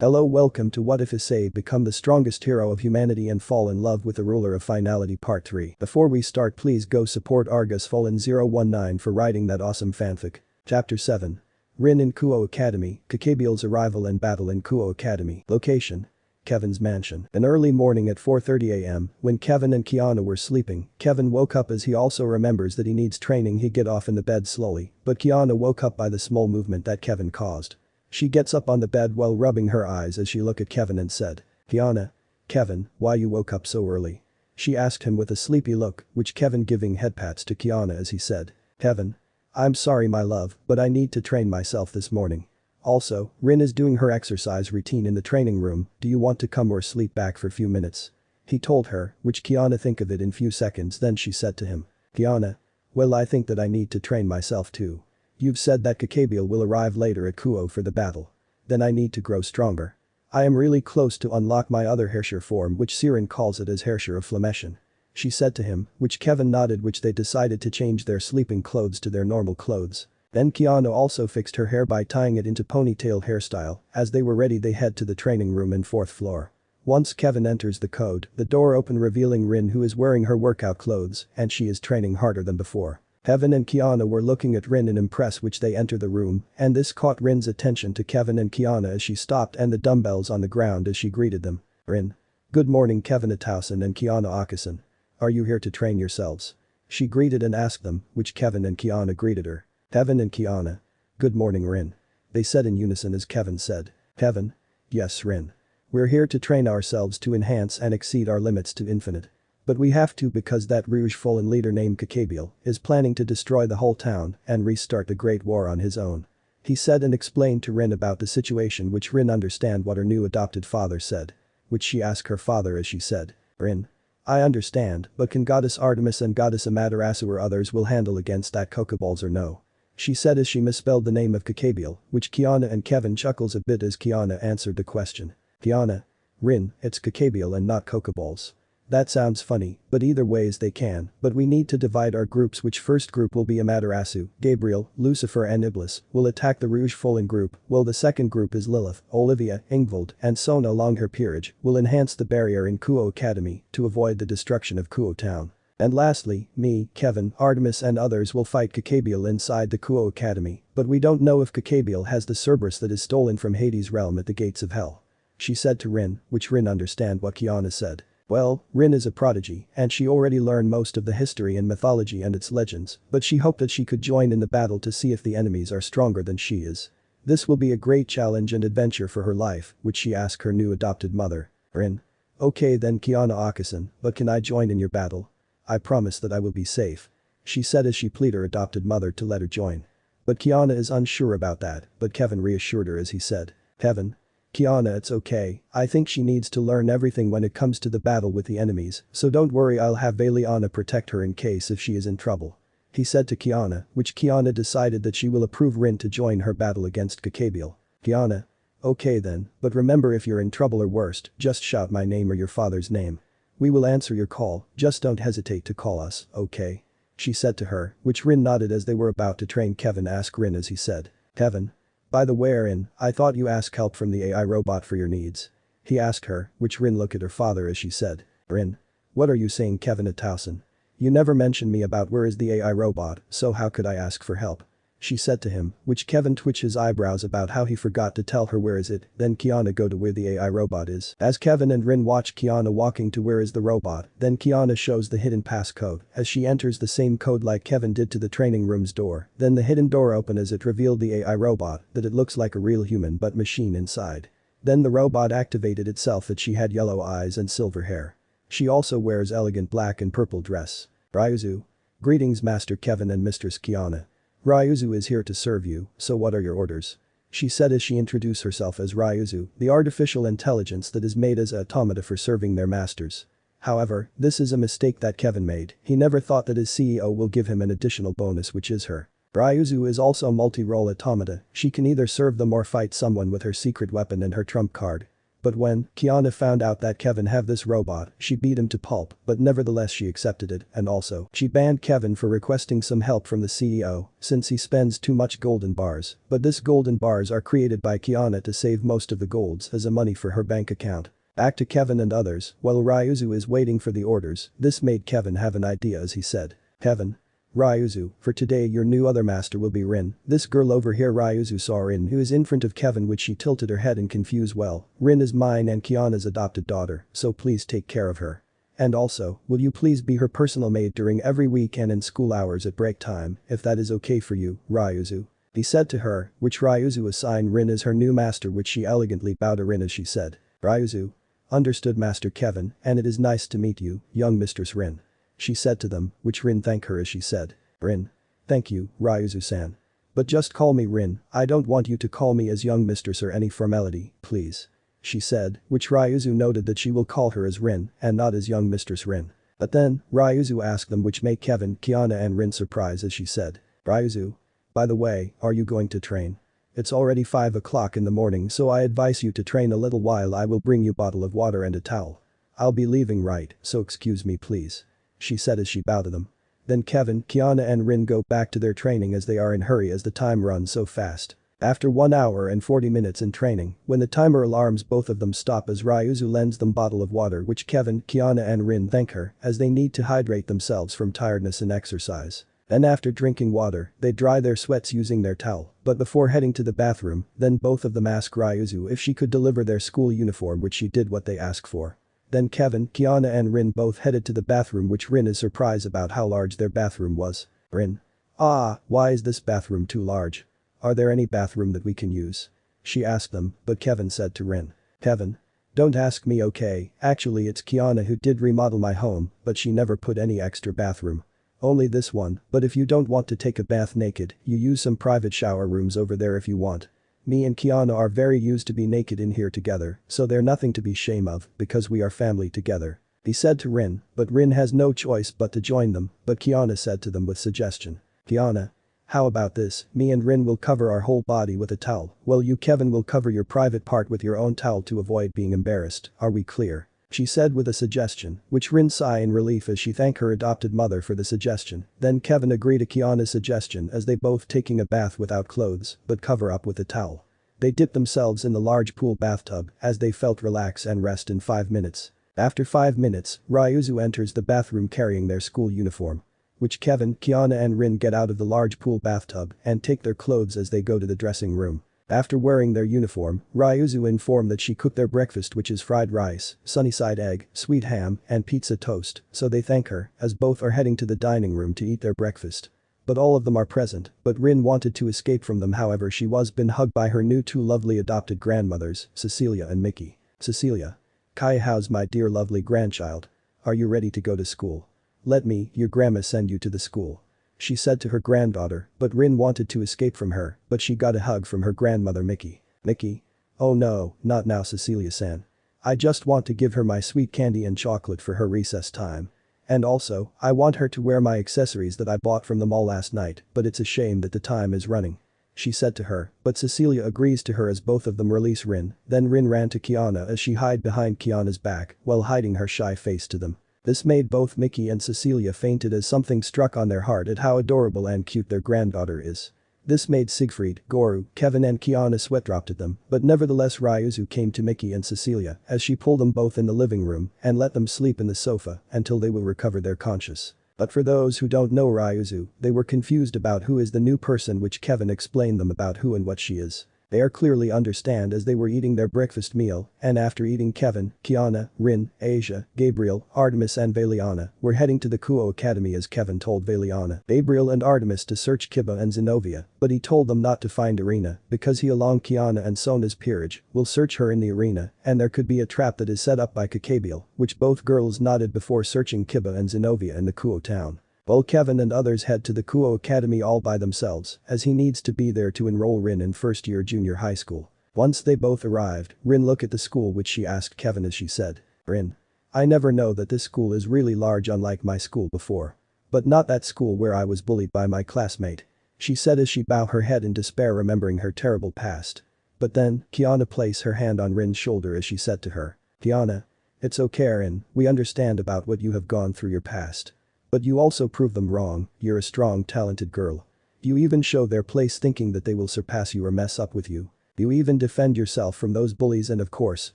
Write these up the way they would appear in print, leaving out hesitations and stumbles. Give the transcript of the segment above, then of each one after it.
Hello, welcome to What If Issei become the strongest hero of humanity and fall in love with the ruler of Finality Part 3. Before we start, please go support Argus Fallen 019 for writing that awesome fanfic. Chapter 7. Rin in Kuo Academy, Kakabiel's arrival and battle in Kuo Academy. Location: Kevin's mansion. An early morning at 4:30 am, when Kevin and Kiana were sleeping, Kevin woke up as he also remembers that he needs training. He get off in the bed slowly, but Kiana woke up by the small movement that Kevin caused. She gets up on the bed while rubbing her eyes as she looked at Kevin and said, "Kiana, Kevin, why you woke up so early?" She asked him with a sleepy look, which Kevin giving head pats to Kiana as he said, "Kevin, I'm sorry my love, but I need to train myself this morning. Also, Rin is doing her exercise routine in the training room, do you want to come or sleep back for a few minutes?" He told her, which Kiana think of it in few seconds. Then she said to him, "Kiana, well, I think that I need to train myself too. You've said that Kakabiel will arrive later at Kuo for the battle. Then I need to grow stronger. I am really close to unlock my other Herrscher form, which Sirin calls it as Herrscher of Flameshen." She said to him, which Kevin nodded, which they decided to change their sleeping clothes to their normal clothes. Then Kiana also fixed her hair by tying it into ponytail hairstyle. As they were ready, they head to the training room in 4th floor. Once Kevin enters the code, the door open revealing Rin, who is wearing her workout clothes and she is training harder than before. Kevin and Kiana were looking at Rin in impress, which they enter the room, and this caught Rin's attention to Kevin and Kiana as she stopped and the dumbbells on the ground as she greeted them. "Rin. Good morning, Kevin Atausen and Kiana Akasan. Are you here to train yourselves?" She greeted and asked them, which Kevin and Kiana greeted her. Kevin and Kiana. "Good morning, Rin." They said in unison as Kevin said, "Kevin. Yes, Rin. We're here to train ourselves to enhance and exceed our limits to infinite. But we have to because that Rouge Fallen leader named Kakabiel is planning to destroy the whole town and restart the Great War on his own." He said and explained to Rin about the situation, which Rin understand what her new adopted father said. Which she asked her father as she said, "Rin. I understand, but can Goddess Artemis and Goddess Amaterasu or others will handle against that Cocoballs or no?" She said as she misspelled the name of Kakabiel, which Kiana and Kevin chuckles a bit as Kiana answered the question. "Kiana. Rin, it's Kakabiel and not Cocoballs. That sounds funny, but either ways they can, but we need to divide our groups, which first group will be Amaterasu, Gabriel, Lucifer and Iblis, will attack the Rouge Fallen group, while the second group is Lilith, Olivia, Ingvald and Sona along her peerage, will enhance the barrier in Kuo Academy to avoid the destruction of Kuo town. And lastly, me, Kevin, Artemis and others will fight Kakabiel inside the Kuo Academy, but we don't know if Kakabiel has the Cerberus that is stolen from Hades' realm at the gates of hell." She said to Rin, which Rin understand what Kiana said. Well, Rin is a prodigy and she already learned most of the history and mythology and its legends, but she hoped that she could join in the battle to see if the enemies are stronger than she is. This will be a great challenge and adventure for her life, which she asked her new adopted mother. "Rin. Okay then, Kiana Akasan, but can I join in your battle? I promise that I will be safe," she said as she pleaded her adopted mother to let her join. But Kiana is unsure about that, but Kevin reassured her as he said, "Kevin. Kiana, it's okay, I think she needs to learn everything when it comes to the battle with the enemies, so don't worry, I'll have Valiana protect her in case if she is in trouble," he said to Kiana, which Kiana decided that she will approve Rin to join her battle against Kakabiel. "Kiana. Okay then, but remember, if you're in trouble or worst, just shout my name or your father's name. We will answer your call, just don't hesitate to call us, okay?" she said to her, which Rin nodded as they were about to train. Kevin asked Rin as he said, "Kevin. By the way, Rin, I thought you asked help from the AI robot for your needs." He asked her, which Rin looked at her father as she said, "Rin. What are you saying, Kevin Atausen? You never mentioned me about where is the AI robot, so how could I ask for help?" She said to him, which Kevin twitched his eyebrows about how he forgot to tell her where is it. Then Kiana go to where the AI robot is. As Kevin and Rin watch Kiana walking to where is the robot, then Kiana shows the hidden passcode as she enters the same code like Kevin did to the training room's door. Then the hidden door opened as it revealed the AI robot that it looks like a real human but machine inside. Then the robot activated itself that she had yellow eyes and silver hair. She also wears elegant black and purple dress. "Ryuzu. Greetings, Master Kevin and Mistress Kiana. Ryuzu is here to serve you, so what are your orders?" she said as she introduced herself as Ryuzu, the artificial intelligence that is made as an automata for serving their masters. However, this is a mistake that Kevin made. He never thought that his CEO will give him an additional bonus, which is her. Ryuzu is also a multi-role automata, she can either serve them or fight someone with her secret weapon and her trump card. But when Kiana found out that Kevin have this robot, she beat him to pulp, but nevertheless she accepted it, and also, she banned Kevin for requesting some help from the CEO, since he spends too much golden bars, but this golden bars are created by Kiana to save most of the golds as a money for her bank account. Back to Kevin and others, while Ryuzu is waiting for the orders, this made Kevin have an idea as he said. Kevin. Ryuzu, for today your new other master will be Rin. This girl over here Ryuzu saw Rin who is in front of Kevin which she tilted her head and confused well. Rin is mine and Kiana's adopted daughter, so please take care of her. And also, will you please be her personal maid during every weekend and school hours at break time, if that is okay for you, Ryuzu. He said to her, which Ryuzu assigned Rin as her new master which she elegantly bowed to Rin as she said. Ryuzu. Understood Master Kevin, and it is nice to meet you, young Mistress Rin. She said to them, which Rin thanked her as she said. Rin. Thank you, Ryuzu-san. But just call me Rin, I don't want you to call me as young mistress or any formality, please. She said, which Ryuzu noted that she will call her as Rin and not as young Mistress Rin. But then, Ryuzu asked them which made Kevin, Kiana and Rin surprised as she said. Ryuzu. By the way, are you going to train? It's already 5 o'clock in the morning so I advise you to train a little while I will bring you bottle of water and a towel. I'll be leaving right, so excuse me please. She said as she bowed to them. Then Kevin, Kiana and Rin go back to their training as they are in hurry as the time runs so fast. After 1 hour and 40 minutes in training, when the timer alarms both of them stop as Ryuzu lends them bottle of water which Kevin, Kiana and Rin thank her as they need to hydrate themselves from tiredness and exercise. Then after drinking water, they dry their sweats using their towel, but before heading to the bathroom, then both of them ask Ryuzu if she could deliver their school uniform which she did what they asked for. Then Kevin, Kiana and Rin both headed to the bathroom which Rin is surprised about how large their bathroom was. Rin. Ah, why is this bathroom too large? Are there any bathroom that we can use? She asked them, but Kevin said to Rin. Kevin. Don't ask me okay, actually it's Kiana who did remodel my home, but she never put any extra bathroom. Only this one, but if you don't want to take a bath naked, you use some private shower rooms over there if you want. Me and Kiana are very used to be naked in here together, so they're nothing to be shame of, because we are family together. He said to Rin, but Rin has no choice but to join them, but Kiana said to them with suggestion. Kiana. How about this, me and Rin will cover our whole body with a towel, while you Kevin will cover your private part with your own towel to avoid being embarrassed, are we clear? She said with a suggestion, which Rin sighed in relief as she thanked her adopted mother for the suggestion. Then Kevin agreed to Kiana's suggestion as they both taking a bath without clothes, but cover up with a towel. They dipped themselves in the large pool bathtub as they felt relax and rest in 5 minutes. After 5 minutes, Ryuzu enters the bathroom carrying their school uniform. Which Kevin, Kiana and Rin get out of the large pool bathtub and take their clothes as they go to the dressing room. After wearing their uniform, Ryuzu informed that she cooked their breakfast which is fried rice, sunnyside egg, sweet ham, and pizza toast, so they thank her as both are heading to the dining room to eat their breakfast. But all of them are present, but Rin wanted to escape from them however she was been hugged by her new 2 lovely adopted grandmothers, Cecilia and Mickey. Cecilia. Kai how's my dear lovely grandchild? Are you ready to go to school? Let me, your grandma send you to the school. She said to her granddaughter, but Rin wanted to escape from her, but she got a hug from her grandmother Mickey. Mickey? Oh no, not now Cecilia-san. I just want to give her my sweet candy and chocolate for her recess time. And also, I want her to wear my accessories that I bought from the mall last night, but it's a shame that the time is running. She said to her, but Cecilia agrees to her as both of them release Rin, then Rin ran to Kiana as she hid behind Kiana's back while hiding her shy face to them. This made both Mickey and Cecilia fainted as something struck on their heart at how adorable and cute their granddaughter is. This made Siegfried, Goru, Kevin and Kiana sweat dropped at them, but nevertheless Ryuzu came to Mickey and Cecilia as she pulled them both in the living room and let them sleep in the sofa until they will recover their conscious. But for those who don't know Ryuzu, they were confused about who is the new person which Kevin explained them about who and what she is. They are clearly understand as they were eating their breakfast meal, and after eating Kevin, Kiana, Rin, Asia, Gabriel, Artemis and Valiana were heading to the Kuo Academy as Kevin told Valiana, Gabriel and Artemis to search Kiba and Zenobia, but he told them not to find Arena because he along Kiana and Sona's peerage will search her in the arena and there could be a trap that is set up by Kakabiel, which both girls nodded before searching Kiba and Zenobia in the Kuo town. While Kevin and others head to the Kuo Academy all by themselves as he needs to be there to enroll Rin in first year junior high school. Once they both arrived, Rin looked at the school which she asked Kevin as she said, Rin. I never know that this school is really large unlike my school before. But not that school where I was bullied by my classmate. She said as she bowed her head in despair remembering her terrible past. But then, Kiana placed her hand on Rin's shoulder as she said to her. Kiana. It's okay Rin, we understand about what you have gone through your past. But you also prove them wrong, you're a strong talented girl. You even show their place thinking that they will surpass you or mess up with you. You even defend yourself from those bullies and of course,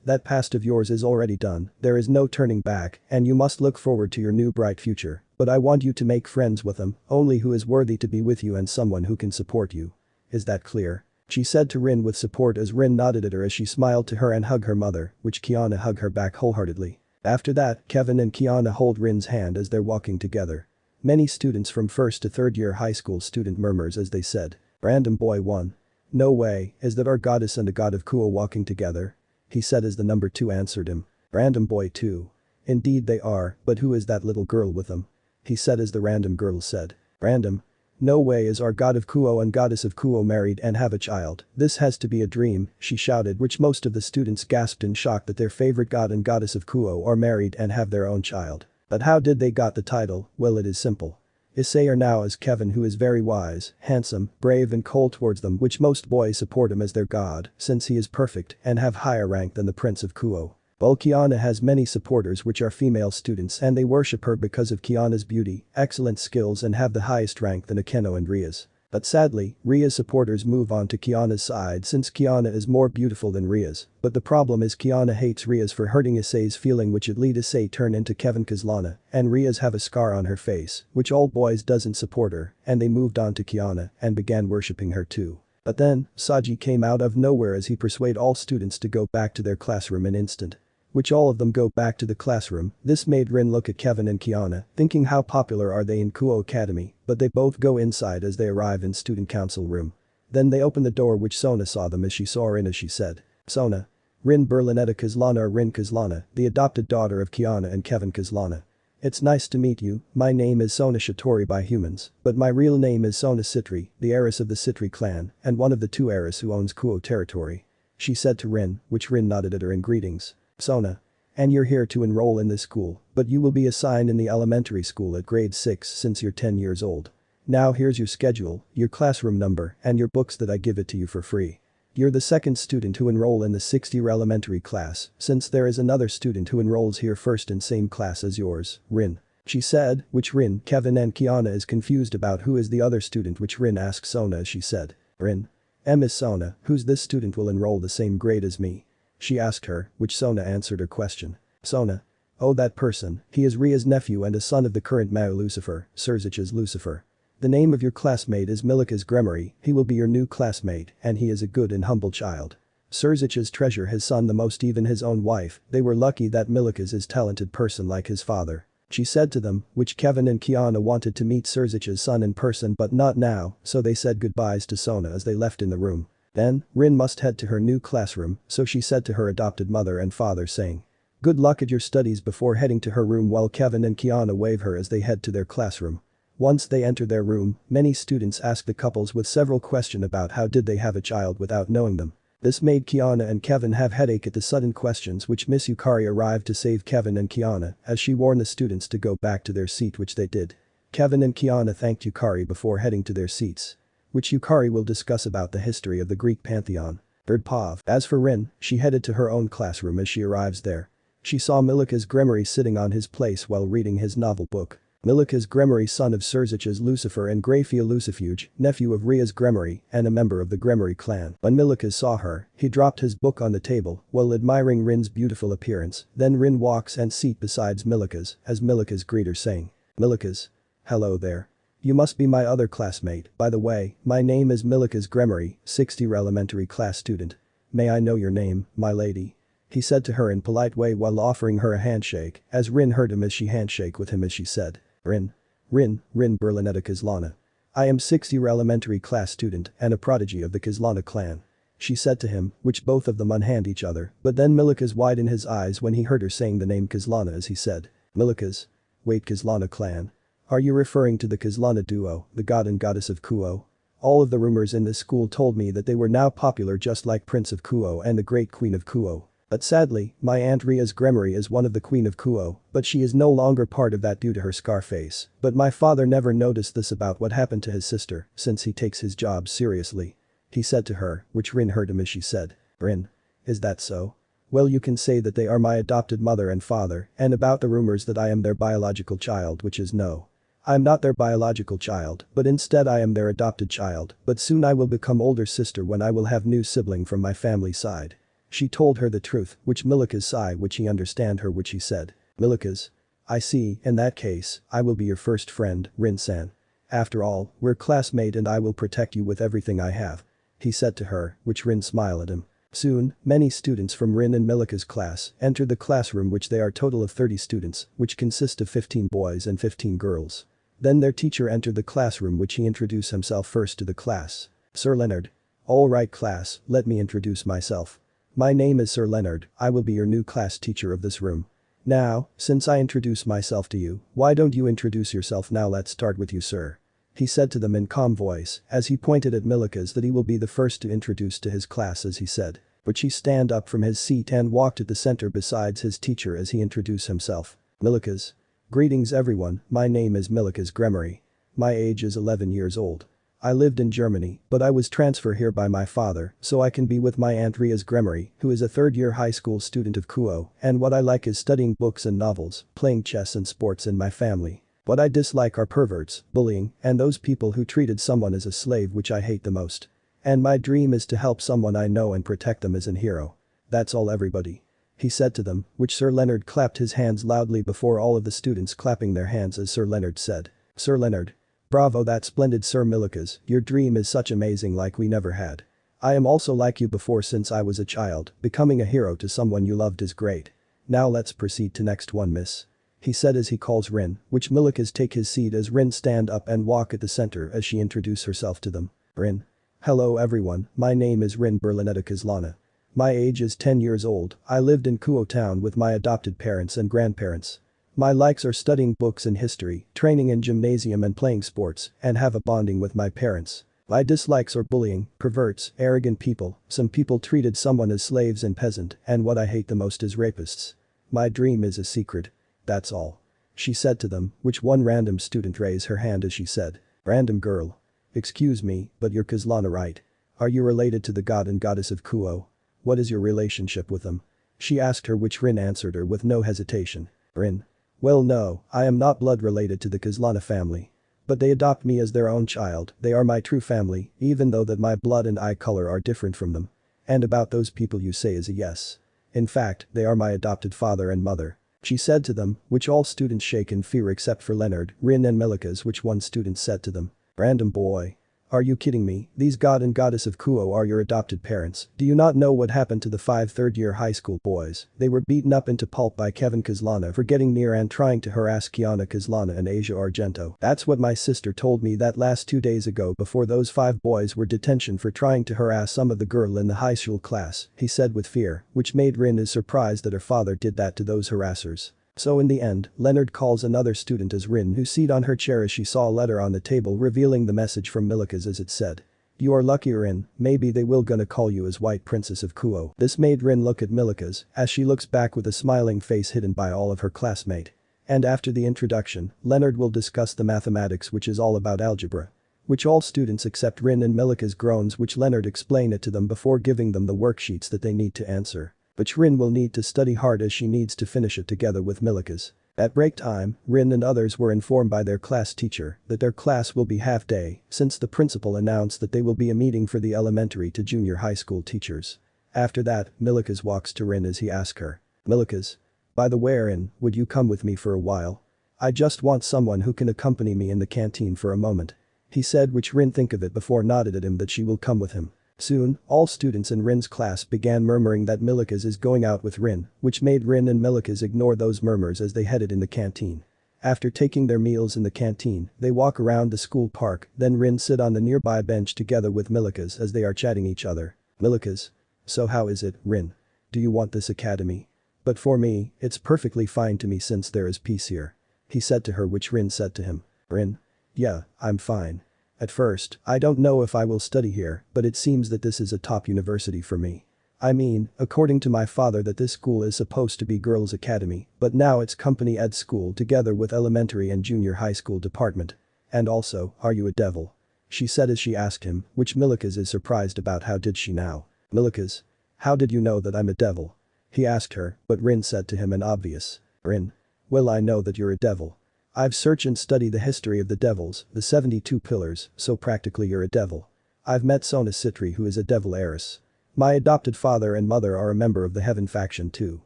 that past of yours is already done, there is no turning back and you must look forward to your new bright future. But I want you to make friends with them, only who is worthy to be with you and someone who can support you. Is that clear? She said to Rin with support as Rin nodded at her as she smiled to her and hugged her mother, which Kiana hugged her back wholeheartedly. After that, Kevin and Kiana hold Rin's hand as they're walking together. Many students from first to third year high school student murmurs as they said. Random boy 1. No way, is that our goddess and the god of Kuo walking together? He said as the number 2 answered him. Random boy 2. Indeed they are, but who is that little girl with them? He said as the random girl said. Random. No way is our god of Kuo and goddess of Kuo married and have a child, this has to be a dream, she shouted which most of the students gasped in shock that their favorite god and goddess of Kuo are married and have their own child. But how did they got the title? Well it is simple. Issei are now as Kevin who is very wise, handsome, brave and cold towards them which most boys support him as their god since he is perfect and have higher rank than the prince of Kuo. While Kiana has many supporters which are female students and they worship her because of Kiana's beauty, excellent skills and have the highest rank than Akeno and Rias. But sadly, Rias supporters move on to Kiana's side since Kiana is more beautiful than Rias. But the problem is Kiana hates Rias for hurting Issei's feeling which it lead Issei turn into Kiana Kaslana and Rias have a scar on her face which all boys doesn't support her and they moved on to Kiana and began worshipping her too. But then, Saji came out of nowhere as he persuade all students to go back to their classroom in instant. Which all of them go back to the classroom, this made Rin look at Kevin and Kiana, thinking how popular are they in Kuo Academy, but they both go inside as they arrive in student council room. Then they open the door which Sona saw them as she saw Rin as she said. Sona. Rin Berlinetta Kaslana or Rin Kaslana, the adopted daughter of Kiana and Kevin Kaslana. It's nice to meet you, my name is Sona Shatori by humans, but my real name is Sona Sitri, the heiress of the Sitri clan and one of the 2 heiresses who owns Kuo territory. She said to Rin, which Rin nodded at her in greetings. Sona. And you're here to enroll in this school, but you will be assigned in the elementary school at grade 6 since you're 10 years old. Now here's your schedule, your classroom number and your books that I give it to you for free. You're the second student who enroll in the 6th year elementary class since there is another student who enrolls here first in same class as yours, Rin. She said, which Rin, Kevin and Kiana is confused about who is the other student which Rin asked Sona as she said. Rin. Is Sona, who's this student will enroll the same grade as me? She asked her, which Sona answered her question. Sona. Oh that person, he is Ria's nephew and a son of the current Mao Lucifer, Serzich's Lucifer. The name of your classmate is Milika's Gremory, he will be your new classmate and he is a good and humble child. Serzich's treasure his son the most even his own wife, they were lucky that Milika's is talented person like his father. She said to them, which Kevin and Kiana wanted to meet Serzich's son in person but not now, so they said goodbyes to Sona as they left in the room. Then, Rin must head to her new classroom, so she said to her adopted mother and father saying. Good luck at your studies before heading to her room while Kevin and Kiana wave her as they head to their classroom. Once they enter their room, many students ask the couples with several questions about how did they have a child without knowing them. This made Kiana and Kevin have headache at the sudden questions which Miss Yukari arrived to save Kevin and Kiana as she warned the students to go back to their seat which they did. Kevin and Kiana thanked Yukari before heading to their seats. Which Yukari will discuss about the history of the Greek pantheon. Third Pav. As for Rin, she headed to her own classroom as she arrives there. She saw Milika's Gremory sitting on his place while reading his novel book. Milika's Gremory son of Serzich's Lucifer and Grafia Lucifuge, nephew of Ria's Gremory and a member of the Gremory clan. When Milika saw her, he dropped his book on the table while admiring Rin's beautiful appearance, then Rin walks and seat besides Milika's as Milika's greet her saying. Milika's. Hello there. You must be my other classmate, by the way, my name is Milika's Gremory, 6th year elementary class student. May I know your name, my lady? He said to her in polite way while offering her a handshake, as Rin heard him as she handshake with him as she said. Rin Berlinetta Kaslana. I am 6th year elementary class student and a prodigy of the Kaslana clan. She said to him, which both of them unhand each other, but then Milika's widened his eyes when he heard her saying the name Kaslana as he said. Milika's. Wait Kaslana clan. Are you referring to the Kaslana duo, the god and goddess of Kuo? All of the rumors in this school told me that they were now popular just like Prince of Kuo and the great queen of Kuo. But sadly, my aunt Ria's Gremory is one of the queen of Kuo, but she is no longer part of that due to her scar face. But my father never noticed this about what happened to his sister, since he takes his job seriously. he said to her, which Rin heard him as she said. Rin. Is that so? Well, you can say that they are my adopted mother and father, and about the rumors that I am their biological child, which is no. I am not their biological child, but instead I am their adopted child, but soon I will become older sister when I will have new sibling from my family side. She told her the truth, which Milikas sigh which he understand her which he said. Milikas. I see, in that case, I will be your first friend, Rin-san. After all, we're classmate and I will protect you with everything I have. He said to her, which Rin smiled at him. Soon, many students from Rin and Milika's class entered the classroom which they are total of 30 students, which consist of 15 boys and 15 girls. Then their teacher entered the classroom which he introduced himself first to the class. Sir Leonard. All right class, let me introduce myself. My name is Sir Leonard, I will be your new class teacher of this room. Now, since I introduce myself to you, why don't you introduce yourself now? Let's start with you sir. He said to them in calm voice as he pointed at Milikas that he will be the first to introduce to his class as he said. But she stand up from his seat and walked at the center besides his teacher as he introduced himself. Milikas. Greetings everyone, my name is Milikas Gremory. My age is 11 years old. I lived in Germany, but I was transferred here by my father so I can be with my aunt Rias Gremory, who is a third-year high school student of Kuo, and what I like is studying books and novels, playing chess and sports in my family. What I dislike are perverts, bullying, and those people who treated someone as a slave which I hate the most. And my dream is to help someone I know and protect them as an hero. That's all everybody. He said to them, which Sir Leonard clapped his hands loudly before all of the students clapping their hands as Sir Leonard said. Sir Leonard. Bravo, that's splendid Sir Milikas, your dream is such amazing like we never had. I am also like you before since I was a child, becoming a hero to someone you loved is great. Now let's proceed to next one miss. He said as he calls Rin, which Milikas take his seat as Rin stand up and walk at the center as she introduce herself to them. Rin. Hello everyone, my name is Rin Berlinetta Kaslana. My age is 10 years old, I lived in Kuo town with my adopted parents and grandparents. My likes are studying books and history, training in gymnasium and playing sports, and have a bonding with my parents. My dislikes are bullying, perverts, arrogant people, some people treated someone as slaves and peasant, and what I hate the most is rapists. My dream is a secret. That's all. She said to them, which one random student raised her hand as she said. Random girl. Excuse me, but you're Kaslana right? Are you related to the god and goddess of Kuo? What is your relationship with them? She asked her which Rin answered her with no hesitation. Rin. Well no, I am not blood related to the Kaslana family. But they adopt me as their own child, they are my true family, even though that my blood and eye color are different from them. And about those people you say is a yes. In fact, they are my adopted father and mother. She said to them, which all students shake in fear except for Leonard, Rin and Milikas, which one student said to them. Random boy. Are you kidding me? These god and goddess of Kuo are your adopted parents. Do you not know what happened to the 5 third-year high school boys? They were beaten up into pulp by Kevin Kaslana for getting near and trying to harass Kiana Kaslana and Asia Argento. That's what my sister told me that last 2 days ago before those 5 boys were detention for trying to harass some of the girl in the high school class, he said with fear, which made Rin is surprised that her father did that to those harassers. So in the end, Leonard calls another student as Rin who sat on her chair as she saw a letter on the table revealing the message from Milikas as it said. You are lucky Rin, maybe they will gonna call you as White Princess of Kuo. This made Rin look at Milikas as she looks back with a smiling face hidden by all of her classmate. And after the introduction, Leonard will discuss the mathematics which is all about algebra. Which all students except Rin and Milikas groans which Leonard explained it to them before giving them the worksheets that they need to answer. But Rin will need to study hard as she needs to finish it together with Milikas. At break time, Rin and others were informed by their class teacher that their class will be half day since the principal announced that they will be a meeting for the elementary to junior high school teachers. After that, Milikas walks to Rin as he asks her. Milikas. By the way Rin, would you come with me for a while? I just want someone who can accompany me in the canteen for a moment. He said which Rin think of it before nodded at him that she will come with him. Soon, all students in Rin's class began murmuring that Milikas is going out with Rin, which made Rin and Milikas ignore those murmurs as they headed in the canteen. After taking their meals in the canteen, they walk around the school park, then Rin sit on the nearby bench together with Milikas as they are chatting each other. Milikas. So how is it, Rin? Do you want this academy? But for me, it's perfectly fine to me since there is peace here. He said to her which Rin said to him. Rin. Yeah, I'm fine. At first, I don't know if I will study here, but it seems that this is a top university for me. I mean, according to my father that this school is supposed to be girls' academy, but now it's company ed school together with elementary and junior high school department. And also, are you a devil? she said as she asked him, which Milikas is surprised about. How did she now? Milikas? How did you know that I'm a devil? He asked her, but Rin said to him in obvious. Rin. Well, I know that you're a devil. I've searched and studied the history of the devils, the 72 pillars, so practically you're a devil. I've met Sona Sitri, who is a devil heiress. My adopted father and mother are a member of the Heaven faction too.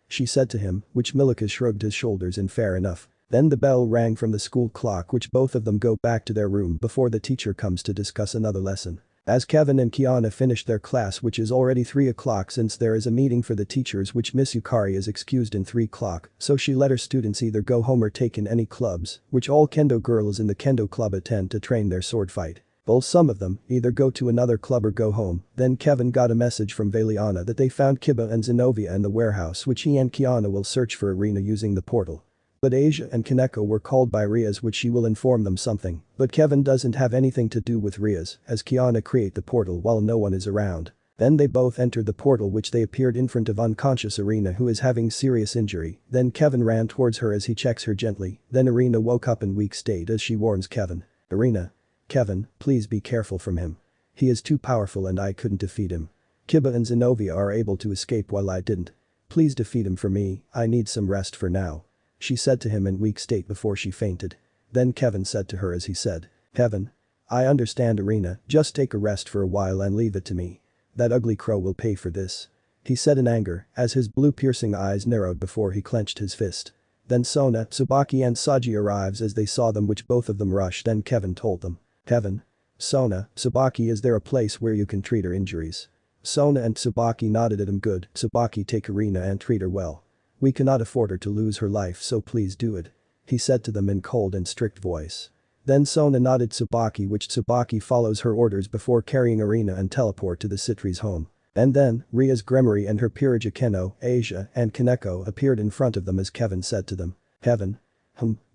She said to him, which Milikas shrugged his shoulders in fair enough. Then the bell rang from the school clock, which both of them go back to their room before the teacher comes to discuss another lesson. As Kevin and Kiana finish their class, which is already 3 o'clock since there is a meeting for the teachers, which Miss Yukari is excused in 3 o'clock, so she let her students either go home or take in any clubs, which all kendo girls in the kendo club attend to train their sword fight. Well, some of them either go to another club or go home. Then Kevin got a message from Veliana that they found Kiba and Zenobia in the warehouse, which he and Kiana will search for Irina using the portal. But Asia and Kaneko were called by Rias, which she will inform them something, but Kevin doesn't have anything to do with Rias, as Kiana create the portal while no one is around. Then they both entered the portal, which they appeared in front of unconscious Irina, who is having serious injury. Then Kevin ran towards her as he checks her gently. Then Irina woke up in weak state as she warns Kevin. Irina. Kevin, please be careful from him. He is too powerful and I couldn't defeat him. Kiba and Zenobia are able to escape while I didn't. Please defeat him for me, I need some rest for now. She said to him in weak state before she fainted. Then Kevin said to her as he said. Kevin. I understand, Irina, just take a rest for a while and leave it to me. That ugly crow will pay for this. He said in anger, as his blue piercing eyes narrowed before he clenched his fist. Then Sona, Tsubaki and Saji arrives as they saw them, which both of them rushed. Then Kevin told them. Kevin. Sona, Tsubaki, is there a place where you can treat her injuries? Sona and Tsubaki nodded at him. Good, Tsubaki, take Irina and treat her well. We cannot afford her to lose her life, so please do it. He said to them in cold and strict voice. Then Sona nodded Tsubaki, which Tsubaki follows her orders before carrying Irina and teleport to the Citri's home. And then, Rias Gremory and her peerage Akeno, Asia, and Kaneko appeared in front of them as Kevin said to them. Kevin.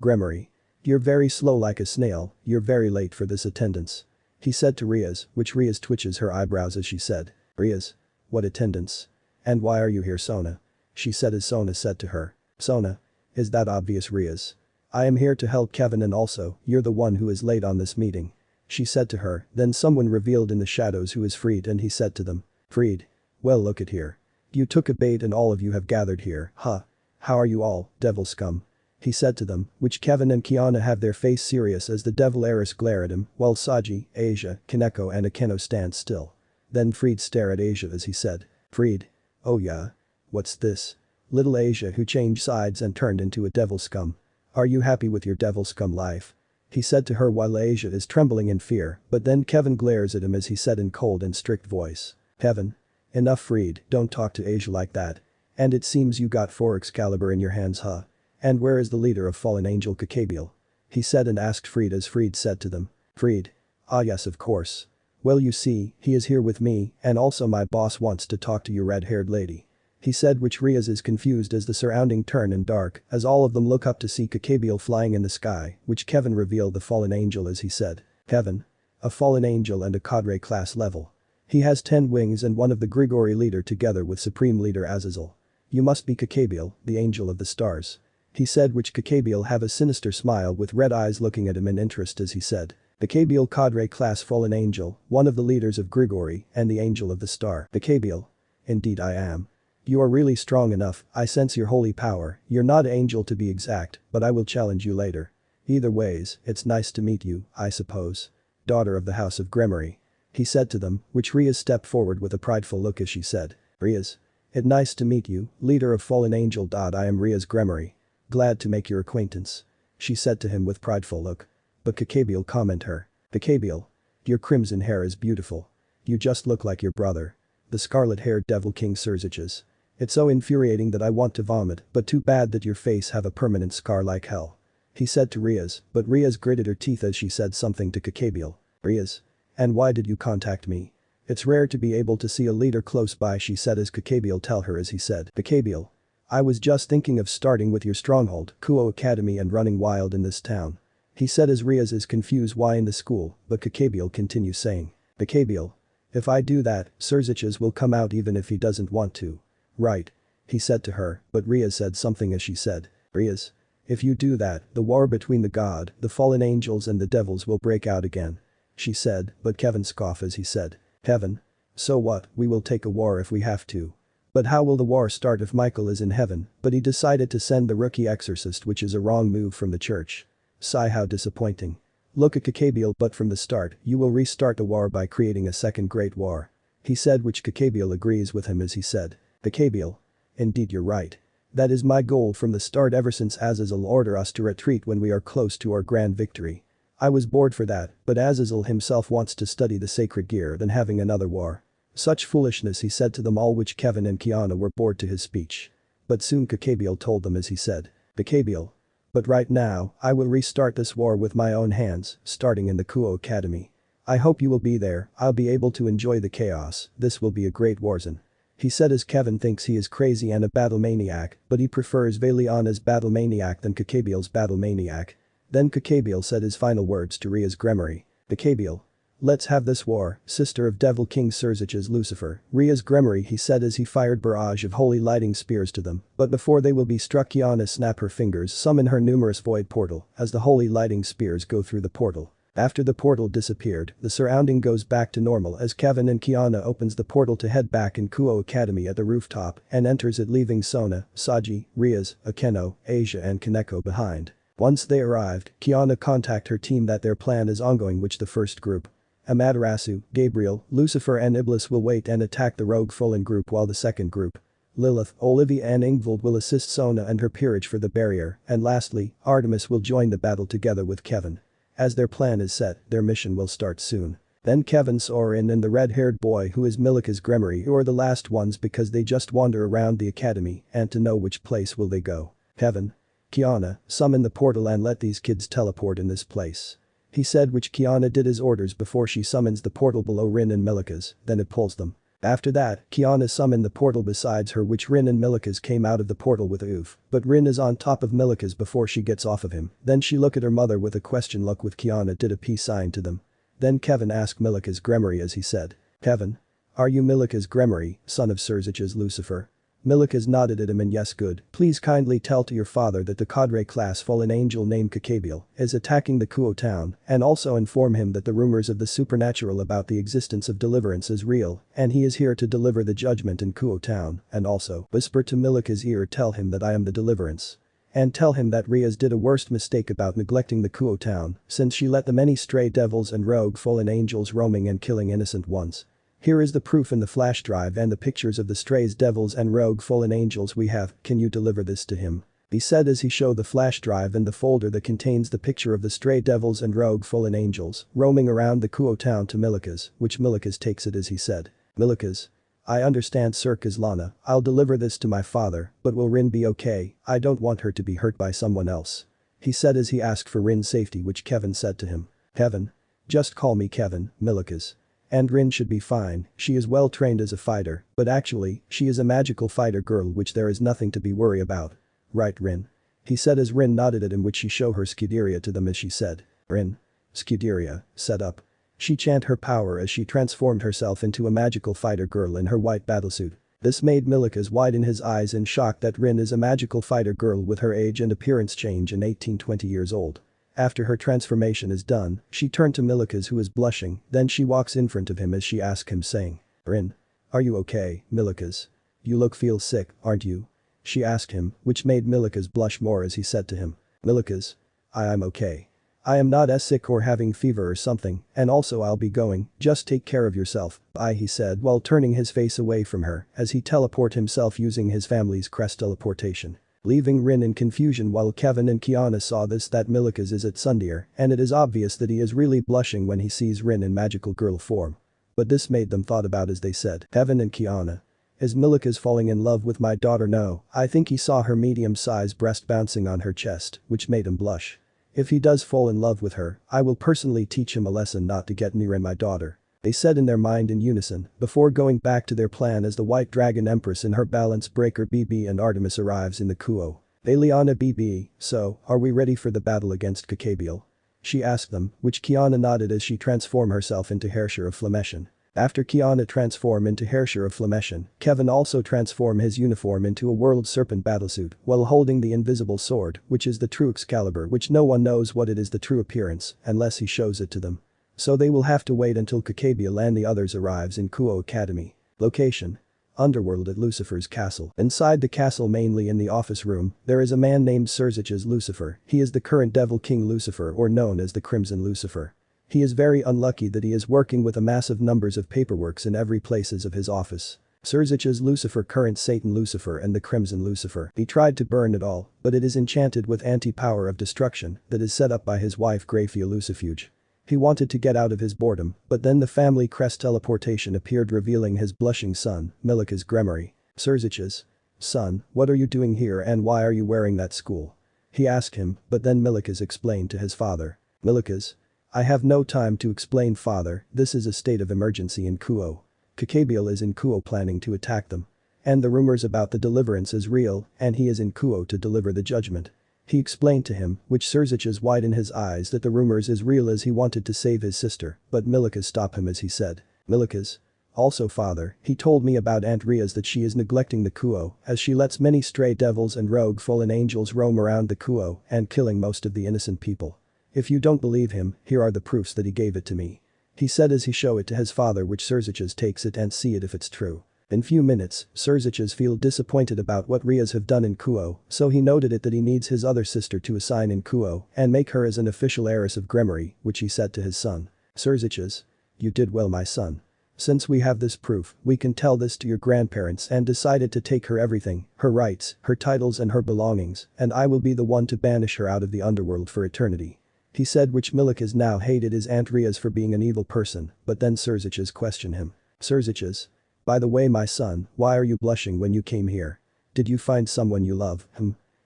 Gremory. You're very slow like a snail, you're very late for this attendance. He said to Rias, which Rias twitches her eyebrows as she said. Rias. What attendance? And why are you here, Sona? She said as Sona said to her. Sona. Is that obvious, Rias? I am here to help Kevin, and also, you're the one who is late on this meeting. She said to her. Then someone revealed in the shadows who is Freed, and he said to them. Freed. Well, look at here. You took a bait and all of you have gathered here, huh? How are you all, devil scum? He said to them, which Kevin and Kiana have their face serious as the devil heiress glare at him, while Saji, Asia, Kaneko and Akeno stand still. Then Freed stare at Asia as he said. Freed. Oh yeah? What's this? Little Asia, who changed sides and turned into a devil scum. Are you happy with your devil scum life? He said to her while Asia is trembling in fear, but then Kevin glares at him as he said in cold and strict voice. Kevin. Enough, Freed, don't talk to Asia like that. And it seems you got 4 Excalibur in your hands, huh? And where is the leader of Fallen Angel Kakabiel? He said and asked Freed as Freed said to them. Freed. Ah yes, of course. Well, you see, he is here with me, and also my boss wants to talk to you, red-haired lady. He said, which Rias is confused as the surrounding turn in dark as all of them look up to see Kakabiel flying in the sky, which Kevin revealed the fallen angel as he said. Kevin. A fallen angel and a cadre class level. He has 10 wings and one of the Grigori leader together with Supreme Leader Azazel. You must be Kakabiel, the angel of the stars. He said, which Kakabiel have a sinister smile with red eyes looking at him in interest as he said. Kakabiel, cadre class fallen angel, one of the leaders of Grigori and the angel of the star. Kakabiel. Indeed I am. You are really strong enough, I sense your holy power. You're not an angel to be exact, but I will challenge you later. Either ways, it's nice to meet you, I suppose. Daughter of the House of Gremory. He said to them, which Rias stepped forward with a prideful look as she said. Rias. It's nice to meet you, leader of Fallen Angel. I am Rias Gremory. Glad to make your acquaintance. She said to him with prideful look. But Kakabiel comment her. Kakabiel. Your crimson hair is beautiful. You just look like your brother. The scarlet-haired devil king Surziches. It's so infuriating that I want to vomit, but too bad that your face have a permanent scar like hell. He said to Rias, but Rias gritted her teeth as she said something to Kakabiel. Rias. And why did you contact me? It's rare to be able to see a leader close by, she said as Kakabiel tell her as he said. Kakabiel. I was just thinking of starting with your stronghold, Kuo Academy, and running wild in this town. He said as Rias is confused why in the school, but Kakabiel continues saying. Kakabiel. If I do that, Surziches will come out even if he doesn't want to. Right. He said to her, but Rias said something as she said. Rias. If you do that, the war between the god, the fallen angels and the devils will break out again. she said, but Kevin scoffed as he said. Heaven? So what, we will take a war if we have to. But how will the war start if Michael is in heaven, but he decided to send the rookie exorcist, which is a wrong move from the church. Sigh, how disappointing. Look at Kakabiel, but from the start, you will restart the war by creating a second great war. He said, which Kakabiel agrees with him as he said. Kakabiel. Indeed, you're right. That is my goal from the start ever since Azazel ordered us to retreat when we are close to our grand victory. I was bored for that, but Azazel himself wants to study the sacred gear than having another war. Such foolishness, he said to them all, which Kevin and Kiana were bored to his speech. But soon Kakabiel told them as he said. Kakabiel. But right now, I will restart this war with my own hands, starting in the Kuo Academy. I hope you will be there, I'll be able to enjoy the chaos, this will be a great warzone. He said as Kevin thinks he is crazy and a battle maniac, but he prefers Veliana's battle maniac than Kakabiel's battle maniac. Then Kakabiel said his final words to Rias Gremory. Kakabiel. Let's have this war, sister of Devil King Serzich's Lucifer, Rias Gremory, he said as he fired barrage of holy lighting spears to them, but before they will be struck, Kiana snap her fingers, summon her numerous void portal, as the holy lighting spears go through the portal. After the portal disappeared, the surrounding goes back to normal as Kevin and Kiana opens the portal to head back in Kuo Academy at the rooftop and enters it, leaving Sona, Saji, Rias, Akeno, Asia and Kaneko behind. Once they arrived, Kiana contact her team that their plan is ongoing, which the first group, Amaterasu, Gabriel, Lucifer and Iblis, will wait and attack the rogue Fullen group, while the second group, Lilith, Olivia and Ingvald, will assist Sona and her peerage for the barrier, and lastly, Artemis will join the battle together with Kevin. As their plan is set, their mission will start soon. Then Kevin, Soren and the red-haired boy who is Milika's Gremory are the last ones because they just wander around the academy and to know which place will they go. Kevin. Kiana, summon the portal and let these kids teleport in this place. He said, which Kiana did as orders before she summons the portal below Rin and Milika's, then it pulls them. After that, Kiana summoned the portal besides her, which Rin and Milika's came out of the portal with Oof, but Rin is on top of Milika's before she gets off of him. Then she look at her mother with a question look, with Kiana did a peace sign to them. Then Kevin asked Milika's Gremory as he said. Kevin. Are you Milika's Gremory, son of Serzich's Lucifer? Milika's nodded at him and yes, good. Please kindly tell to your father that the cadre class fallen angel named Kakabiel is attacking the Kuo town, and also inform him that the rumors of the supernatural about the existence of deliverance is real and he is here to deliver the judgment in Kuo town, and also whisper to Milika's ear, tell him that I am the deliverance. And tell him that Rias did a worst mistake about neglecting the Kuo town since she let the many stray devils and rogue fallen angels roaming and killing innocent ones. Here is the proof in the flash drive and the pictures of the strays, devils and rogue fallen angels we have, can you deliver this to him? He said as he showed the flash drive and the folder that contains the picture of the stray devils and rogue fallen angels roaming around the Kuo town to Milika's, which Milika's takes it as he said. Milika's. I understand, Sir Kaslana, I'll deliver this to my father, but will Rin be okay? I don't want her to be hurt by someone else. He said as he asked for Rin's safety, which Kevin said to him. Kevin. Just call me Kevin, Milika's. And Rin should be fine, she is well trained as a fighter, but actually, she is a magical fighter girl, which there is nothing to be worried about. Right, Rin? He said as Rin nodded at him, which she showed her Scuderia to them as she said. Rin. Scuderia, set up. She chanted her power as she transformed herself into a magical fighter girl in her white battlesuit. This made Milika's widen his eyes in shock that Rin is a magical fighter girl with her age and appearance change in 18-20 years old. After her transformation is done, she turned to Milika's, who is blushing, then she walks in front of him as she asks him saying. Rin. Are you okay, Milika's? You feel sick, aren't you? She asked him, which made Milika's blush more as he said to him. Milika's. I'm okay. I am not as sick or having fever or something, and also I'll be going, just take care of yourself, bye, he said while turning his face away from her as he teleport himself using his family's crest teleportation. Leaving Rin in confusion while Kevin and Kiana saw this, that Milika's is at Sundeer, and it is obvious that he is really blushing when he sees Rin in magical girl form. But this made them thought about as they said. Kevin and Kiana. Is Milika's falling in love with my daughter? No, I think he saw her medium-sized breast bouncing on her chest, which made him blush. If he does fall in love with her, I will personally teach him a lesson not to get near my daughter. They said in their mind in unison, before going back to their plan as the White Dragon Empress in her balance breaker BB and Artemis arrives in the Kuo. Liana BB, so, are we ready for the battle against Kakabiel? She asked them, which Kiana nodded as she transformed herself into Herrscher of Flameshen. After Kiana transformed into Herrscher of Flameshen, Kevin also transformed his uniform into a World Serpent battlesuit while holding the invisible sword, which is the true Excalibur, which no one knows what it is, the true appearance, unless he shows it to them. So they will have to wait until Kakabiel and the others arrives in Kuo Academy. Location: Underworld at Lucifer's castle. Inside the castle, mainly in the office room, there is a man named Serzich's Lucifer. He is the current Devil King Lucifer, or known as the Crimson Lucifer. He is very unlucky that he is working with a massive numbers of paperworks in every places of his office. Serzich's Lucifer, current Satan Lucifer and the Crimson Lucifer. He tried to burn it all, but it is enchanted with anti-power of destruction that is set up by his wife Graphia Lucifuge. He wanted to get out of his boredom, but then the family crest teleportation appeared, revealing his blushing son, Milika's Gremory. Serzich's son, what are you doing here and why are you wearing that school? He asked him, but then Milika's explained to his father. Milika's: I have no time to explain, father, this is a state of emergency in Kuo. Kakabiel is in Kuo planning to attack them. And the rumors about the deliverance is real, and he is in Kuo to deliver the judgment. He explained to him, which Serzich's widened his eyes, that the rumors is real as he wanted to save his sister, but Milika stopped him as he said. Milika's: Also father, he told me about Aunt Rias that she is neglecting the Kuo as she lets many stray devils and rogue fallen angels roam around the Kuo and killing most of the innocent people. If you don't believe him, here are the proofs that he gave it to me. He said as he show it to his father, which Serzich's takes it and see it if it's true. In few minutes, Serzich's feel disappointed about what Rias have done in Kuo, so he noted it that he needs his other sister to assign in Kuo and make her as an official heiress of Gremory, which he said to his son. Serzich's: You did well, my son. Since we have this proof, we can tell this to your grandparents and decided to take her everything, her rights, her titles and her belongings, and I will be the one to banish her out of the underworld for eternity. He said, which Milika's now hated his Aunt Rias for being an evil person, but then Serzich's questioned him. Serzich's: By the way, my son, why are you blushing when you came here? Did you find someone you love?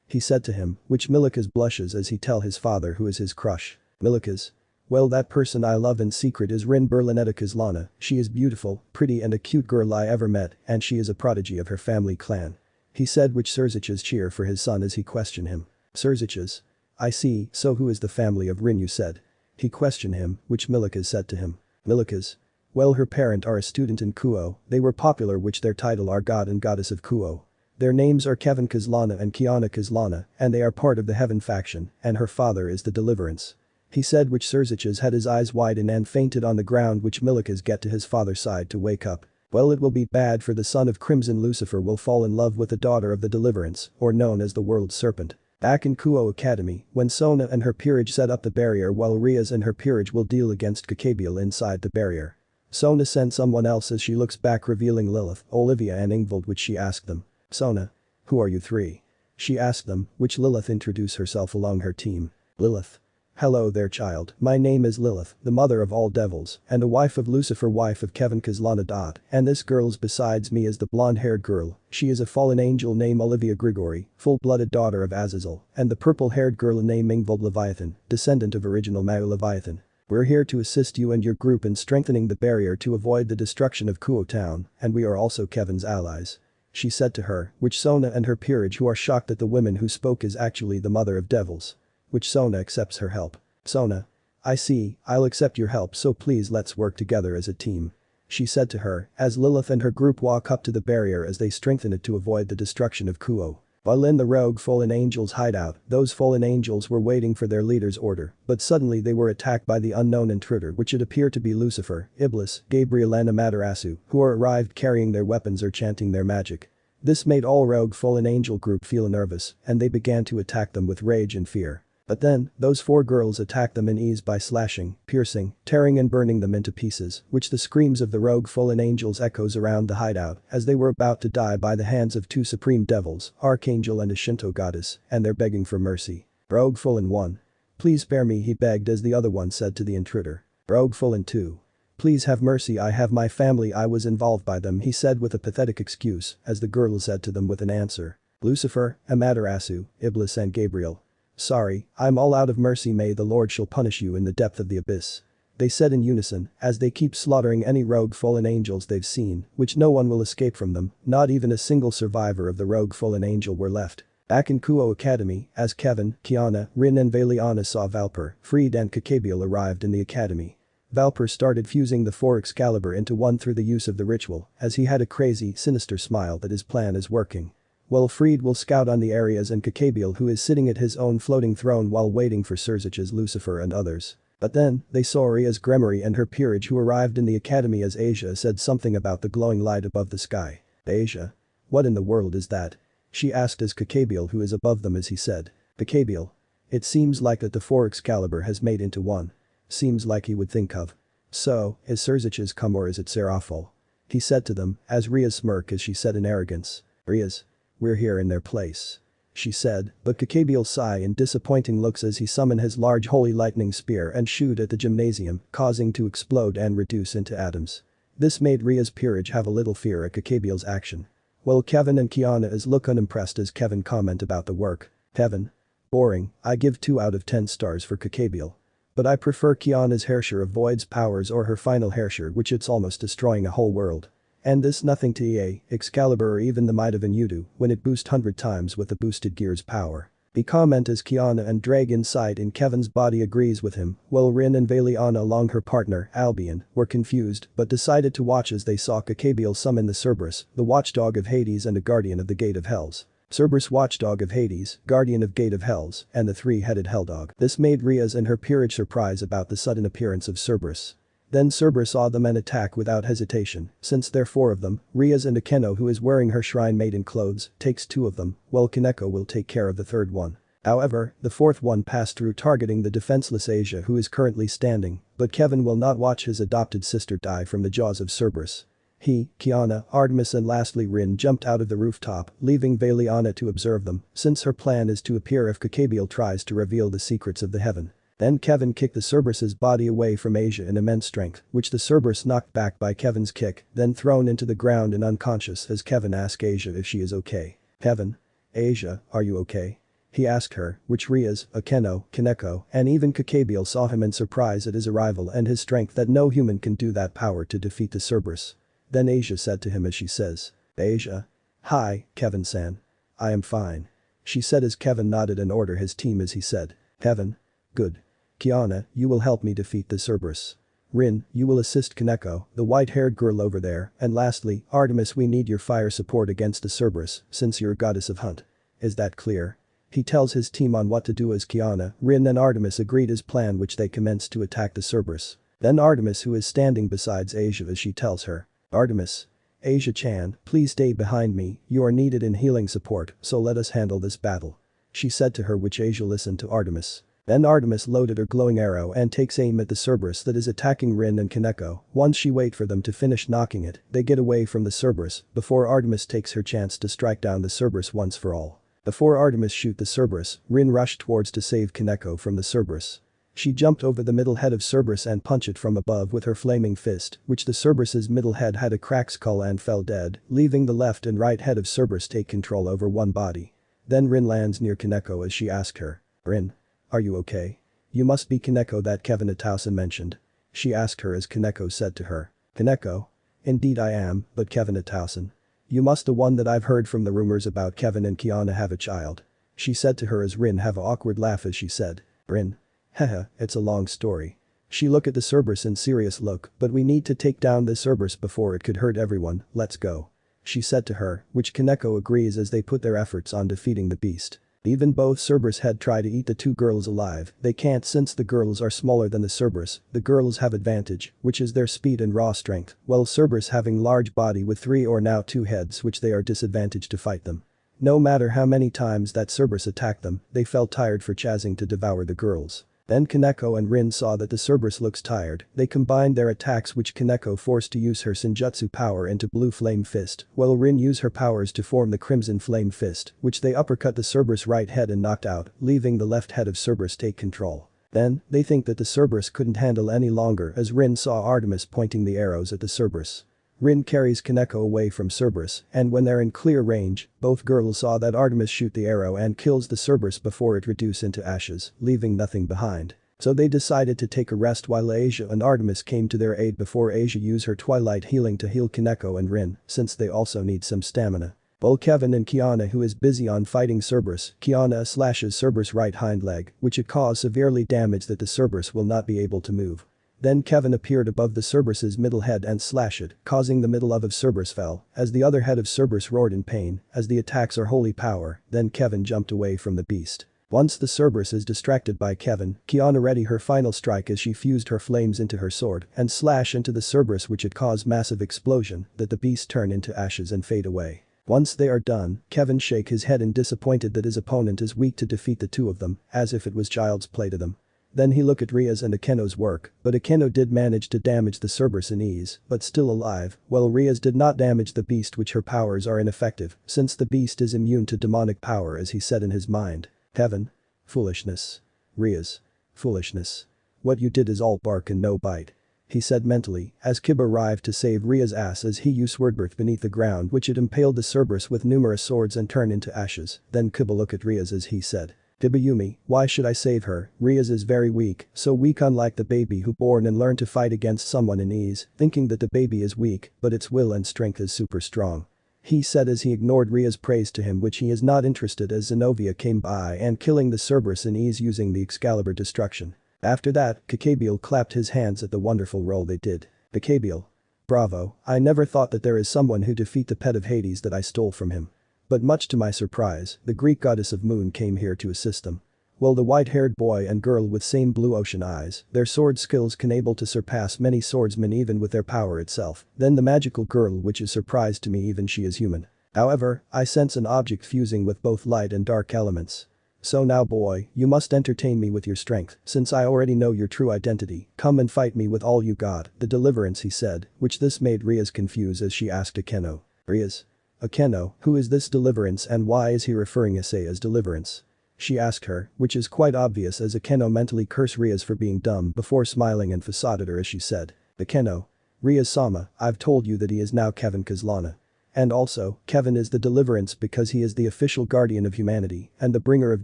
He said to him, which Milika's blushes as he tell his father who is his crush. Milika's: Well, that person I love in secret is Rin Berlinetta Kaslana. She is beautiful, pretty and a cute girl I ever met, and she is a prodigy of her family clan. He said, which Serzich's cheer for his son as he questioned him. Serzich's: I see, so who is the family of Rin, you said? He questioned him, which Milika's said to him. Milika's: Well, her parent are a student in Kuo, they were popular, which their title are God and Goddess of Kuo. Their names are Kevin Kaslana and Kiana Kaslana, and they are part of the Heaven faction, and her father is the Deliverance. He said, which Serzich's had his eyes widen and fainted on the ground, which Milika's get to his father's side to wake up. Well, it will be bad for the son of Crimson Lucifer will fall in love with the daughter of the Deliverance, or known as the World Serpent. Back in Kuo Academy, when Sona and her peerage set up the barrier while Rias and her peerage will deal against Kakabiel inside the barrier. Sona sent someone else as she looks back, revealing Lilith, Olivia and Ingvald, which she asked them. Sona: Who are you three? She asked them, which Lilith introduced herself along her team. Lilith: Hello there, child, my name is Lilith, the mother of all devils, and the wife of Lucifer, wife of Kevin Kaslana. And this girl's besides me is the blonde-haired girl, she is a fallen angel named Olivia Grigori, full-blooded daughter of Azazel, and the purple-haired girl named Ingvald Leviathan, descendant of original Mau Leviathan. We're here to assist you and your group in strengthening the barrier to avoid the destruction of Kuo town, and we are also Kevin's allies. She said to her, which Sona and her peerage who are shocked that the woman who spoke is actually the mother of devils. Which Sona accepts her help. Sona: I see, I'll accept your help, so please let's work together as a team. She said to her, as Lilith and her group walk up to the barrier as they strengthen it to avoid the destruction of Kuo. While in the rogue fallen angels hideout, those fallen angels were waiting for their leader's order, but suddenly they were attacked by the unknown intruder, which it appeared to be Lucifer, Iblis, Gabriel and Amaterasu, who are arrived carrying their weapons or chanting their magic. This made all rogue fallen angel group feel nervous, and they began to attack them with rage and fear. But then, those four girls attacked them in ease by slashing, piercing, tearing and burning them into pieces, which the screams of the rogue fallen angels echoes around the hideout as they were about to die by the hands of two supreme devils, Archangel and a Shinto goddess, and they're begging for mercy. Rogue fallen 1: Please spare me, he begged as the other one said to the intruder. Rogue fallen 2: Please have mercy, I have my family, I was involved by them, he said with a pathetic excuse as the girl said to them with an answer. Lucifer, Amaterasu, Iblis and Gabriel: Sorry, I'm all out of mercy, may the Lord shall punish you in the depth of the abyss. They said in unison, as they keep slaughtering any rogue fallen angels they've seen, which no one will escape from them, not even a single survivor of the rogue fallen angel were left. Back in Kuo Academy, as Kevin, Kiana, Rin and Valiana saw Valper, Freed and Kakabiel arrived in the academy. Valper started fusing the 4 Excalibur into one through the use of the ritual, as he had a crazy, sinister smile that his plan is working. While Freed will scout on the areas and Kakabiel who is sitting at his own floating throne while waiting for Serzich's Lucifer and others. But then, they saw Rias Gremory and her peerage who arrived in the academy as Asia said something about the glowing light above the sky. Asia. What in the world is that? She asked as Kakabiel who is above them as he said. Kakabiel. It seems like that the 4 Excalibur has made into one. Seems like he would think of. So, is Serzich's come or is it Serafol? He said to them, as Rias smirked as she said in arrogance. Rias. We're here in their place. She said, but Kakabiel sigh in disappointing looks as he summoned his large holy lightning spear and shoot at the gymnasium, causing to explode and reduce into atoms. This made Rias' peerage have a little fear at Kakabiel's action. Well, Kevin and Kiana is look unimpressed as Kevin comment about the work. Kevin. Boring, I give 2 out of 10 stars for Kakabiel. But I prefer Kiana's Herrscher of Void's powers or her final Herrscher which it's almost destroying a whole world. And this nothing to EA, Excalibur or even the might of Inudu when it boost 100 times with the boosted gear's power. The comment as Kiana and Drag inside in Kevin's body agrees with him, while Rin and Valiana along her partner, Albion, were confused but decided to watch as they saw Kakabiel summon the Cerberus, the watchdog of Hades and a guardian of the Gate of Hells. Cerberus watchdog of Hades, guardian of Gate of Hells, and the 3-headed Helldog. This made Rias and her peerage surprised about the sudden appearance of Cerberus. Then Cerberus saw them and attack without hesitation, since there are 4 of them, Rias and Akeno who is wearing her shrine maiden clothes, takes 2 of them, while Kaneko will take care of the 3rd one. However, the 4th one passed through targeting the defenseless Asia who is currently standing, but Kevin will not watch his adopted sister die from the jaws of Cerberus. He, Kiana, Artemis and lastly Rin jumped out of the rooftop, leaving Valiana to observe them, since her plan is to appear if Kakabiel tries to reveal the secrets of the heaven. Then Kevin kicked the Cerberus's body away from Asia in immense strength, which the Cerberus knocked back by Kevin's kick, then thrown into the ground and unconscious as Kevin asked Asia if she is okay. Kevin. Asia, are you okay? He asked her, which Rias, Akeno, Kaneko, and even Kakabiel saw him in surprise at his arrival and his strength that no human can do that power to defeat the Cerberus. Then Asia said to him as she says. Asia. Hi, Kevin-san. I am fine. She said as Kevin nodded and ordered his team as he said. Kevin. Good. Kiana, you will help me defeat the Cerberus. Rin, you will assist Kaneko, the white-haired girl over there, and lastly, Artemis we need your fire support against the Cerberus, since you're goddess of hunt. Is that clear? He tells his team on what to do as Kiana, Rin and Artemis agreed his plan which they commenced to attack the Cerberus. Then Artemis who is standing beside Asia as she tells her. Artemis. Asia-chan, please stay behind me, you are needed in healing support, so let us handle this battle. She said to her which Asia listened to Artemis. Then Artemis loaded her glowing arrow and takes aim at the Cerberus that is attacking Rin and Kaneko. Once she wait for them to finish knocking it, they get away from the Cerberus before Artemis takes her chance to strike down the Cerberus once for all. Before Artemis shoot the Cerberus, Rin rushed towards to save Kaneko from the Cerberus. She jumped over the middle head of Cerberus and punched it from above with her flaming fist, which the Cerberus's middle head had a cracked skull and fell dead, leaving the left and right head of Cerberus take control over one body. Then Rin lands near Kaneko as she asked her. Rin. Are you okay? You must be Kaneko that Kevin Atausen mentioned. She asked her as Kaneko said to her. Kaneko? Indeed I am, but Kevin Atausen. You must the one that I've heard from the rumors about Kevin and Kiana have a child. She said to her as Rin have a awkward laugh as she said. Rin. Haha, it's a long story. She look at the Cerberus in serious look, but we need to take down the Cerberus before it could hurt everyone, let's go. She said to her, which Kaneko agrees as they put their efforts on defeating the beast. Even both Cerberus had tried to eat the 2 girls alive, they can't since the girls are smaller than the Cerberus, the girls have advantage, which is their speed and raw strength, while Cerberus having large body with 3 or now 2 heads which they are disadvantaged to fight them. No matter how many times that Cerberus attacked them, they felt tired for chasing to devour the girls. Then Kaneko and Rin saw that the Cerberus looks tired, they combined their attacks which Kaneko forced to use her Senjutsu power into Blue Flame Fist, while Rin used her powers to form the Crimson Flame Fist, which they uppercut the Cerberus right head and knocked out, leaving the left head of Cerberus take control. Then, they think that the Cerberus couldn't handle any longer as Rin saw Artemis pointing the arrows at the Cerberus. Rin carries Kaneko away from Cerberus, and when they're in clear range, both girls saw that Artemis shoot the arrow and kills the Cerberus before it reduces into ashes, leaving nothing behind. So they decided to take a rest while Asia and Artemis came to their aid before Asia used her Twilight healing to heal Kaneko and Rin, since they also need some stamina. While Kevin and Kiana who is busy on fighting Cerberus, Kiana slashes Cerberus' right hind leg, which it caused severely damage that the Cerberus will not be able to move. Then Kevin appeared above the Cerberus's middle head and slashed it, causing the middle of Cerberus fell, as the other head of Cerberus roared in pain, as the attacks are holy power, then Kevin jumped away from the beast. Once the Cerberus is distracted by Kevin, Kiana ready her final strike as she fused her flames into her sword and slash into the Cerberus, which it caused massive explosion that the beast turn into ashes and fade away. Once they are done, Kevin shake his head and disappointed that his opponent is weak to defeat the two of them, as if it was child's play to them. Then he look at Rias and Akeno's work, but Akeno did manage to damage the Cerberus in ease, but still alive, while Rias did not damage the beast, which her powers are ineffective, since the beast is immune to demonic power, as he said in his mind. Kevin. Foolishness. Rias. Foolishness. What you did is all bark and no bite. He said mentally, as Kiba arrived to save Ria's ass as he used swordbirth beneath the ground, which had impaled the Cerberus with numerous swords and turned into ashes. Then Kiba looked at Rias as he said. Kiba, why should I save her? Rias is very weak, so weak unlike the baby who born and learned to fight against someone in ease, thinking that the baby is weak, but its will and strength is super strong. He said as he ignored Ria's praise to him, which he is not interested, as Zenobia came by and killing the Cerberus in ease using the Excalibur destruction. After that, Kakabiel clapped his hands at the wonderful role they did. Kakabiel. Bravo, I never thought that there is someone who defeat the pet of Hades that I stole from him. But much to my surprise, the Greek goddess of moon came here to assist them. Well, the white-haired boy and girl with same blue ocean eyes, their sword skills can able to surpass many swordsmen even with their power itself. Then the magical girl, which is surprised to me even she is human. However, I sense an object fusing with both light and dark elements. So now boy, you must entertain me with your strength, since I already know your true identity. Come and fight me with all you got. The deliverance, he said, which this made Rias confused as she asked Akeno. Rias? Akeno, who is this deliverance and why is he referring Issei as deliverance? She asked her, which is quite obvious as Akeno mentally cursed Rias for being dumb before smiling and facade at her as she said. Akeno. Rias-sama, I've told you that he is now Kiana Kaslana. And also, Kevin is the deliverance because he is the official guardian of humanity and the bringer of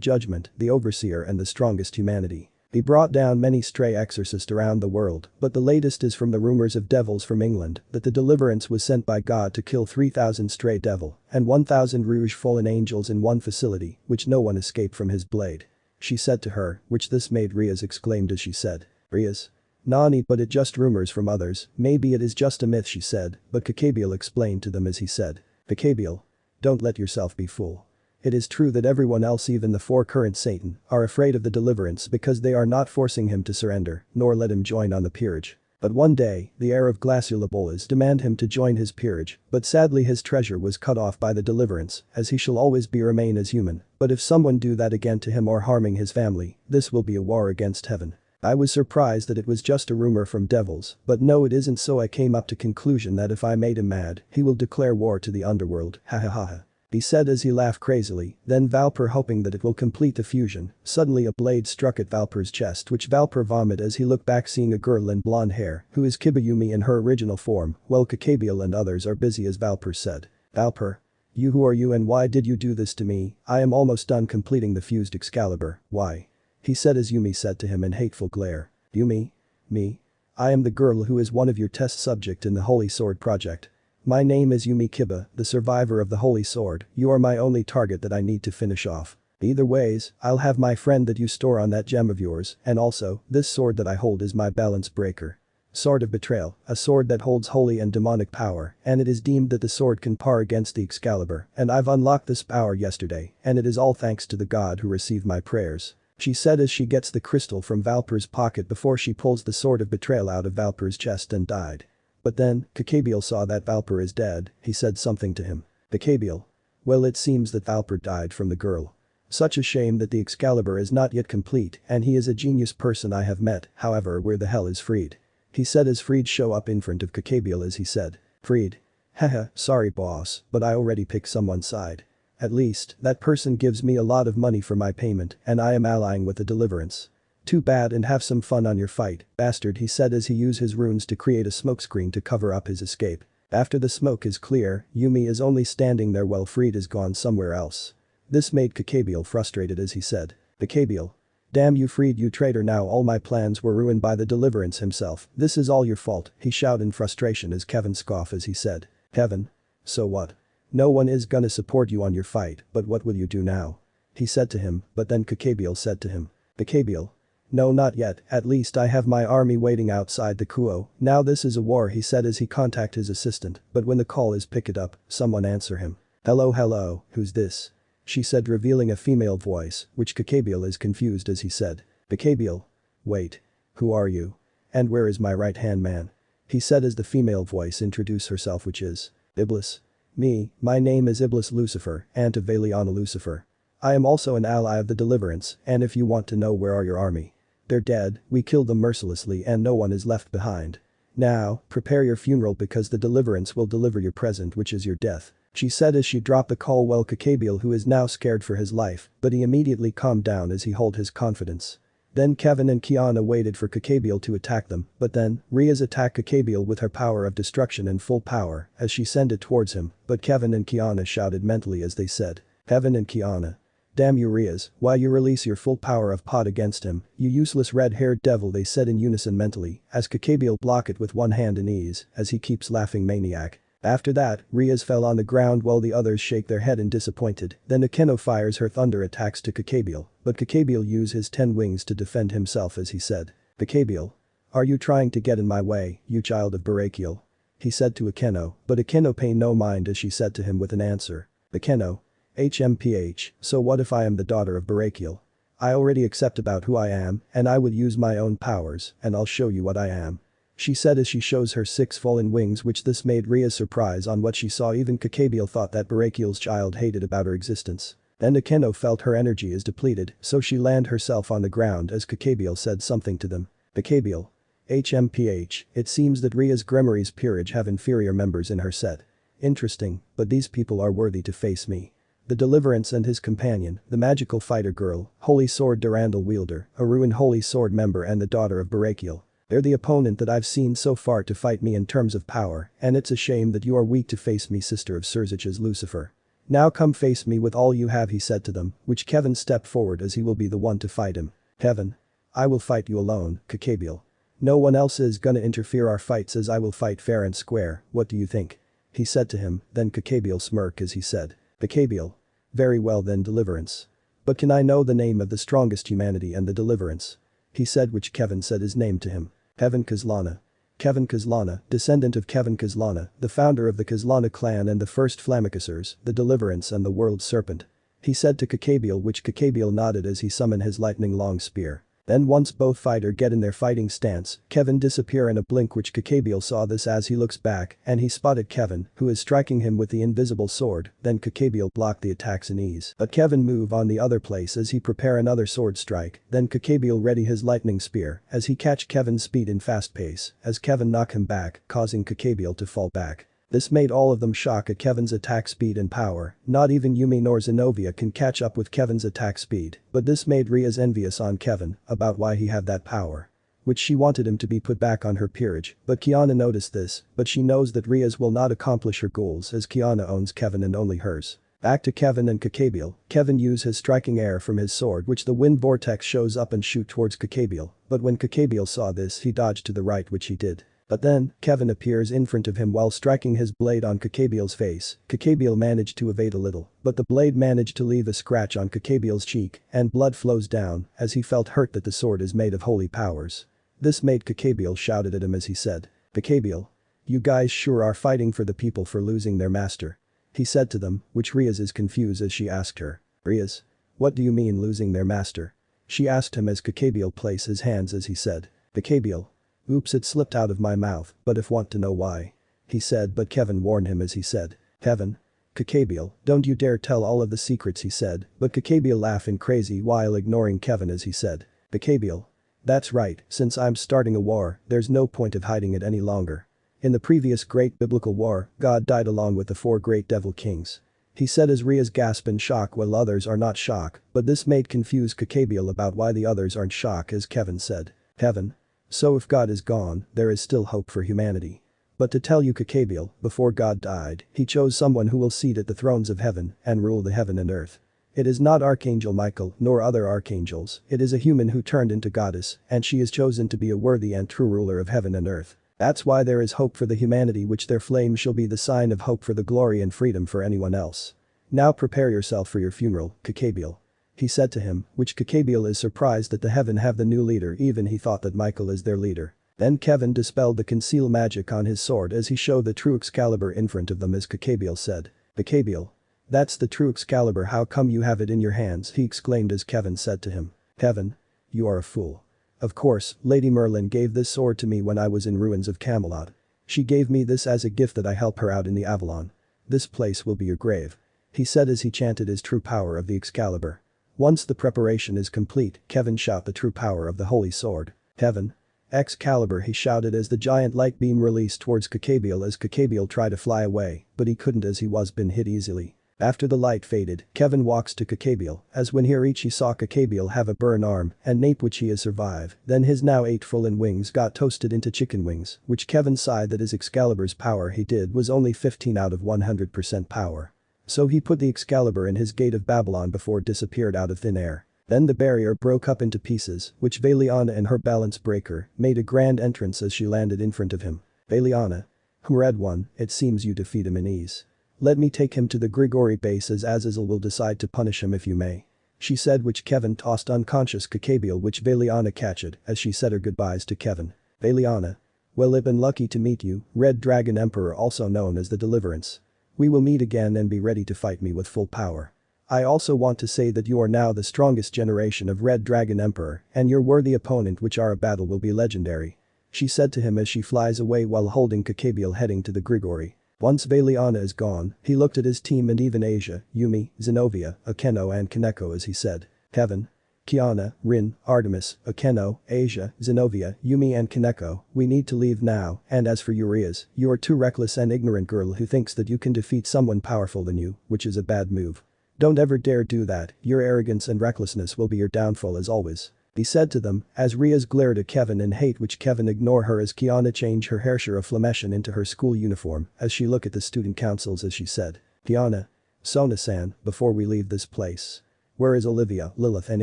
judgment, the overseer and the strongest humanity. He brought down many stray exorcists around the world, but the latest is from the rumors of devils from England that the deliverance was sent by God to kill 3,000 stray devil and 1,000 rouge fallen angels in one facility, which no one escaped from his blade. She said to her, which this made Rias exclaimed as she said. Rias? Nani, but it just rumors from others, maybe it is just a myth, she said, but Kakabiel explained to them as he said. Kakabiel. Don't let yourself be fooled. It is true that everyone else, even the four current Satan, are afraid of the deliverance because they are not forcing him to surrender, nor let him join on the peerage. But one day, the heir of Glaciolabolas demand him to join his peerage, but sadly his treasure was cut off by the deliverance, as he shall always be remain as human, but if someone do that again to him or harming his family, this will be a war against heaven. I was surprised that it was just a rumor from devils, but no, it isn't, so I came up to conclusion that if I made him mad, he will declare war to the underworld, ha ha ha ha. He said as he laughed crazily, then Valper, hoping that it will complete the fusion, suddenly a blade struck at Valper's chest, which Valper vomited as he looked back, seeing a girl in blonde hair, who is Kibayumi in her original form, while Kakabiel and others are busy as Valper said. Valper? You, who are you and why did you do this to me? I am almost done completing the fused Excalibur, why? He said as Yumi said to him in hateful glare. Yumi? Me? I am the girl who is one of your test subject in the Holy Sword project. My name is Yumi Kiba, the survivor of the Holy Sword. You are my only target that I need to finish off. Either ways, I'll have my friend that you store on that gem of yours, and also, this sword that I hold is my balance breaker. Sword of Betrayal, a sword that holds holy and demonic power, and it is deemed that the sword can par against the Excalibur, and I've unlocked this power yesterday, and it is all thanks to the god who received my prayers. She said as she gets the crystal from Valper's pocket before she pulls the sword of betrayal out of Valper's chest and died. But then, Kakabiel saw that Valper is dead, he said something to him. Kakabiel. Well, it seems that Valper died from the girl. Such a shame that the Excalibur is not yet complete and he is a genius person I have met, however where the hell is Freed? He said as Freed show up in front of Kakabiel as he said. Freed. Haha, sorry boss, but I already picked someone's side. At least, that person gives me a lot of money for my payment and I am allying with the deliverance. Too bad, and have some fun on your fight, bastard, he said as he used his runes to create a smokescreen to cover up his escape. After the smoke is clear, Yumi is only standing there while Freed is gone somewhere else. This made Kakabiel frustrated as he said. Kakabiel. Damn you Freed, you traitor, now all my plans were ruined by the deliverance himself. This is all your fault, he shouted in frustration as Kevin scoffed as he said. Kevin? So what? No one is gonna support you on your fight, but what will you do now? He said to him, but then Kakabiel said to him. Kakabiel. No, not yet, at least I have my army waiting outside the Kuo. Now this is a war, he said as he contacted his assistant, but when the call is picked up, someone answer him. Hello, who's this? she said, revealing a female voice, which Kakabiel is confused as he said. Kakabiel. Wait. Who are you? And where is my right-hand man? He said as the female voice introduced herself, which is Iblis. Me, my name is Iblis Lucifer, Aunt of Valiana Lucifer. I am also an ally of the Deliverance, and if you want to know where are your army. They're dead, we killed them mercilessly and no one is left behind. Now, prepare your funeral because the Deliverance will deliver your present, which is your death. She said as she dropped the call. Well, Kakabiel, who is now scared for his life, but he immediately calmed down as he held his confidence. Then Kevin and Kiana waited for Kakabiel to attack them, but then, Rias attacked Kakabiel with her power of destruction in full power as she sent it towards him, but Kevin and Kiana shouted mentally as they said. Kevin and Kiana. Damn you Rias, why you release your full power of pot against him, you useless red-haired devil, they said in unison mentally, as Kakabiel blocked it with one hand in ease, as he keeps laughing maniac. After that, Rias fell on the ground while the others shake their head in disappointed, then Akeno fires her thunder attacks to Kakabiel, but Kakabiel used his 10 wings to defend himself as he said. Kakabiel. Are you trying to get in my way, you child of Barakiel? He said to Akeno, but Akeno paid no mind as she said to him with an answer. Akeno. HMPH, so what if I am the daughter of Barakiel? I already accept about who I am, and I will use my own powers, and I'll show you what I am. She said as she shows her 6 fallen wings, which this made Rias surprise on what she saw. Even Kakabiel thought that Barakiel's child hated about her existence. Then Akeno felt her energy is depleted, so she landed herself on the ground as Kakabiel said something to them. Kakabiel. HMPH, it seems that Rias Grimory's peerage have inferior members in her set. Interesting, but these people are worthy to face me. The Deliverance and his companion, the magical fighter girl, Holy Sword Durandal wielder, a ruined Holy Sword member and the daughter of Barakiel. They're the opponent that I've seen so far to fight me in terms of power, and it's a shame that you are weak to face me, sister of Surzich's Lucifer. Now come face me with all you have, he said to them, which Kevin stepped forward as he will be the one to fight him. Kevin. I will fight you alone, Kakabiel. No one else is gonna interfere our fights as I will fight fair and square, what do you think? He said to him, then Kakabiel smirked as he said. Kakabiel. Very well then, Deliverance. But can I know the name of the strongest humanity and the Deliverance? He said, which Kevin said his name to him. Kevin Kaslana. Kevin Kaslana, descendant of Kevin Kaslana, the founder of the Kaslana clan and the first Flammacassars, the Deliverance and the World Serpent. He said to Kakabiel, which Kakabiel nodded as he summoned his lightning long spear. Then once both fighters get in their fighting stance, Kevin disappear in a blink, which Kakabiel saw this as he looks back and he spotted Kevin, who is striking him with the invisible sword, then Kakabiel blocked the attacks in ease. But Kevin move on the other place as he prepare another sword strike, then Kakabiel ready his lightning spear as he catch Kevin's speed in fast pace, as Kevin knock him back, causing Kakabiel to fall back. This made all of them shock at Kevin's attack speed and power, not even Yumi nor Zenobia can catch up with Kevin's attack speed, but this made Rias envious on Kevin about why he had that power. Which she wanted him to be put back on her peerage, but Kiana noticed this, but she knows that Rias will not accomplish her goals as Kiana owns Kevin and only hers. Back to Kevin and Kakabiel, Kevin used his striking air from his sword, which the wind vortex shows up and shoot towards Kakabiel, but when Kakabiel saw this he dodged to the right, which he did. But then, Kevin appears in front of him while striking his blade on Kakabiel's face. Kakabiel managed to evade a little, but the blade managed to leave a scratch on Kakabiel's cheek, and blood flows down as he felt hurt that the sword is made of holy powers. This made Kakabiel shouted at him as he said. Kakabiel. You guys sure are fighting for the people for losing their master. He said to them, which Rias is confused as she asked her. Rias. What do you mean losing their master? She asked him as Kakabiel placed his hands as he said. Kakabiel. Oops, it slipped out of my mouth, but if want to know why. He said, but Kevin warned him as he said. Kevin. Kakabiel, don't you dare tell all of the secrets, he said, but Kakabiel laughing crazy while ignoring Kevin as he said. Kakabiel. That's right, since I'm starting a war, there's no point of hiding it any longer. In the previous great biblical war, God died along with the 4 great devil kings. He said as Rias gasped in shock while others are not shocked, but this made confused Kakabiel about why the others aren't shocked as Kevin said. Kevin. So if God is gone, there is still hope for humanity. But to tell you, Kakabiel, before God died, he chose someone who will sit at the thrones of heaven and rule the heaven and earth. It is not Archangel Michael nor other archangels, it is a human who turned into goddess, and she is chosen to be a worthy and true ruler of heaven and earth. That's why there is hope for the humanity, which their flame shall be the sign of hope for the glory and freedom for anyone else. Now prepare yourself for your funeral, Kakabiel. He said to him, which Kakabiel is surprised that the heaven have the new leader, even he thought that Michael is their leader. Then Kevin dispelled the conceal magic on his sword as he showed the true Excalibur in front of them as Kakabiel said. Kakabiel. That's the true Excalibur, how come you have it in your hands, he exclaimed as Kevin said to him. Kevin? You are a fool. Of course, Lady Merlin gave this sword to me when I was in ruins of Camelot. She gave me this as a gift that I help her out in the Avalon. This place will be your grave. He said as he chanted his true power of the Excalibur. Once the preparation is complete, Kevin shout the true power of the holy sword. Kevin? Excalibur, he shouted as the giant light beam released towards Cacabiel as Cacabiel tried to fly away, but he couldn't as he was been hit easily. After the light faded, Kevin walks to Cacabiel, as when he saw Cacabiel have a burn arm and nape which he has survived, then his now 8 full-in wings got toasted into chicken wings, which Kevin sighed that his Excalibur's power he did was only 15 out of 100% power. So he put the Excalibur in his gate of Babylon before it disappeared out of thin air. Then the barrier broke up into pieces, which Veliana and her balance breaker made a grand entrance as she landed in front of him. Veliana. Red one, it seems you defeat him in ease. Let me take him to the Grigori base as Azazel will decide to punish him if you may. She said, which Kevin tossed unconscious Cacabiel, which Veliana catched as she said her goodbyes to Kevin. Veliana. Well, I've been lucky to meet you, Red Dragon Emperor, also known as the Deliverance. We will meet again and be ready to fight me with full power. I also want to say that you are now the strongest generation of Red Dragon Emperor and your worthy opponent, which our battle will be legendary. She said to him as she flies away while holding Cacabiel heading to the Grigori. Once Veliana is gone, he looked at his team and even Asia, Yumi, Zenobia, Akeno and Kaneko as he said. Kevin. Kiana, Rin, Artemis, Akeno, Asia, Zenobia, Yumi and Kaneko, we need to leave now, and as for you Rias, you are too reckless and ignorant girl who thinks that you can defeat someone powerful than you, which is a bad move. Don't ever dare do that, your arrogance and recklessness will be your downfall as always. He said to them, as Rias glared at Kevin in hate, which Kevin ignore her as Kiana change her Herrscher of Flameshen into her school uniform as she look at the student councils as she said. Kiana. Sona-san, before we leave this place. Where is Olivia, Lilith and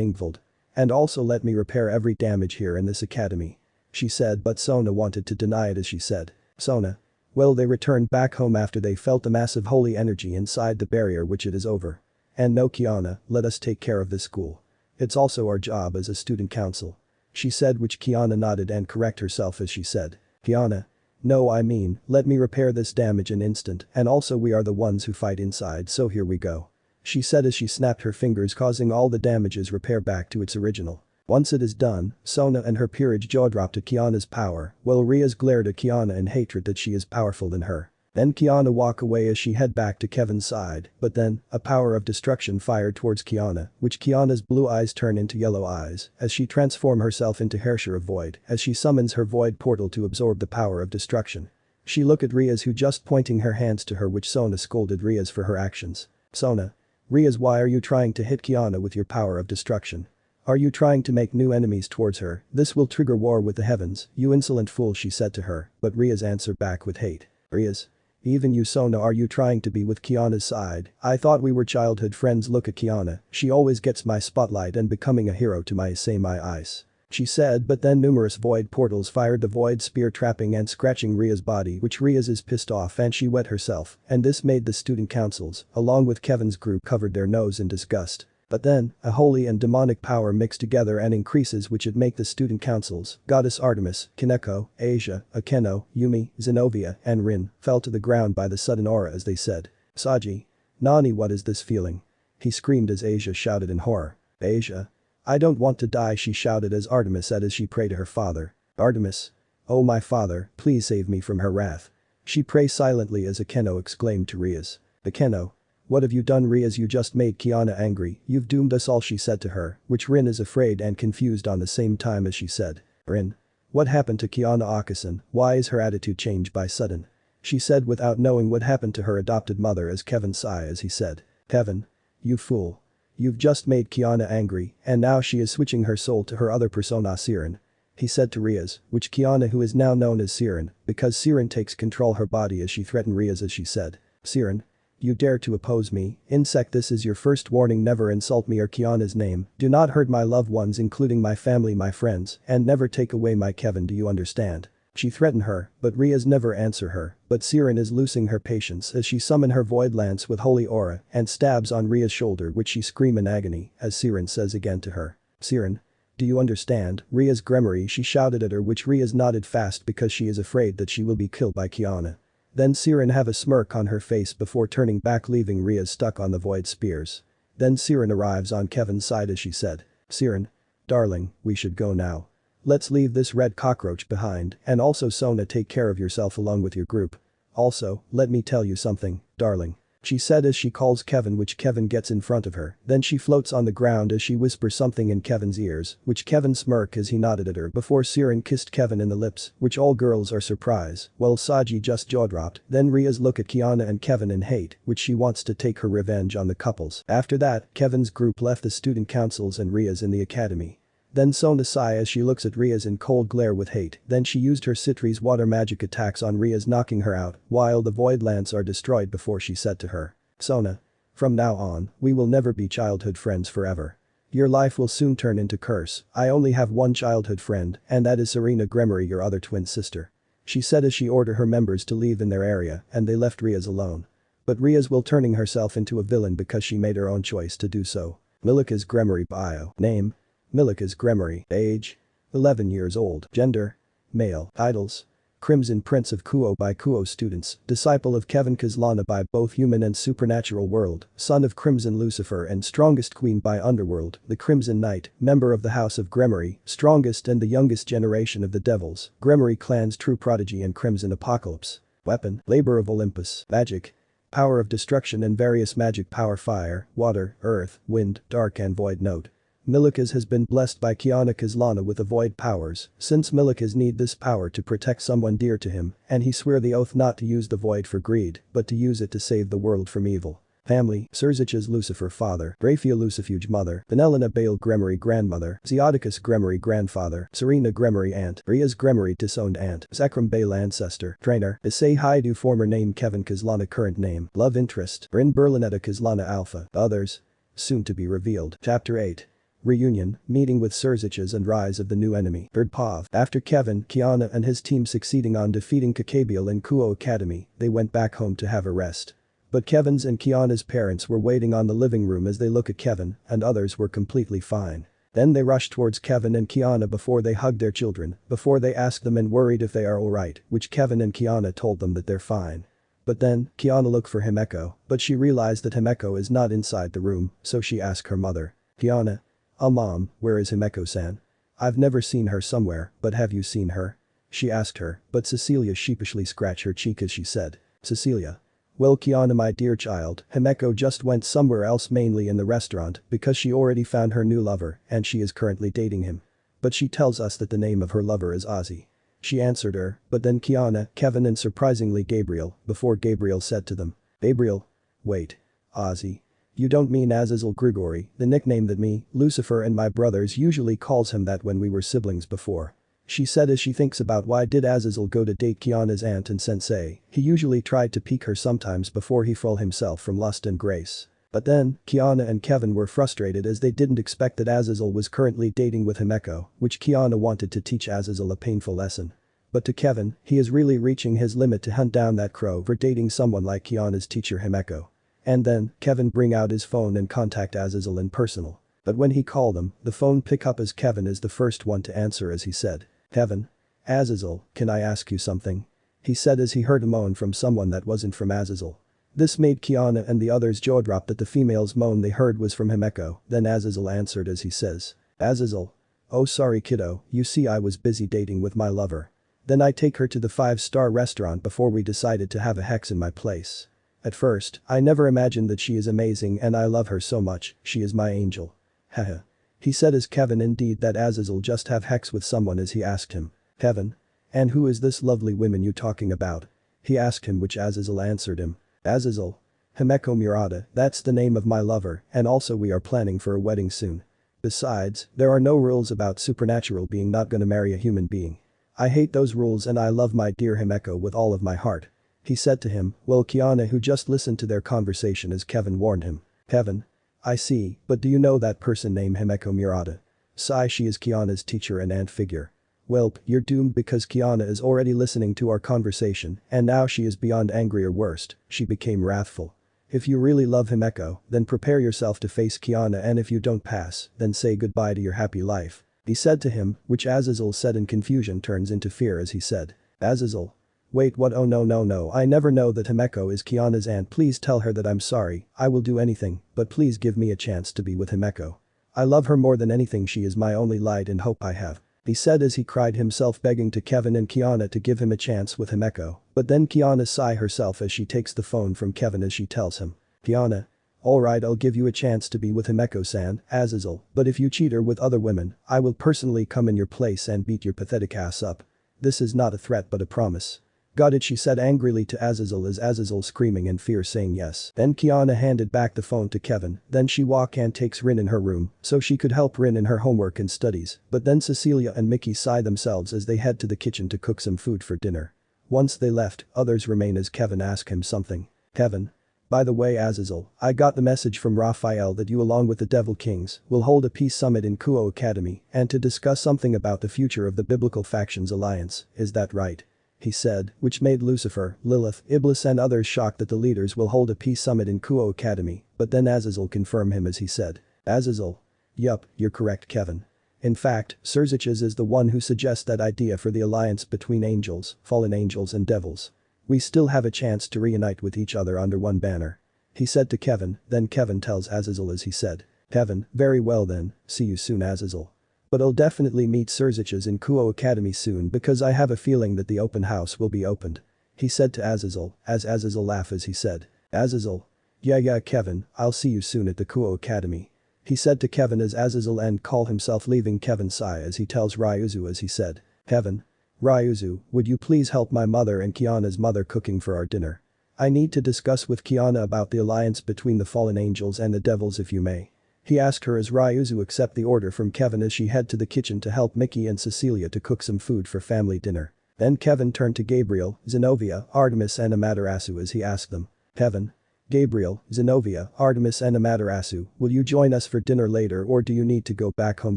Ingvald? And also let me repair every damage here in this academy. She said, but Sona wanted to deny it as she said. Sona. Well, they returned back home after they felt the massive holy energy inside the barrier, which it is over. And no Kiana, let us take care of this school. It's also our job as a student council. She said, which Kiana nodded and correct herself as she said. Kiana. No, I mean, let me repair this damage in instant and also we are the ones who fight inside, so here we go. She said as she snapped her fingers causing all the damages repair back to its original. Once it is done, Sona and her peerage jaw dropped to Kiana's power while Rias glared at Kiana in hatred that she is powerful than her. Then Kiana walk away as she head back to Kevin's side, but then, a power of destruction fired towards Kiana, which Kiana's blue eyes turn into yellow eyes as she transform herself into Herrscher of Void as she summons her void portal to absorb the power of destruction. She look at Rias who just pointing her hands to her, which Sona scolded Rias for her actions. Sona. Rias, why are you trying to hit Kiana with your power of destruction? Are you trying to make new enemies towards her? This will trigger war with the heavens, you insolent fool, she said to her, but Rias answered back with hate. Rias. Even you Sona, are you trying to be with Kiana's side? I thought we were childhood friends, look at Kiana, she always gets my spotlight and becoming a hero to my Issei my eyes. She said, but then numerous void portals fired the void spear trapping and scratching Ria's body, which Rias is pissed off and she wet herself, and this made the student councils, along with Kevin's group, covered their nose in disgust. But then, a holy and demonic power mixed together and increases, which would make the student councils, Goddess Artemis, Kaneko, Asia, Akeno, Yumi, Zenobia, and Rin, fell to the ground by the sudden aura as they said. Saji. Nani, what is this feeling? He screamed as Asia shouted in horror. Asia. I don't want to die, she shouted as Artemis said as she prayed to her father. Artemis. Oh my father, please save me from her wrath. She prays silently as Akeno exclaimed to Rias. Akeno. What have you done, Rias? You just made Kiana angry, you've doomed us all, she said to her, which Rin is afraid and confused on the same time as she said. Rin. What happened to Kiana Akasan, why is her attitude changed by sudden? She said without knowing what happened to her adopted mother as Kevin sighed as he said. Kevin. You fool. You've just made Kiana angry and now she is switching her soul to her other persona Sirin. He said to Rias, which Kiana, who is now known as Sirin, because Sirin takes control her body as she threatened Rias as she said. Sirin. You dare to oppose me, insect, this is your first warning, never insult me or Kiana's name, do not hurt my loved ones including my family, my friends, and never take away my Kevin, do you understand? She threatened her, but Rias never answer her, but Sirin is losing her patience as she summon her void lance with holy aura and stabs on Rias' shoulder, which she scream in agony as Sirin says again to her. Sirin. Do you understand, Rias Gremory, she shouted at her, which Rias nodded fast because she is afraid that she will be killed by Kiana. Then Sirin have a smirk on her face before turning back, leaving Rias stuck on the void spears. Then Sirin arrives on Kevin's side as she said, "Sirin. Darling, we should go now. Let's leave this red cockroach behind, and also Sona, take care of yourself along with your group. Also, let me tell you something, darling," she said as she calls Kevin, which Kevin gets in front of her. Then she floats on the ground as she whispers something in Kevin's ears, which Kevin smirked as he nodded at her before Sirin kissed Kevin in the lips, which all girls are surprised, while Saji just jaw-dropped. Then Rias look at Kiana and Kevin in hate, which she wants to take her revenge on the couples. After that, Kevin's group left the student councils and Rias in the academy. Then Sona sigh as she looks at Rias in cold glare with hate. Then she used her Citri's water magic attacks on Rias, knocking her out, while the void lance are destroyed before she said to her, "Sona. From now on, we will never be childhood friends forever. Your life will soon turn into curse. I only have one childhood friend, and that is Serena Gremory, your other twin sister," she said as she ordered her members to leave in their area, and they left Rias alone. But Rias will turning herself into a villain because she made her own choice to do so. Milika's Gremory bio. Name: Milika's Gremory. Age: 11 years old. Gender: male. Titles: Crimson Prince of Kuo by Kuo students, disciple of Kiana Kaslana by both human and supernatural world, son of Crimson Lucifer and strongest queen by underworld, the Crimson Knight, member of the House of Gremory, strongest and the youngest generation of the devils, Gremory clan's true prodigy and Crimson Apocalypse. Weapon: Labor of Olympus. Magic: Power of Destruction and various magic power: fire, water, earth, wind, dark and void. Note: Milika's has been blessed by Kiana Kaslana with the void powers, since Milika's need this power to protect someone dear to him, and he swear the oath not to use the void for greed, but to use it to save the world from evil. Family: Serzich's Lucifer father, Graphia Lucifuge mother, Benelina Bale Gremory grandmother, Zeoticus Gremory grandfather, Serena Gremory aunt, Rias Gremory disowned aunt, Zakram Bale ancestor, trainer, Issei Haidu former name Kevin Kaslana current name, love interest, Bryn Berlinetta Kaslana alpha, others soon to be revealed. Chapter 8. Reunion, meeting with Serzich's and rise of the new enemy. Third Pav. After Kevin, Kiana and his team succeeding on defeating Kakabiel in Kuo Academy, they went back home to have a rest. But Kevin's and Kiana's parents were waiting on the living room as they look at Kevin, and others were completely fine. Then they rushed towards Kevin and Kiana before they hugged their children, before they asked them and worried if they are alright, which Kevin and Kiana told them that they're fine. But then, Kiana looked for Himeko, but she realized that Himeko is not inside the room, so she asked her mother, "Kiana. Mom, where is Himeko-san? I've never seen her somewhere, but have you seen her?" she asked her, but Cecilia sheepishly scratched her cheek as she said, "Cecilia. Well, Kiana, my dear child, Himeko just went somewhere else, mainly in the restaurant, because she already found her new lover and she is currently dating him. But she tells us that the name of her lover is Ozzy." She answered her, but then Kiana, Kevin and surprisingly Gabriel, before Gabriel said to them, "Gabriel. Wait. Ozzy. You don't mean Azazel Grigory, the nickname that me, Lucifer and my brothers usually calls him that when we were siblings before," she said as she thinks about why did Azazel go to date Kiana's aunt and sensei. He usually tried to pique her sometimes before he fell himself from lust and grace. But then, Kiana and Kevin were frustrated as they didn't expect that Azazel was currently dating with Himeko, which Kiana wanted to teach Azazel a painful lesson. But to Kevin, he is really reaching his limit to hunt down that crow for dating someone like Kiana's teacher Himeko. And then, Kevin bring out his phone and contact Azazel in personal. But when he called him, the phone pick up as Kevin is the first one to answer as he said, "Kevin. Azazel, can I ask you something?" he said as he heard a moan from someone that wasn't from Azazel. This made Kiana and the others jaw drop that the female's moan they heard was from Himeko. Then Azazel answered as he says, "Azazel. Oh sorry kiddo, you see I was busy dating with my lover. Then I take her to the 5-star restaurant before we decided to have a hex in my place. At first, I never imagined that she is amazing and I love her so much, she is my angel. Haha." He said as Kevin indeed that Azazel just have hex with someone as he asked him, "Kevin. And who is this lovely woman you talking about?" he asked him, which Azazel answered him, "Azazel. Himeko Murata, that's the name of my lover, and also we are planning for a wedding soon. Besides, there are no rules about supernatural being not gonna marry a human being. I hate those rules and I love my dear Himeko with all of my heart," he said to him, while Kiana who just listened to their conversation as Kevin warned him, "Kevin. I see, but do you know that person named Himeko Murata? Sigh, she is Kiana's teacher and aunt figure. Welp, you're doomed because Kiana is already listening to our conversation and now she is beyond angry or worst, she became wrathful. If you really love Himeko, then prepare yourself to face Kiana and if you don't pass, then say goodbye to your happy life," he said to him, which Azazel said in confusion turns into fear as he said, "Azazel. Wait, what? Oh no, I never know that Himeko is Kiana's aunt. Please tell her that I'm sorry, I will do anything, but please give me a chance to be with Himeko. I love her more than anything, she is my only light and hope I have. He said as he cried himself, begging to Kevin and Kiana to give him a chance with Himeko. But then Kiana sigh herself as she takes the phone from Kevin as she tells him. Kiana. Alright, I'll give you a chance to be with Himeko-san, Azazel, but if you cheat her with other women, I will personally come in your place and beat your pathetic ass up. This is not a threat but a promise. Got it, she said angrily to Azazel as Azazel screaming in fear saying yes. Then Kiana handed back the phone to Kevin, then she walked and takes Rin in her room so she could help Rin in her homework and studies, but then Cecilia and Mickey sigh themselves as they head to the kitchen to cook some food for dinner. Once they left, others remain as Kevin asks him something. Kevin. By the way, Azazel, I got the message from Raphael that you along with the Devil Kings will hold a peace summit in Kuo Academy and to discuss something about the future of the Biblical Factions Alliance, is that right? He said, which made Lucifer, Lilith, Iblis and others shocked that the leaders will hold a peace summit in Kuo Academy, but then Azazel confirmed him as he said. Azazel. Yup, you're correct, Kevin. In fact, Serziches is the one who suggests that idea for the alliance between angels, fallen angels and devils. We still have a chance to reunite with each other under one banner. He said to Kevin, then Kevin tells Azazel as he said. Kevin, very well then, see you soon Azazel. But I'll definitely meet Serziches in Kuo Academy soon because I have a feeling that the open house will be opened. He said to Azazel, as Azazel laughed as he said. Azazel. Yeah Kevin, I'll see you soon at the Kuo Academy. He said to Kevin as Azazel and call himself leaving Kevin sigh as he tells Ryuzu as he said. Kevin. Ryuzu, would you please help my mother and Kiana's mother cooking for our dinner? I need to discuss with Kiana about the alliance between the fallen angels and the devils if you may. He asked her as Ryuzu accept the order from Kevin as she head to the kitchen to help Mickey and Cecilia to cook some food for family dinner. Then Kevin turned to Gabriel, Zenobia, Artemis and Amaterasu as he asked them. Kevin. Gabriel, Zenobia, Artemis and Amaterasu, will you join us for dinner later or do you need to go back home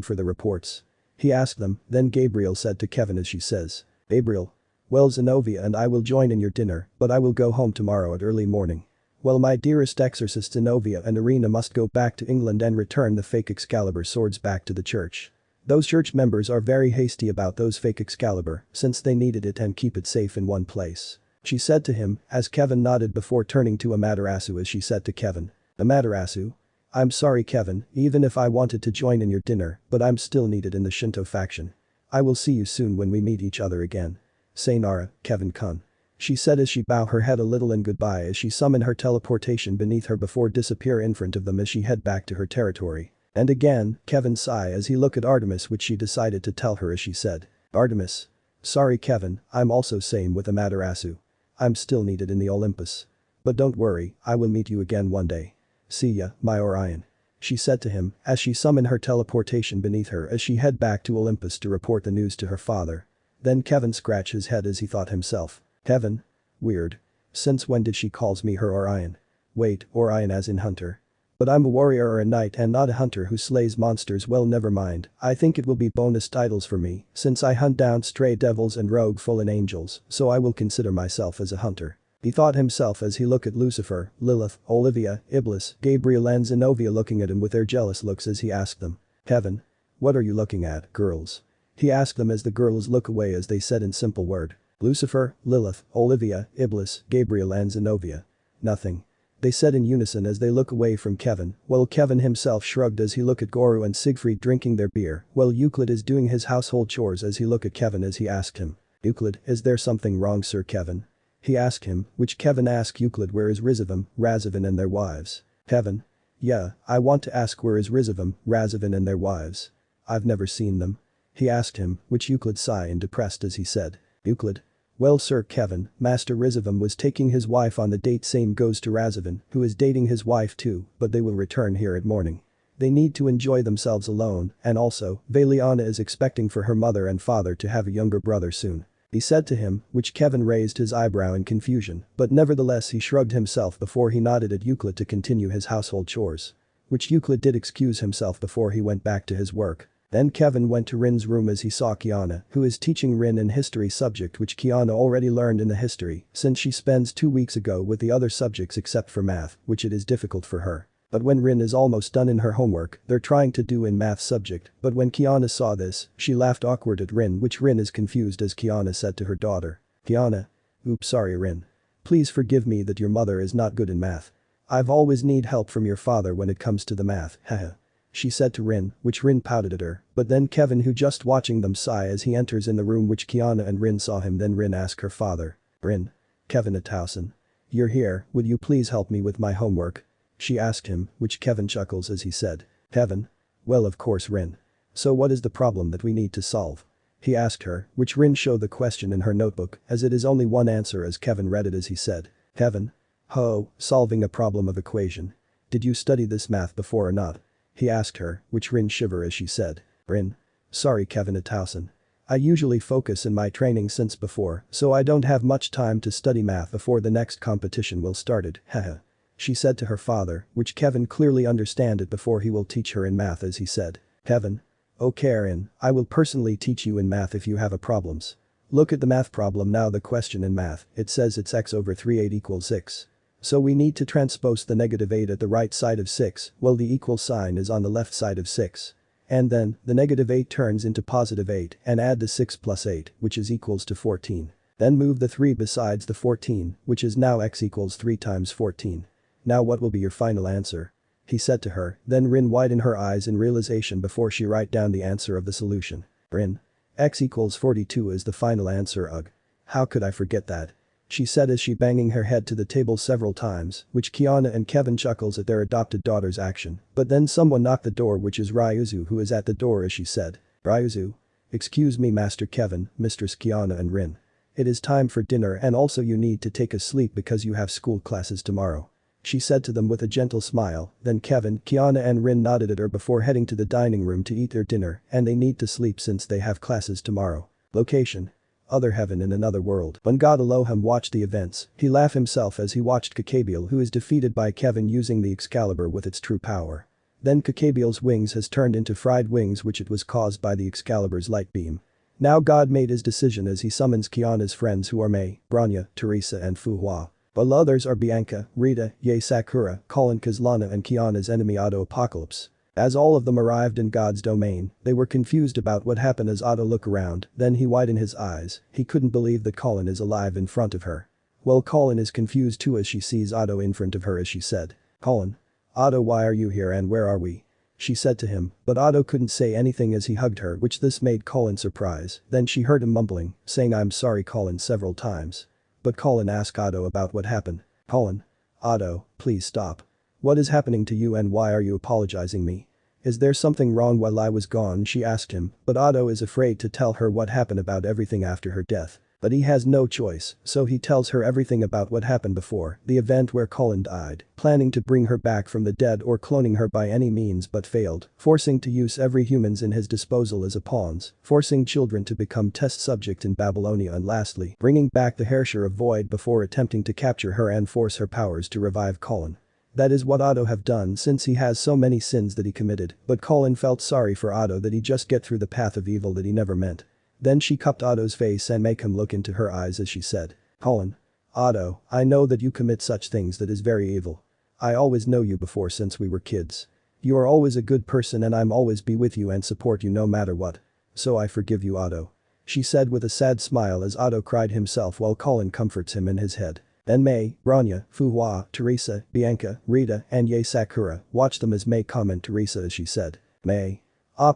for the reports? He asked them, then Gabriel said to Kevin as she says. Gabriel. Well Zenobia and I will join in your dinner, but I will go home tomorrow at early morning. Well my dearest exorcist Zenobia and Irina must go back to England and return the fake Excalibur swords back to the church. Those church members are very hasty about those fake Excalibur since they needed it and keep it safe in one place. She said to him, as Kevin nodded before turning to Amaterasu as she said to Kevin. Amaterasu. I'm sorry Kevin, even if I wanted to join in your dinner, but I'm still needed in the Shinto faction. I will see you soon when we meet each other again. Sayonara, Kevin-kun. She said as she bowed her head a little in goodbye as she summoned her teleportation beneath her before disappear in front of them as she head back to her territory. And again, Kevin sighed as he looked at Artemis which she decided to tell her as she said. Artemis. Sorry Kevin, I'm also same with Amaterasu. I'm still needed in the Olympus. But don't worry, I will meet you again one day. See ya, my Orion. She said to him as she summoned her teleportation beneath her as she head back to Olympus to report the news to her father. Then Kevin scratched his head as he thought himself. Kevin? Weird. Since when did she calls me her Orion? Wait, Orion as in hunter. But I'm a warrior or a knight and not a hunter who slays monsters. Well never mind, I think it will be bonus titles for me since I hunt down stray devils and rogue fallen angels, so I will consider myself as a hunter. He thought himself as he looked at Lucifer, Lilith, Olivia, Iblis, Gabriel and Zenobia looking at him with their jealous looks as he asked them. Kevin? What are you looking at, girls? He asked them as the girls look away as they said in simple word. Lucifer, Lilith, Olivia, Iblis, Gabriel and Zenobia. Nothing. They said in unison as they look away from Kevin, while Kevin himself shrugged as he looked at Goro and Siegfried drinking their beer, while Euclid is doing his household chores as he looked at Kevin as he asked him. Euclid, is there something wrong Sir Kevin? He asked him, which Kevin asked Euclid where is Rizavim, Razavin and their wives. Kevin. Yeah, I want to ask where is Rizavim, Razavin and their wives. I've never seen them. He asked him, which Euclid sighed and depressed as he said. Euclid. Well Sir Kevin, Master Rizavim was taking his wife on the date same goes to Razavin, who is dating his wife too, but they will return here at morning. They need to enjoy themselves alone, and also, Valiana is expecting for her mother and father to have a younger brother soon. He said to him, which Kevin raised his eyebrow in confusion, but nevertheless he shrugged himself before he nodded at Euclid to continue his household chores. Which Euclid did excuse himself before he went back to his work. Then Kevin went to Rin's room as he saw Kiana, who is teaching Rin an history subject which Kiana already learned in the history, since she spends 2 weeks ago with the other subjects except for math, which it is difficult for her. But when Rin is almost done in her homework, they're trying to do in math subject, but when Kiana saw this, she laughed awkward at Rin which Rin is confused as Kiana said to her daughter. Kiana. Oops, sorry Rin. Please forgive me that your mother is not good in math. I've always need help from your father when it comes to the math, haha. She said to Rin, which Rin pouted at her, but then Kevin who just watching them sigh as he enters in the room which Kiana and Rin saw him then Rin asked her father. Rin. Kevin Atausen. You're here, would you please help me with my homework? She asked him, which Kevin chuckles as he said. Kevin? Well of course Rin. So what is the problem that we need to solve? He asked her, which Rin showed the question in her notebook as it is only one answer as Kevin read it as he said. Kevin? Ho, solving a problem of equation. Did you study this math before or not? He asked her, which Rin shiver as she said. Rin. Sorry Kevin Atausen. I usually focus in my training since before, so I don't have much time to study math before the next competition will started, haha. She said to her father, which Kevin clearly understand it before he will teach her in math as he said. Kevin. Okay Rin, I will personally teach you in math if you have a problems. Look at the math problem now the question in math, it says it's x over 3 8 equals 6. So we need to transpose the negative 8 at the right side of 6, while the equal sign is on the left side of 6. And then, the negative 8 turns into positive 8 and add the 6 plus 8, which is equals to 14. Then move the 3 besides the 14, which is now x equals 3 times 14. Now what will be your final answer? He said to her, then Rin widened her eyes in realization before she write down the answer of the solution. Rin. X equals 42 is the final answer ugh. How could I forget that? She said as she banging her head to the table several times, which Kiana and Kevin chuckles at their adopted daughter's action, but then someone knocked the door which is Ryuzu who is at the door as she said. Ryuzu. Excuse me Master Kevin, Mistress Kiana and Rin. It is time for dinner and also you need to take a sleep because you have school classes tomorrow. She said to them with a gentle smile, then Kevin, Kiana and Rin nodded at her before heading to the dining room to eat their dinner and they need to sleep since they have classes tomorrow. Location. Other heaven in another world. When God Elohim watched the events, he laughed himself as he watched Kakabiel who is defeated by Kevin using the Excalibur with its true power. Then Kakabiel's wings has turned into fried wings which it was caused by the Excalibur's light beam. Now God made his decision as he summons Kiana's friends who are Mei, Bronya, Teresa and Fu Hua. While others are Bianca, Rita, Ye Sakura, Kiana Kaslana and Kiana's enemy Otto Apocalypse. As all of them arrived in God's domain, they were confused about what happened as Otto looked around, then he widened his eyes, he couldn't believe that Colin is alive in front of her. Well Colin is confused too as she sees Otto in front of her as she said. Colin. Otto why are you here and where are we? She said to him, but Otto couldn't say anything as he hugged her which this made Colin surprise, then she heard him mumbling, saying I'm sorry Colin several times. But Colin asked Otto about what happened. Colin. Otto, please stop. What is happening to you and why are you apologizing me? Is there something wrong while I was gone she asked him, but Otto is afraid to tell her what happened about everything after her death. But he has no choice, so he tells her everything about what happened before, the event where Colin died, planning to bring her back from the dead or cloning her by any means but failed, forcing to use every humans in his disposal as a pawns, forcing children to become test subject in Babylonia and lastly, bringing back the Herrscher of Void before attempting to capture her and force her powers to revive Colin. That is what Otto have done since he has so many sins that he committed, but Colin felt sorry for Otto that he just get through the path of evil that he never meant. Then she cupped Otto's face and make him look into her eyes as she said. Colin. Otto, I know that you commit such things that is very evil. I always know you before since we were kids. You are always a good person and I'm always be with you and support you no matter what. So I forgive you Otto. She said with a sad smile as Otto cried himself while Colin comforts him in his head. Then Mei, Bronya, Fu Hua, Teresa, Bianca, Rita and Ye Sakura watched them as Mei comment Teresa as she said. Mei.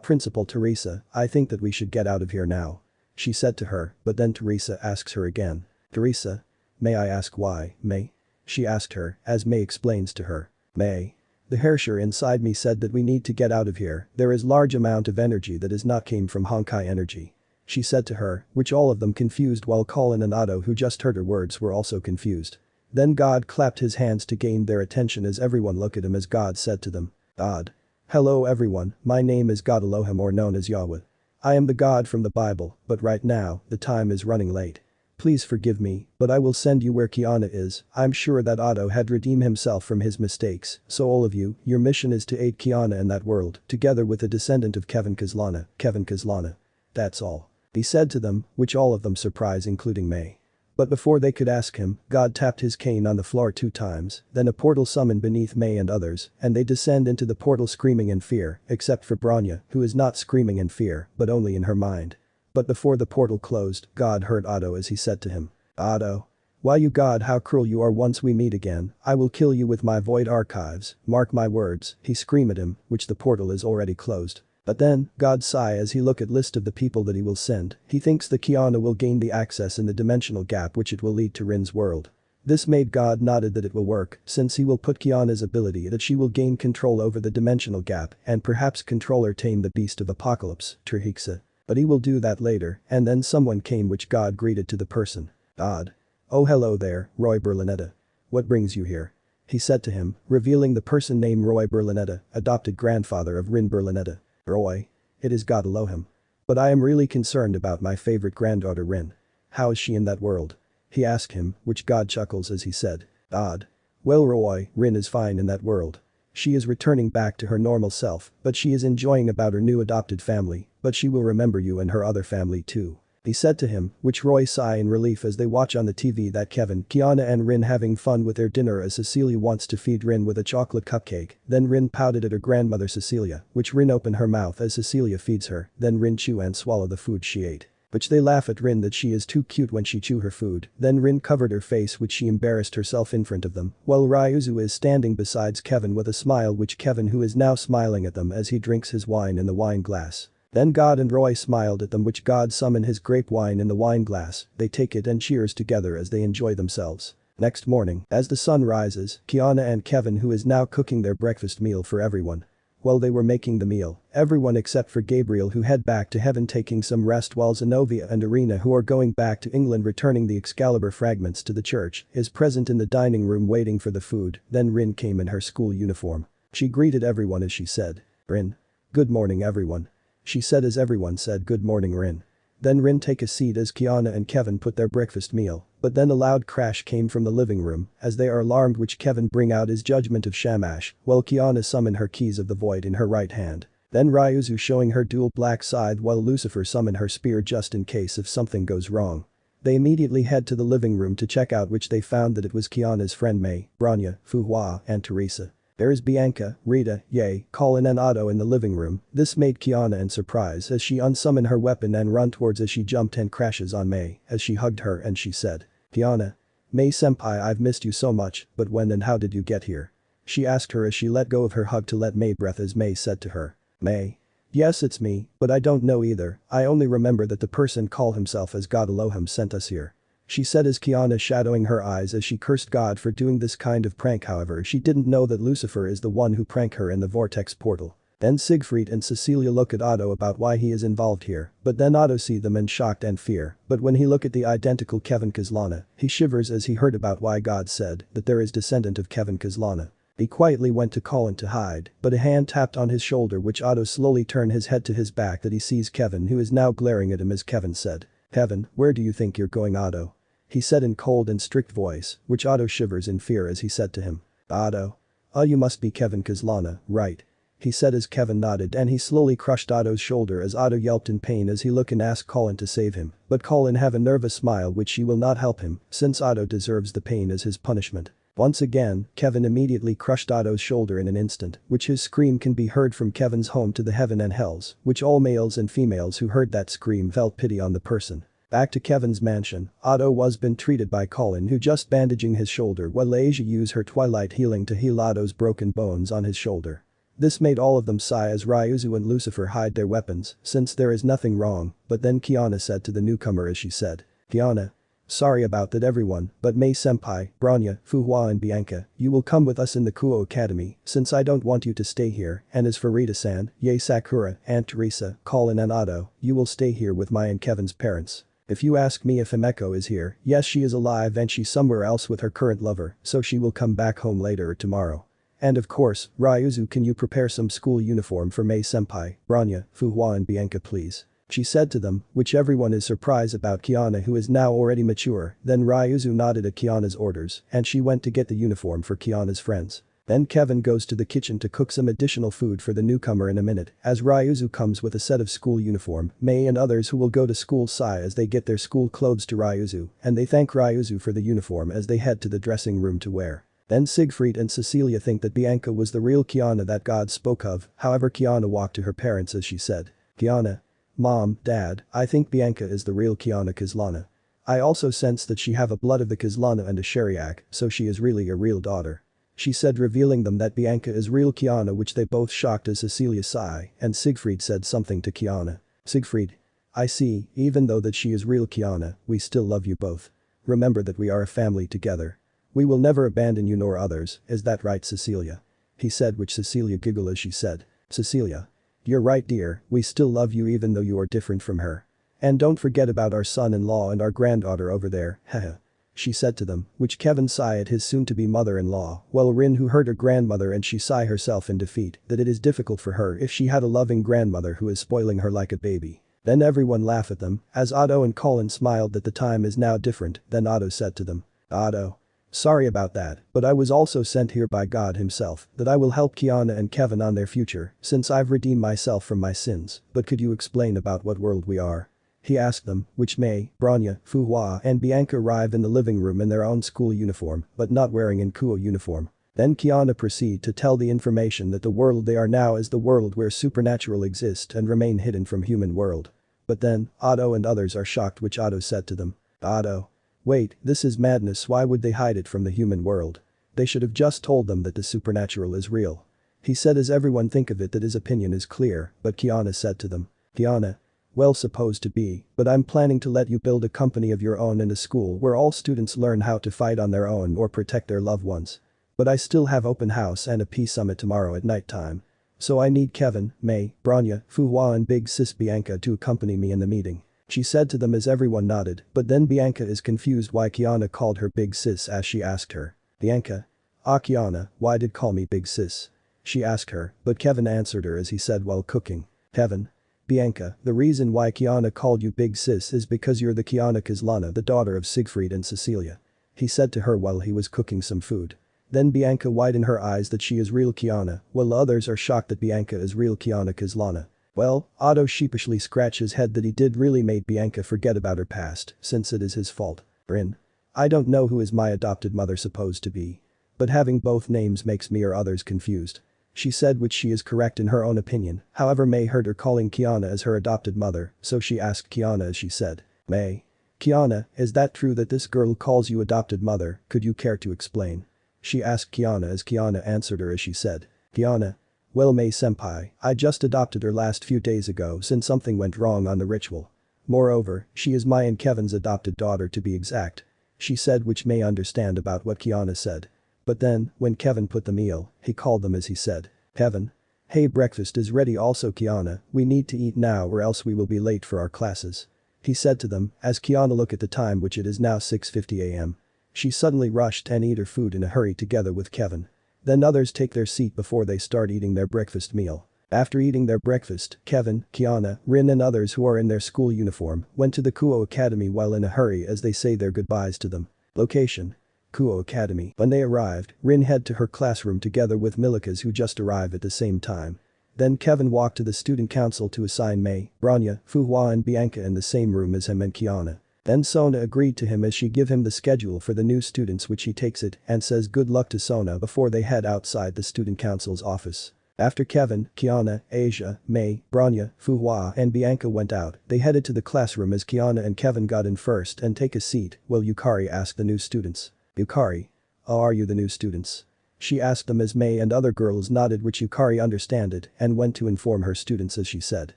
Principal Teresa, I think that we should get out of here now. She said to her, but then Teresa asks her again. Teresa. May I ask why, Mei? She asked her, as Mei explains to her. Mei. The Herrscher inside me said that we need to get out of here, there is large amount of energy that is not came from Honkai energy. She said to her, which all of them confused while Colin and Otto who just heard her words were also confused. Then God clapped his hands to gain their attention as everyone looked at him as God said to them. God. Hello everyone, my name is God Elohim or known as Yahweh. I am the God from the Bible, but right now, the time is running late. Please forgive me, but I will send you where Kiana is, I'm sure that Otto had redeemed himself from his mistakes, so all of you, your mission is to aid Kiana in that world, together with a descendant of Kevin Kaslana. That's all. He said to them, which all of them surprised including Mei. But before they could ask him, God tapped his cane on the floor 2 times, then a portal summoned beneath Mei and others, and they descend into the portal screaming in fear, except for Bronya, who is not screaming in fear, but only in her mind. But before the portal closed, God heard Otto as he said to him. Otto. Why you God, how cruel you are. Once we meet again, I will kill you with my void archives, mark my words, he scream at him, which the portal is already closed. But then, God sigh as he look at list of the people that he will send, he thinks the Kiana will gain the access in the dimensional gap which it will lead to Rin's world. This made God nodded that it will work, since he will put Kiana's ability that she will gain control over the dimensional gap and perhaps control or tame the beast of apocalypse, Trihiksa. But he will do that later, and then someone came which God greeted to the person. God. Oh hello there, Roy Berlinetta. What brings you here? He said to him, revealing the person named Roy Berlinetta, adopted grandfather of Rin Berlinetta. Roy. It is God Elohim. But I am really concerned about my favorite granddaughter Rin. How is she in that world? He asked him, which God chuckles as he said. God. Well Roy, Rin is fine in that world. She is returning back to her normal self, but she is enjoying about her new adopted family, but she will remember you and her other family too. He said to him, which Roy sigh in relief as they watch on the TV that Kevin, Kiana and Rin having fun with their dinner as Cecilia wants to feed Rin with a chocolate cupcake, then Rin pouted at her grandmother Cecilia, which Rin open her mouth as Cecilia feeds her, then Rin chew and swallow the food she ate. Which they laugh at Rin that she is too cute when she chew her food, then Rin covered her face which she embarrassed herself in front of them, while Ryuzu is standing besides Kevin with a smile which Kevin who is now smiling at them as he drinks his wine in the wine glass. Then God and Roy smiled at them which God summon his grape wine in the wine glass, they take it and cheers together as they enjoy themselves. Next morning, as the sun rises, Kiana and Kevin who is now cooking their breakfast meal for everyone. While they were making the meal, everyone except for Gabriel who head back to heaven taking some rest while Zenobia and Irina who are going back to England returning the Excalibur fragments to the church is present in the dining room waiting for the food, then Rin came in her school uniform. She greeted everyone as she said, Rin. Good morning everyone. She said as everyone said good morning Rin. Then Rin take a seat as Kiana and Kevin put their breakfast meal, but then a loud crash came from the living room as they are alarmed which Kevin bring out his judgment of Shamash while Kiana summon her keys of the void in her right hand. Then Ryuzu showing her dual black scythe while Lucifer summon her spear just in case if something goes wrong. They immediately head to the living room to check out which they found that it was Kiana's friend May, Branya, Fuhua and Teresa. There is Bianca, Rita, Ye, Colin and Otto in the living room. This made Kiana in surprise as she unsummon her weapon and run towards as she jumped and crashes on May as she hugged her and she said, Kiana. May senpai I've missed you so much, but when and how did you get here? She asked her as she let go of her hug to let May breath as May said to her, May. Yes it's me, but I don't know either, I only remember that the person called himself as God Elohim sent us here. She said as Kiana shadowing her eyes as she cursed God for doing this kind of prank however she didn't know that Lucifer is the one who prank her in the vortex portal. Then Siegfried and Cecilia look at Otto about why he is involved here, but then Otto see them in shock and fear, but when he look at the identical Kevin Kaslana, he shivers as he heard about why God said that there is descendant of Kevin Kaslana. He quietly went to Colin to hide, but a hand tapped on his shoulder which Otto slowly turned his head to his back that he sees Kevin who is now glaring at him as Kevin said. Kevin, where do you think you're going Otto? He said in cold and strict voice, which Otto shivers in fear as he said to him. Otto. Oh you must be Kevin Kaslana, right? He said as Kevin nodded and he slowly crushed Otto's shoulder as Otto yelped in pain as he looked and asked Colin to save him, but Colin have a nervous smile which she will not help him since Otto deserves the pain as his punishment. Once again, Kevin immediately crushed Otto's shoulder in an instant, which his scream can be heard from Kevin's home to the heaven and hells, which all males and females who heard that scream felt pity on the person. Back to Kevin's mansion, Otto was been treated by Colin who just bandaging his shoulder while Asia used her twilight healing to heal Otto's broken bones on his shoulder. This made all of them sigh as Ryuzu and Lucifer hide their weapons since there is nothing wrong, but then Kiana said to the newcomer as she said, Kiana. Sorry about that everyone, but May senpai, Branya, Fuhua and Bianca, you will come with us in the Kuo Academy since I don't want you to stay here and as for Rita-san, Ye Sakura, Aunt Teresa, Colin and Otto, you will stay here with my and Kevin's parents. If you ask me if Himeko is here, yes she is alive and she's somewhere else with her current lover, so she will come back home later or tomorrow. And of course, Ryuzu can you prepare some school uniform for May senpai, Branya, Fuhua and Bianca please. She said to them, which everyone is surprised about Kiana who is now already mature, then Ryuzu nodded at Kiana's orders and she went to get the uniform for Kiana's friends. Then Kevin goes to the kitchen to cook some additional food for the newcomer in a minute as Ryuzu comes with a set of school uniform, May and others who will go to school sigh as they get their school clothes to Ryuzu and they thank Ryuzu for the uniform as they head to the dressing room to wear. Then Siegfried and Cecilia think that Bianca was the real Kiana that God spoke of, however Kiana walked to her parents as she said, Kiana. Mom, Dad, I think Bianca is the real Kiana Kaslana. I also sense that she have a blood of the Kaslana and a Sheriak, so she is really a real daughter. She said, revealing them that Bianca is real Kiana, which they both shocked as Cecilia sighed, and Siegfried said something to Kiana. Siegfried. I see, even though that she is real Kiana, we still love you both. Remember that we are a family together. We will never abandon you nor others, is that right, Cecilia? He said, which Cecilia giggled as she said. Cecilia. You're right, dear, we still love you even though you are different from her. And don't forget about our son-in-law and our granddaughter over there, haha. She said to them, which Kevin sighed at his soon-to-be mother-in-law, while Rin, who heard her grandmother and she sighed herself in defeat, that it is difficult for her if she had a loving grandmother who is spoiling her like a baby. Then everyone laughed at them, as Otto and Colin smiled that the time is now different, then Otto said to them. Otto. Sorry about that, but I was also sent here by God himself, that I will help Kiana and Kevin on their future, since I've redeemed myself from my sins, but could you explain about what world we are? He asked them, which May, Bronya, Fuhua and Bianca arrived in the living room in their own school uniform, but not wearing an Kuo uniform. Then Kiana proceeded to tell the information that the world they are now is the world where supernatural exists and remain hidden from human world. But then, Otto and others are shocked, which Otto said to them. Otto. Wait, this is madness, why would they hide it from the human world? They should have just told them that the supernatural is real. He said as everyone think of it that his opinion is clear, but Kiana said to them. Kiana. Well, supposed to be, but I'm planning to let you build a company of your own in a school where all students learn how to fight on their own or protect their loved ones. But I still have open house and a peace summit tomorrow at night time. So I need Kevin, May, Bronya, Fuhua and Big Sis Bianca to accompany me in the meeting. She said to them as everyone nodded, but then Bianca is confused why Kiana called her Big Sis as she asked her. Bianca. Ah, Kiana, why did call me Big Sis? She asked her, but Kevin answered her as he said while cooking. Kevin. Bianca, the reason why Kiana called you Big Sis is because you're the Kiana Kaslana, the daughter of Siegfried and Cecilia. He said to her while he was cooking some food. Then Bianca widened her eyes that she is real Kiana, while others are shocked that Bianca is real Kiana Kaslana. Well, Otto sheepishly scratched his head that he did really made Bianca forget about her past, since it is his fault. Rin. I don't know who is my adopted mother supposed to be. But having both names makes me or others confused. She said, which she is correct in her own opinion, however May heard her calling Kiana as her adopted mother, so she asked Kiana as she said. May. Kiana, is that true that this girl calls you adopted mother, could you care to explain? She asked Kiana as Kiana answered her as she said. Kiana. Well, May senpai, I just adopted her last few days ago since something went wrong on the ritual. Moreover, she is my and Kevin's adopted daughter to be exact. She said, which May understand about what Kiana said. But then, when Kevin put the meal, he called them as he said. Kevin. Hey, breakfast is ready also Kiana, we need to eat now or else we will be late for our classes. He said to them, as Kiana looked at the time which it is now 6:50 am. She suddenly rushed and ate her food in a hurry together with Kevin. Then others take their seat before they start eating their breakfast meal. After eating their breakfast, Kevin, Kiana, Rin and others who are in their school uniform went to the Kuo Academy while in a hurry as they say their goodbyes to them. Location. Kuo Academy. When they arrived, Rin head to her classroom together with Milikas who just arrived at the same time. Then Kevin walked to the student council to assign May, Bronya, Fuhua and Bianca in the same room as him and Kiana. Then Sona agreed to him as she give him the schedule for the new students which he takes it and says good luck to Sona before they head outside the student council's office. After Kevin, Kiana, Asia, May, Bronya, Fuhua and Bianca went out, they headed to the classroom as Kiana and Kevin got in first and take a seat while Yukari asked the new students. Yukari. Oh, are you the new students? She asked them as May and other girls nodded which Yukari understood and went to inform her students as she said.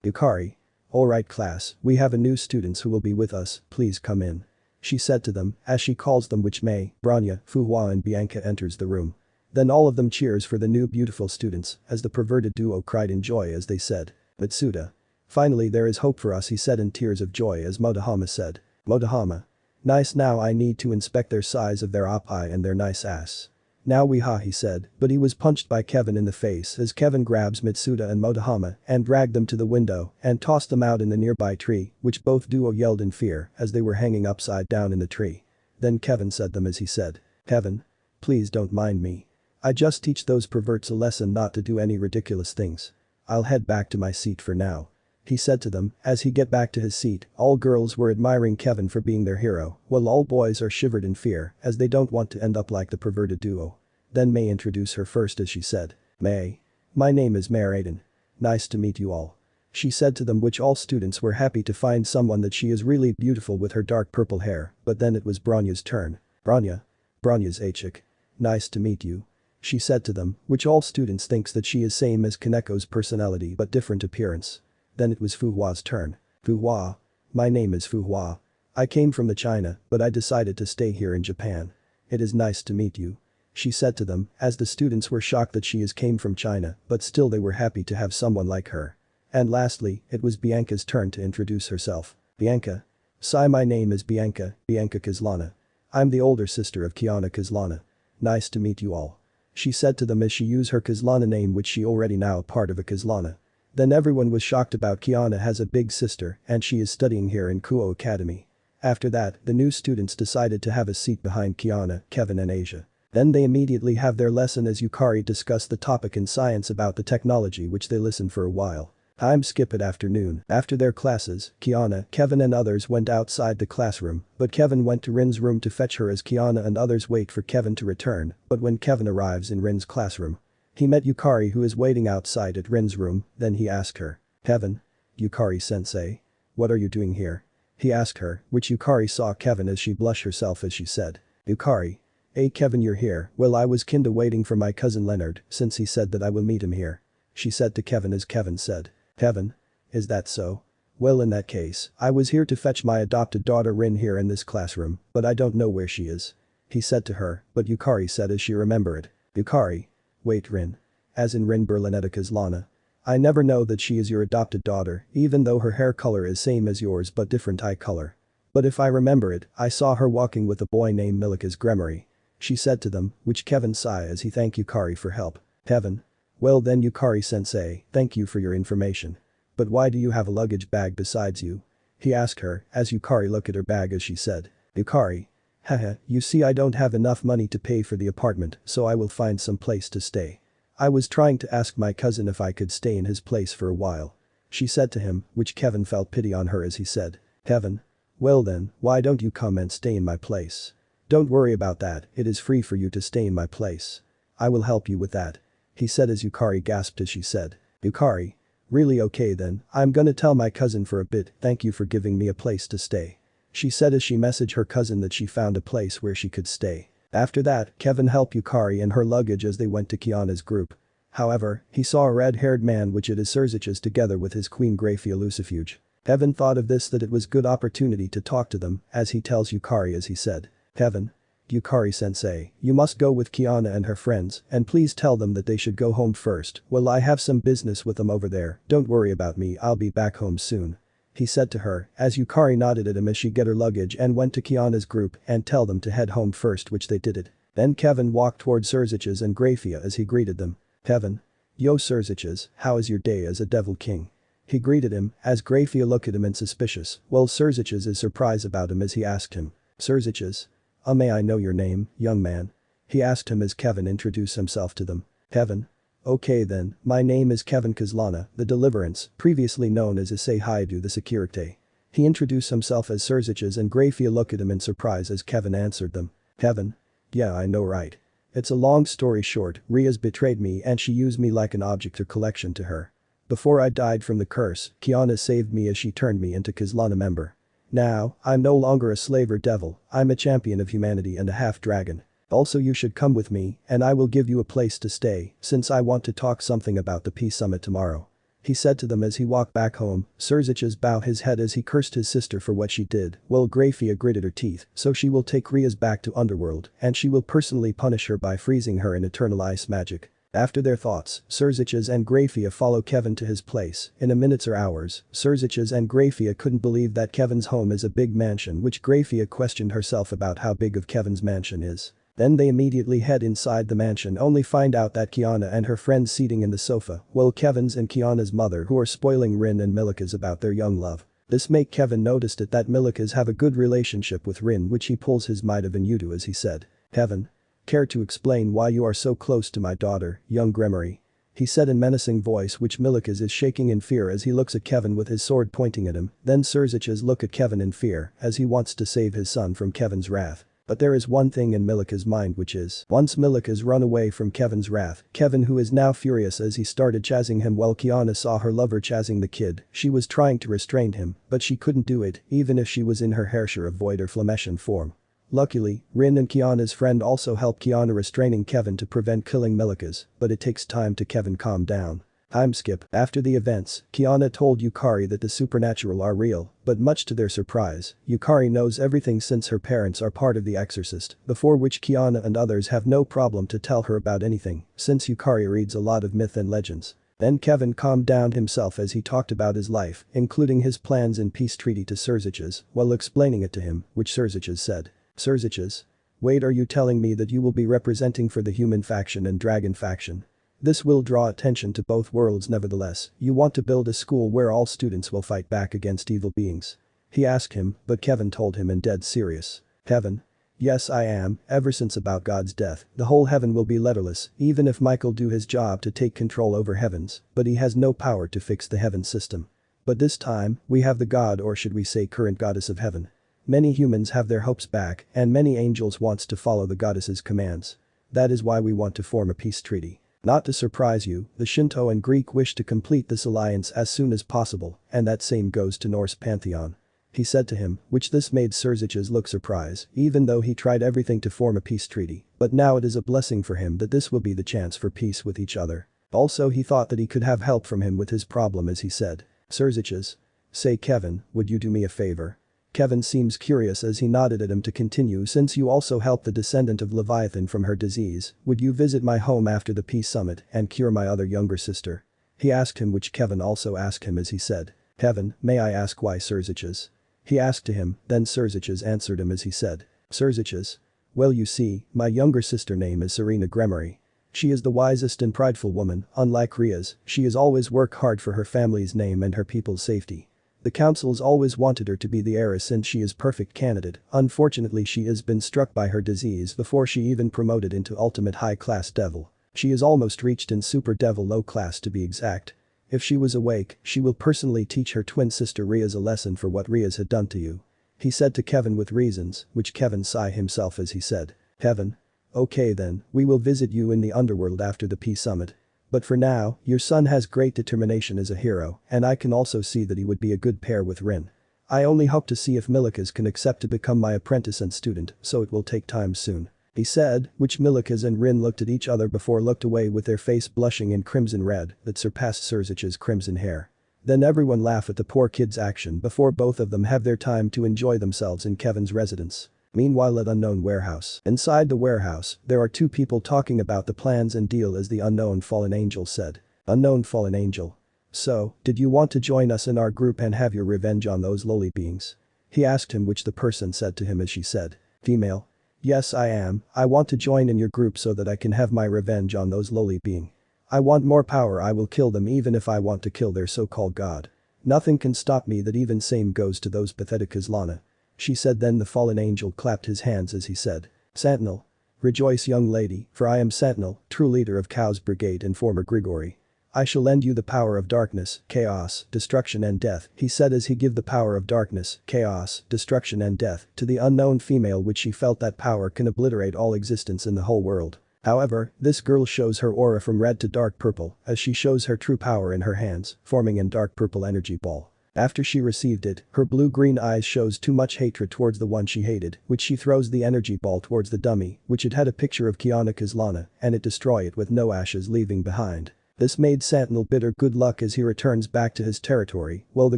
Yukari. Alright class, we have a new students who will be with us, please come in. She said to them as she calls them which May, Bronya, Fuhua and Bianca enters the room. Then all of them cheers for the new beautiful students as the perverted duo cried in joy as they said. Mitsuda. Finally there is hope for us he said in tears of joy as Motohama said. Motohama. Nice now I need to inspect their size of their oppi and their nice ass. Now we ha he said, but he was punched by Kevin in the face as Kevin grabs Mitsuda and Motohama and dragged them to the window and tossed them out in the nearby tree, which both duo yelled in fear as they were hanging upside down in the tree. Then Kevin said them as he said. Kevin. Please don't mind me. I just teach those perverts a lesson not to do any ridiculous things. I'll head back to my seat for now. He said to them as he get back to his seat, all girls were admiring Kevin for being their hero, while all boys are shivered in fear as they don't want to end up like the perverted duo. Then May introduced her first as she said. May. My name is Mare Aiden. Nice to meet you all. She said to them, which all students were happy to find someone that she is really beautiful with her dark purple hair, but then it was Bronya's turn. Bronya. Bronya's Achik. Nice to meet you. She said to them, which all students thinks that she is same as Kaneko's personality but different appearance. Then it was Fu Hua's turn. Fu Hua. My name is Fu Hua. I came from the China, but I decided to stay here in Japan. It is nice to meet you. She said to them, as the students were shocked that she came from China, but still they were happy to have someone like her. And lastly, it was Bianca's turn to introduce herself. Bianca. Sai, my name is Bianca Kaslana. I'm the older sister of Kiana Kaslana. Nice to meet you all. She said to them as she used her Kaslana name, which she already now part of a Kaslana. Then everyone was shocked about Kiana has a big sister and she is studying here in Kuo Academy. After that, the new students decided to have a seat behind Kiana, Kevin and Asia. Then they immediately have their lesson as Yukari discussed the topic in science about the technology, which they listened for a while. Time skip at afternoon. After their classes, Kiana, Kevin and others went outside the classroom, but Kevin went to Rin's room to fetch her as Kiana and others wait for Kevin to return, but when Kevin arrives in Rin's classroom, he met Yukari, who is waiting outside at Rin's room. Then he asked her, Kevin? Yukari-sensei? What are you doing here? He asked her, which Yukari saw Kevin as she blushed herself as she said, Yukari. Hey Kevin, you're here. Well, I was kinda waiting for my cousin Leonard since he said that I will meet him here. She said to Kevin as Kevin said, Kevin? Is that so? Well, in that case, I was here to fetch my adopted daughter Rin here in this classroom, but I don't know where she is. He said to her, but Yukari said as she remembered. Yukari. Wait, Rin. As in Rin Berlinetta Kaslana. I never know that she is your adopted daughter, even though her hair color is same as yours but different eye color. But if I remember it, I saw her walking with a boy named Milika's Gremory. She said to them, which Kevin sighed as he thanked Yukari for help. Kevin. Well then, Yukari-sensei, thank you for your information. But why do you have a luggage bag besides you? He asked her, as Yukari looked at her bag as she said. Yukari. Haha, you see I don't have enough money to pay for the apartment, so I will find some place to stay. I was trying to ask my cousin if I could stay in his place for a while. She said to him, which Kevin felt pity on her as he said. Kevin. Well then, why don't you come and stay in my place? Don't worry about that, it is free for you to stay in my place. I will help you with that. He said as Yukari gasped as she said. Yukari. Really, okay then, I'm gonna tell my cousin for a bit, thank you for giving me a place to stay. She said as she messaged her cousin that she found a place where she could stay. After that, Kevin helped Yukari and her luggage as they went to Kiana's group. However, he saw a red-haired man, which it is Surzich's, together with his queen Graphia Lucifuge. Kevin thought of this that it was good opportunity to talk to them, as he tells Yukari as he said. Kevin. Yukari-sensei, you must go with Kiana and her friends, and please tell them that they should go home first. Well, I have some business with them over there, don't worry about me, I'll be back home soon. He said to her, as Yukari nodded at him as she get her luggage and went to Kiana's group and tell them to head home first, which they did it. Then Kevin walked toward Surzich's and Graphia as he greeted them. Kevin. Yo Surzich's, how is your day as a devil king? He greeted him, as Graphia looked at him and suspicious. Well, Surzich's is surprised about him as he asked him. Surzich's. May I know your name, young man? He asked him as Kevin introduced himself to them. Kevin. Okay then, my name is Kevin Kaslana, the Deliverance, previously known as Issei Haidu the Securite. He introduced himself as Surzich's and Graphia looked at him in surprise as Kevin answered them. Kevin. Yeah, I know, right. It's a long story short, Rias betrayed me and she used me like an object of collection to her. Before I died from the curse, Kiana saved me as she turned me into Kaslana member. Now, I'm no longer a slave or devil, I'm a champion of humanity and a half-dragon. Also, you should come with me, and I will give you a place to stay, since I want to talk something about the peace summit tomorrow. He said to them as he walked back home. Surzich's bowed his head as he cursed his sister for what she did, while Graphia gritted her teeth, so she will take Rias back to Underworld, and she will personally punish her by freezing her in eternal ice magic. After their thoughts, Surzich's and Graphia follow Kevin to his place. In a minutes or hours, Surzich's and Graphia couldn't believe that Kevin's home is a big mansion, which Graphia questioned herself about how big of Kevin's mansion is. Then they immediately head inside the mansion, only find out that Kiana and her friends seating in the sofa, while Kevin's and Kiana's mother who are spoiling Rin and Milika's about their young love. This make Kevin noticed it that Milika's have a good relationship with Rin, which he pulls his might of Inudu as he said. Kevin. Care to explain why you are so close to my daughter, young Gremory? He said in menacing voice, which Milika's is shaking in fear as he looks at Kevin with his sword pointing at him. Then Surzich's look at Kevin in fear as he wants to save his son from Kevin's wrath. But there is one thing in Milika's mind, which is, once Milika's run away from Kevin's wrath, Kevin, who is now furious as he started chasing him while Kiana saw her lover chasing the kid, she was trying to restrain him, but she couldn't do it, even if she was in her Herrscher of Void or Flameshan form. Luckily, Rin and Kiana's friend also help Kiana restraining Kevin to prevent killing Milika's, but it takes time to Kevin calm down. Time skip. After the events, Kiana told Yukari that the supernatural are real, but much to their surprise, Yukari knows everything since her parents are part of the Exorcist, before which Kiana and others have no problem to tell her about anything, since Yukari reads a lot of myth and legends. Then Kevin calmed down himself as he talked about his life, including his plans in peace treaty to Serziches, while explaining it to him, which Serziches said. Serziches? Wait, are you telling me that you will be representing for the human faction and dragon faction? This will draw attention to both worlds. Nevertheless, you want to build a school where all students will fight back against evil beings. He asked him, but Kevin told him in dead serious. Kevin? Yes, I am. Ever since about God's death, the whole heaven will be letterless, even if Michael do his job to take control over heavens, but he has no power to fix the heaven system. But this time, we have the god, or should we say current goddess of heaven. Many humans have their hopes back, and many angels wants to follow the goddess's commands. That is why we want to form a peace treaty. Not to surprise you, the Shinto and Greek wish to complete this alliance as soon as possible, and that same goes to Norse pantheon. He said to him, which this made Serziches look surprised, even though he tried everything to form a peace treaty, but now it is a blessing for him that this will be the chance for peace with each other. Also he thought that he could have help from him with his problem as he said. Serziches? Say Kevin, would you do me a favor? Kevin seems curious as he nodded at him to continue. Since you also helped the descendant of Leviathan from her disease, would you visit my home after the peace summit and cure my other younger sister? He asked him, which Kevin also asked him as he said. Kevin, may I ask why Serziches? He asked to him, then Serziches answered him as he said. Serziches? Well, you see, my younger sister name is Serena Gremory. She is the wisest and prideful woman. Unlike Rias, she has always worked hard for her family's name and her people's safety. The council's always wanted her to be the heiress since she is perfect candidate. Unfortunately, she has been struck by her disease before she even promoted into ultimate high-class devil. She is almost reached in super devil low class to be exact. If she was awake, she will personally teach her twin sister Rias a lesson for what Rias had done to you. He said to Kevin with reasons, which Kevin sighed himself as he said. Kevin? Okay then, we will visit you in the underworld after the peace summit. But for now, your son has great determination as a hero, and I can also see that he would be a good pair with Rin. I only hope to see if Milikas can accept to become my apprentice and student, so it will take time soon. He said, which Milikas and Rin looked at each other before looked away with their face blushing in crimson red that surpassed Serzich's crimson hair. Then everyone laugh at the poor kid's action before both of them have their time to enjoy themselves in Kevin's residence. Meanwhile at unknown warehouse. Inside the warehouse, there are two people talking about the plans and deal as the unknown fallen angel said. Unknown fallen angel. So, did you want to join us in our group and have your revenge on those lowly beings? He asked him, which the person said to him as she said. Female. Yes, I am. I want to join in your group so that I can have my revenge on those lowly beings. I want more power. I will kill them even if I want to kill their so-called god. Nothing can stop me. That even same goes to those pathetic Kaslana. She said. Then the fallen angel clapped his hands as he said. Sentinel. Rejoice young lady, for I am Sentinel, true leader of Chaos Brigade and former Grigori. I shall lend you the power of darkness, chaos, destruction and death, he said as he gave the power of darkness, chaos, destruction and death to the unknown female, which she felt that power can obliterate all existence in the whole world. However, this girl shows her aura from red to dark purple as she shows her true power in her hands, forming in dark purple energy ball. After she received it, her blue-green eyes shows too much hatred towards the one she hated, which she throws the energy ball towards the dummy, which it had a picture of Kiana Kaslana, and it destroy it with no ashes leaving behind. This made Sentinel bitter good luck as he returns back to his territory, while the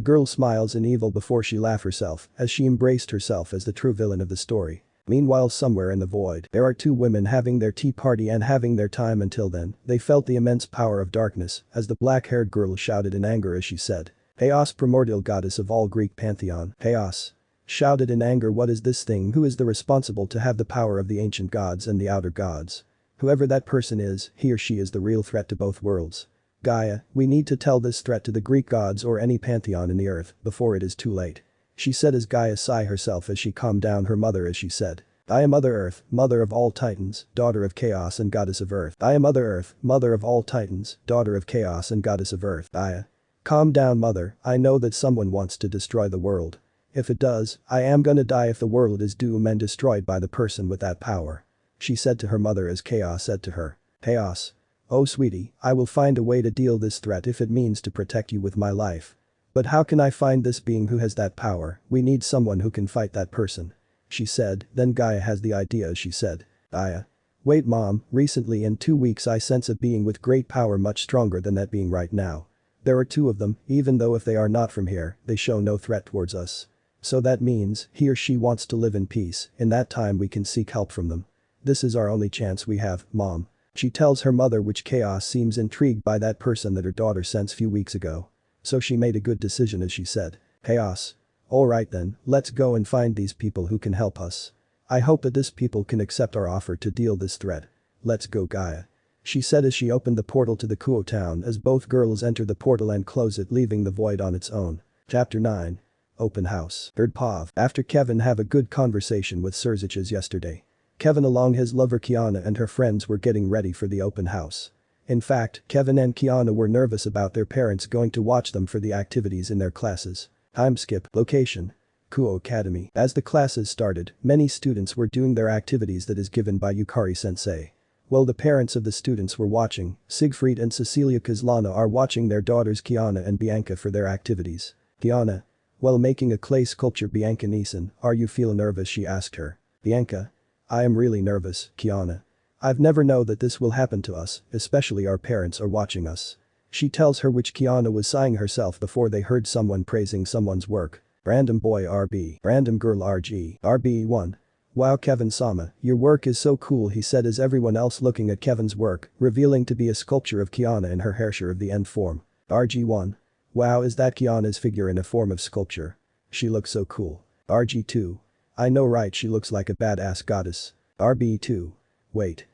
girl smiles in evil before she laugh herself as she embraced herself as the true villain of the story. Meanwhile somewhere in the void, there are two women having their tea party and having their time. Until then, they felt the immense power of darkness as the black-haired girl shouted in anger as she said. Chaos, primordial goddess of all Greek pantheon, Chaos. Shouted in anger, what is this thing? Who is the responsible to have the power of the ancient gods and the outer gods? Whoever that person is, he or she is the real threat to both worlds. Gaia, we need to tell this threat to the Greek gods or any pantheon in the earth before it is too late. She said as Gaia sighed herself as she calmed down her mother as she said. I am Mother Earth, mother of all titans, daughter of chaos and goddess of earth. I am Mother Earth, mother of all titans, daughter of chaos and goddess of earth. Gaia. Calm down mother, I know that someone wants to destroy the world. If it does, I am gonna die if the world is doomed and destroyed by the person with that power. She said to her mother as Chaos said to her. Chaos. Oh sweetie, I will find a way to deal this threat if it means to protect you with my life. But how can I find this being who has that power? We need someone who can fight that person. She said, then Gaia has the idea she said. Gaia. Wait mom, recently in 2 weeks I sense a being with great power much stronger than that being right now. There are 2 of them, even though if they are not from here, they show no threat towards us. So that means, he or she wants to live in peace, in that time we can seek help from them. This is our only chance we have, mom. She tells her mother which Chaos seems intrigued by that person that her daughter sensed few weeks ago. So she made a good decision as she said. Chaos. Alright then, let's go and find these people who can help us. I hope that this people can accept our offer to deal this threat. Let's go Gaia. She said as she opened the portal to the Kuo town as both girls enter the portal and close it leaving the void on its own. Chapter 9. Open house. Third Pav. After Kevin have a good conversation with Surziches yesterday. Kevin along his lover Kiana and her friends were getting ready for the open house. In fact, Kevin and Kiana were nervous about their parents going to watch them for the activities in their classes. Time skip. Location. Kuo Academy. As the classes started, many students were doing their activities that is given by Yukari-sensei. While the parents of the students were watching, Siegfried and Cecilia Kaslana are watching their daughters Kiana and Bianca for their activities. Kiana. While making a clay sculpture Bianca Neeson, are you feel nervous she asked her. Bianca. I am really nervous, Kiana. I've never know that this will happen to us, especially our parents are watching us. She tells her which Kiana was sighing herself before they heard someone praising someone's work. Random boy RB. Random girl RG. RB1. Wow Kevin-sama, your work is so cool he said as everyone else looking at Kevin's work, revealing to be a sculpture of Kiana in her Herrscher of the End form. RG1. Wow is that Kiana's figure in a form of sculpture. She looks so cool. RG2. I know right she looks like a badass goddess. RB2. Wait.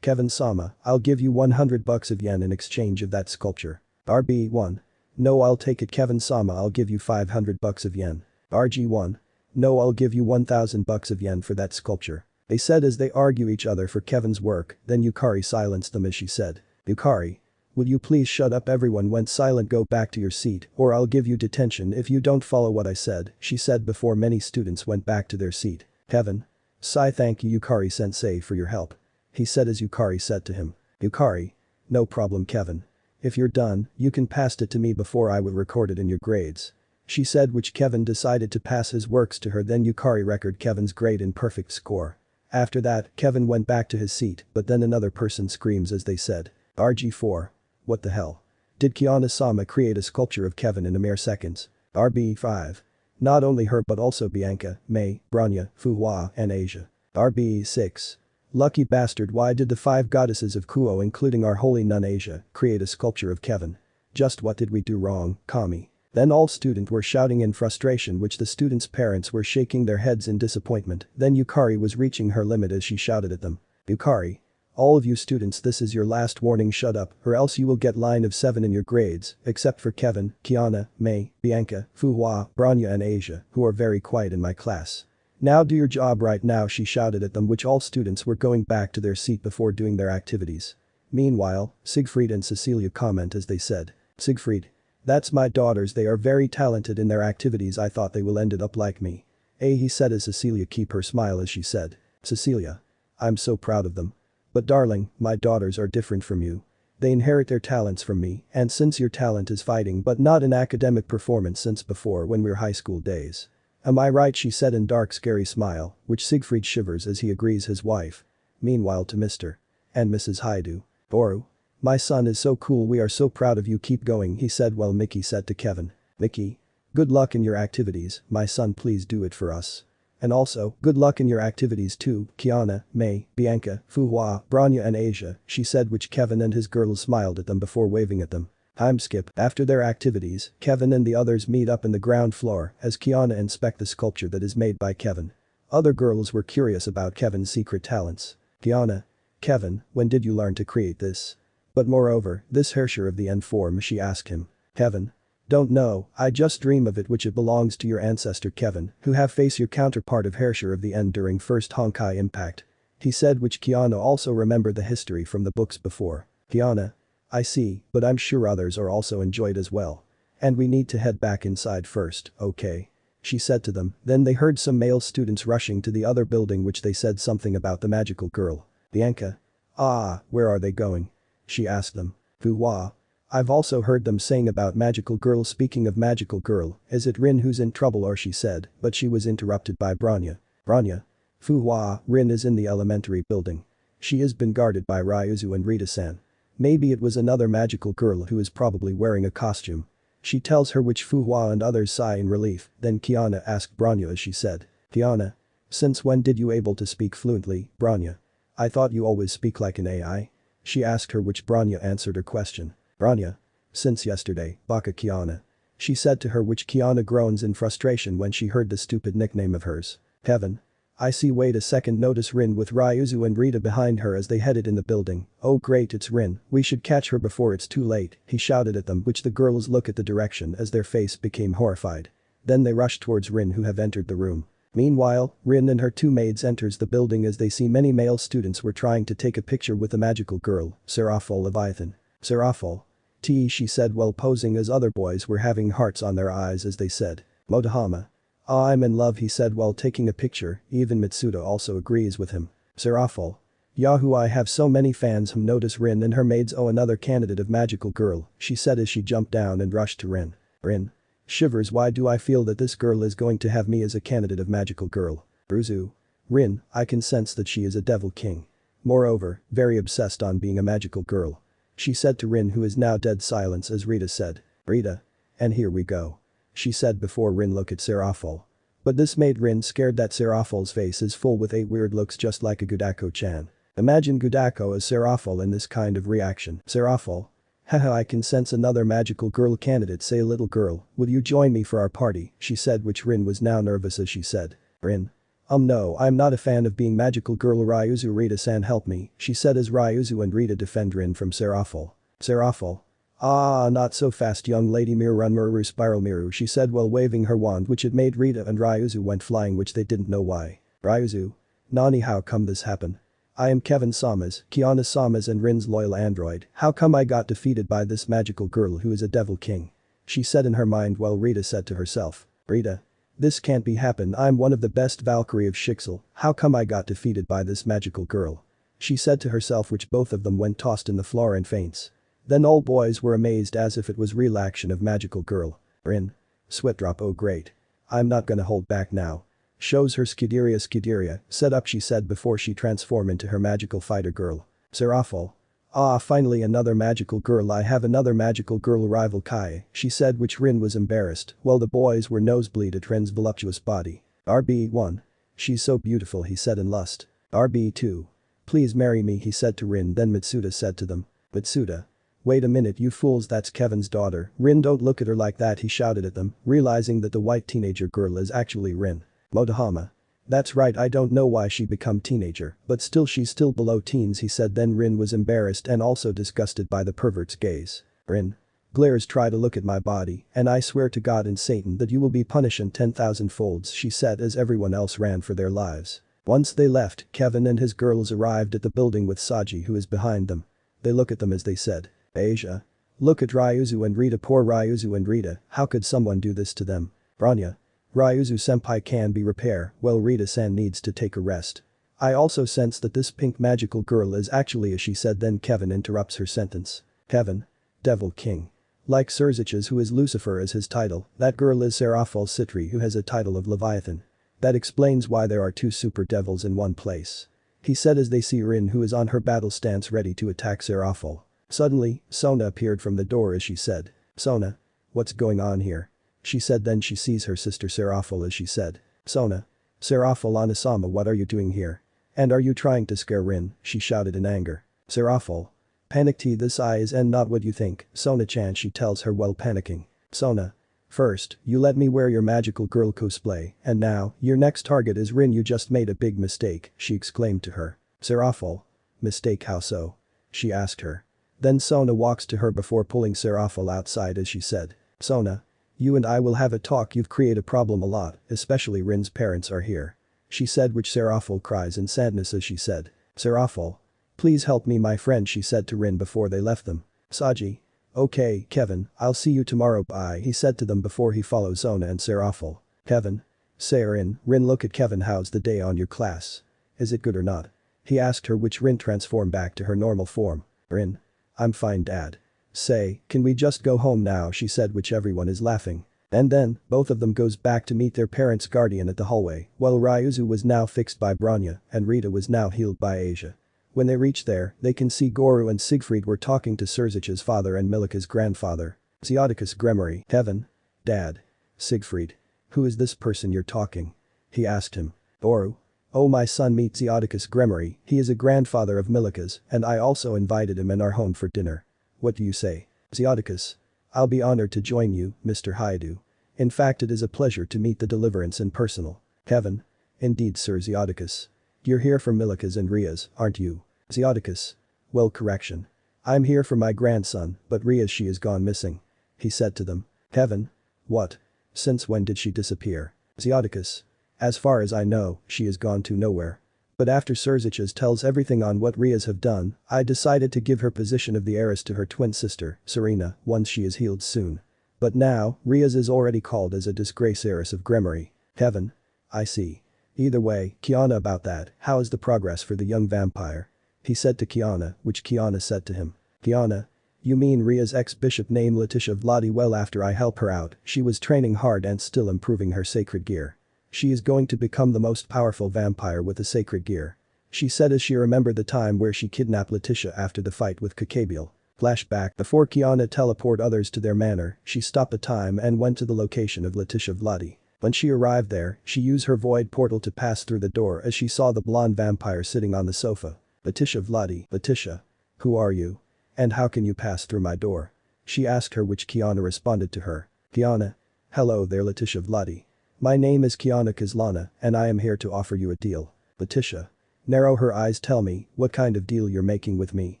Kevin-sama, I'll give you 100 bucks of yen in exchange of that sculpture. RB1. No I'll take it Kevin-sama I'll give you 500 bucks of yen. RG1. No I'll give you 1000 bucks of yen for that sculpture. They said as they argue each other for Kevin's work, then Yukari silenced them as she said. Yukari. Will you please shut up everyone went silent go back to your seat or I'll give you detention if you don't follow what I said, she said before many students went back to their seat. Kevin. Sai thank you Yukari-sensei for your help. He said as Yukari said to him. Yukari. No problem Kevin. If you're done, you can pass it to me before I will record it in your grades. She said which Kevin decided to pass his works to her then Yukari recorded Kevin's grade in perfect score. After that, Kevin went back to his seat but then another person screams as they said. RG4. What the hell? Did Kiana-sama create a sculpture of Kevin in a mere seconds? RB5. Not only her but also Bianca, Mei, Branya, Fuhua, and Asia. RB6. Lucky bastard why did the 5 goddesses of Kuo including our holy nun Asia create a sculpture of Kevin? Just what did we do wrong, Kami? Then all students were shouting in frustration which the students' parents were shaking their heads in disappointment then Yukari was reaching her limit as she shouted at them. Yukari. All of you students this is your last warning shut up or else you will get line of 7 in your grades except for Kevin, Kiana, Mei, Bianca, Fuhua, Branya and Asia who are very quiet in my class. Now do your job right now she shouted at them which all students were going back to their seat before doing their activities. Meanwhile, Siegfried and Cecilia comment as they said. Siegfried. That's my daughters they are very talented in their activities I thought they will ended up like me. He said as Cecilia keep her smile as she said. Cecilia. I'm so proud of them. But darling, my daughters are different from you. They inherit their talents from me and since your talent is fighting but not in academic performance since before when we're high school days. Am I right she said in dark scary smile, which Siegfried shivers as he agrees his wife. Meanwhile to Mr. and Mrs. Haidu. Boru. My son is so cool we are so proud of you keep going he said while Mickey said to Kevin. Mickey. Good luck in your activities, my son please do it for us. And also, good luck in your activities too, Kiana, Mei, Bianca, Fuhua, Branya and Asia, she said which Kevin and his girls smiled at them before waving at them. Time skip. After their activities, Kevin and the others meet up in the ground floor as Kiana inspect the sculpture that is made by Kevin. Other girls were curious about Kevin's secret talents. Kiana. Kevin, when did you learn to create this? But moreover, this Herrscher of the End form she asked him. Kevin. Don't know, I just dream of it which it belongs to your ancestor Kevin, who have faced your counterpart of Herrscher of the End during first Honkai impact. He said which Kiana also remembered the history from the books before. Kiana. I see, but I'm sure others are also enjoyed as well. And we need to head back inside first, okay? she said to them. Then they heard some male students rushing to the other building which they said something about the magical girl. Bianca. Ah, where are they going? She asked them. Fuwa. I've also heard them saying about magical girl. Speaking of magical girl, is it Rin who's in trouble or she said, but she was interrupted by Branya. Branya. Fuwa, Rin is in the elementary building. She has been guarded by Ryuzu and Rita-san. Maybe it was another magical girl who is probably wearing a costume. She tells her which Fuwa and others sigh in relief. Then Kiana asked Branya as she said. Kiana. Since when did you able to speak fluently, Branya? I thought you always speak like an AI. She asked her which Branya answered her question. Branya. Since yesterday, Baka Kiana. She said to her which Kiana groans in frustration when she heard the stupid nickname of hers. Heaven. I see. Wait a second. Notice Rin with Ryuzu and Rita behind her as they headed in the building. Oh great, it's Rin, we should catch her before it's too late, he shouted at them, which the girls look at the direction as their face became horrified. Then they rushed towards Rin who have entered the room. Meanwhile, Rin and her two maids enters the building as they see many male students were trying to take a picture with the magical girl, Seraphol Leviathan. Seraphol. She said while posing as other boys were having hearts on their eyes as they said. Modahama. Ah, I'm in love, he said while taking a picture. Even Mitsuda also agrees with him. Seraphol. Yahoo, I have so many fans. Notice Rin and her maids. Oh, another candidate of magical girl, she said as she jumped down and rushed to Rin. Rin. Shivers, why do I feel that this girl is going to have me as a candidate of magical girl? Ruzu. Rin, I can sense that she is a devil king. Moreover, very obsessed on being a magical girl. She said to Rin, who is now dead silence as Rita said. Rita. And here we go. She said before Rin looked at Seraphol. But this made Rin scared that Seraphol's face is full with 8 weird looks just like a Gudako-chan. Imagine Gudako as Seraphol in this kind of reaction. Seraphol. Haha, I can sense another magical girl candidate. Say, little girl, will you join me for our party, she said, which Rin was now nervous as she said. Rin. No, I'm not a fan of being magical girl. Ryuzu, Rita-san, help me, she said as Ryuzu and Rita defend Rin from Seraphol. Seraphol. Ah, not so fast, young lady. Miru spiral Miru, she said while waving her wand, which it made Rita and Ryuzu went flying, which they didn't know why. Ryuzu. Nani, how come this happened? I am Kevin Sama's, Kiana Sama's and Rin's loyal android. How come I got defeated by this magical girl who is a devil king? She said in her mind while Rita said to herself. Rita. This can't be happen. I'm one of the best Valkyrie of Shixel. How come I got defeated by this magical girl? She said to herself, which both of them went tossed in the floor in faints. Then all boys were amazed as if it was real action of magical girl. Rin. Sweat drop. Oh great. I'm not gonna hold back now. Shows her Skidiria, set up, she said before she transformed into her magical fighter girl. Seraphol. Ah, finally another magical girl. I have another magical girl rival Kai, she said, which Rin was embarrassed while the boys were nosebleed at Rin's voluptuous body. RB1. She's so beautiful, he said in lust. RB2. Please marry me, he said to Rin. Then Mitsuda said to them. Mitsuda. Wait a minute, you fools, that's Kevin's daughter. Rin, don't look at her like that, he shouted at them, realizing that the white teenager girl is actually Rin. Modahama. That's right, I don't know why she become teenager, but still she's still below teens, he said. Then Rin was embarrassed and also disgusted by the pervert's gaze. Rin. Glares, try to look at my body, and I swear to God and Satan that you will be punished in 10,000 folds, she said as everyone else ran for their lives. Once they left, Kevin and his girls arrived at the building with Saji, who is behind them. They look at them as they said. Asia. Look at Ryuzu and Rita. Poor Ryuzu and Rita, how could someone do this to them? Branya. Ryuzu-senpai can be repaired, well, Rita-san needs to take a rest. I also sense that this pink magical girl is actually a she said. Then Kevin interrupts her sentence. Kevin. Devil King. Like Serzich's, who is Lucifer as his title, that girl is Seraphol Citri, who has a title of Leviathan. That explains why there are 2 super devils in one place. He said as they see Rin, who is on her battle stance ready to attack Seraphol. Suddenly, Sona appeared from the door as she said. Sona. What's going on here? She said. Then she sees her sister Seraphol as she said. Sona. Seraphol Anasama, what are you doing here? And are you trying to scare Rin? She shouted in anger. Seraphol. Panicked, this eye is and not what you think, Sona-chan, she tells her while panicking. Sona. First, you let me wear your magical girl cosplay, and now, your next target is Rin. You just made a big mistake, she exclaimed to her. Seraphol. Mistake, how so? She asked her. Then Sona walks to her before pulling Seraphol outside as she said. Sona. You and I will have a talk. You've created a problem a lot, especially Rin's parents are here. She said, which Seraphol cries in sadness as she said. Seraphol. Please help me, my friend, she said to Rin before they left them. Saji. Okay, Kevin, I'll see you tomorrow, bye, he said to them before he followed Sona and Seraphol. Kevin. Sirin, Rin look at Kevin, how's the day on your class? Is it good or not? He asked her, which Rin transformed back to her normal form. Rin. I'm fine, dad. Say, can we just go home now, she said, which everyone is laughing. And then, both of them goes back to meet their parents' guardian at the hallway, while Ryuzu was now fixed by Branya, and Rita was now healed by Asia. When they reach there, they can see Goru and Siegfried were talking to Serzich's father and Milika's grandfather. Zeoticus Gremory. Kevin. Dad. Siegfried. Who is this person you're talking? He asked him. Goru. Oh, my son, meet Zeoticus Gremory, he is a grandfather of Milika's, and I also invited him in our home for dinner. What do you say? Zeoticus. I'll be honored to join you, Mr. Haidu. In fact, it is a pleasure to meet the Deliverance in personal. Kevin. Indeed, Sir Zeoticus. You're here for Milika's and Rias, aren't you? Zeoticus. Well, correction. I'm here for my grandson, but Rias, she is gone missing. He said to them. Kevin. What? Since when did she disappear? Zeoticus. As far as I know, she has gone to nowhere. But after Serzich's tells everything on what Rias have done, I decided to give her position of the heiress to her twin sister, Serena, once she is healed soon. But now, Rias is already called as a disgrace heiress of Gremory. Kevin. I see. Either way, Kianah, about that, how is the progress for the young vampire? He said to Kianah, which Kianah said to him. Kianah. You mean Ria's ex-bishop named Letitia Vladi? Well, after I help her out, she was training hard and still improving her sacred gear. She is going to become the most powerful vampire with the sacred gear. She said as she remembered the time where she kidnapped Letitia after the fight with Kakabiel. Flashback. Before Kianah teleport others to their manor, she stopped the time and went to the location of Letitia Vladi. When she arrived there, she used her void portal to pass through the door as she saw the blonde vampire sitting on the sofa. Letitia Vladi. Letitia. Who are you? And how can you pass through my door? She asked her, which Kianah responded to her. Kianah. Hello there, Letitia Vladi. My name is Kiana Kaslana, and I am here to offer you a deal. Letitia. Narrow her eyes, tell me, what kind of deal you're making with me?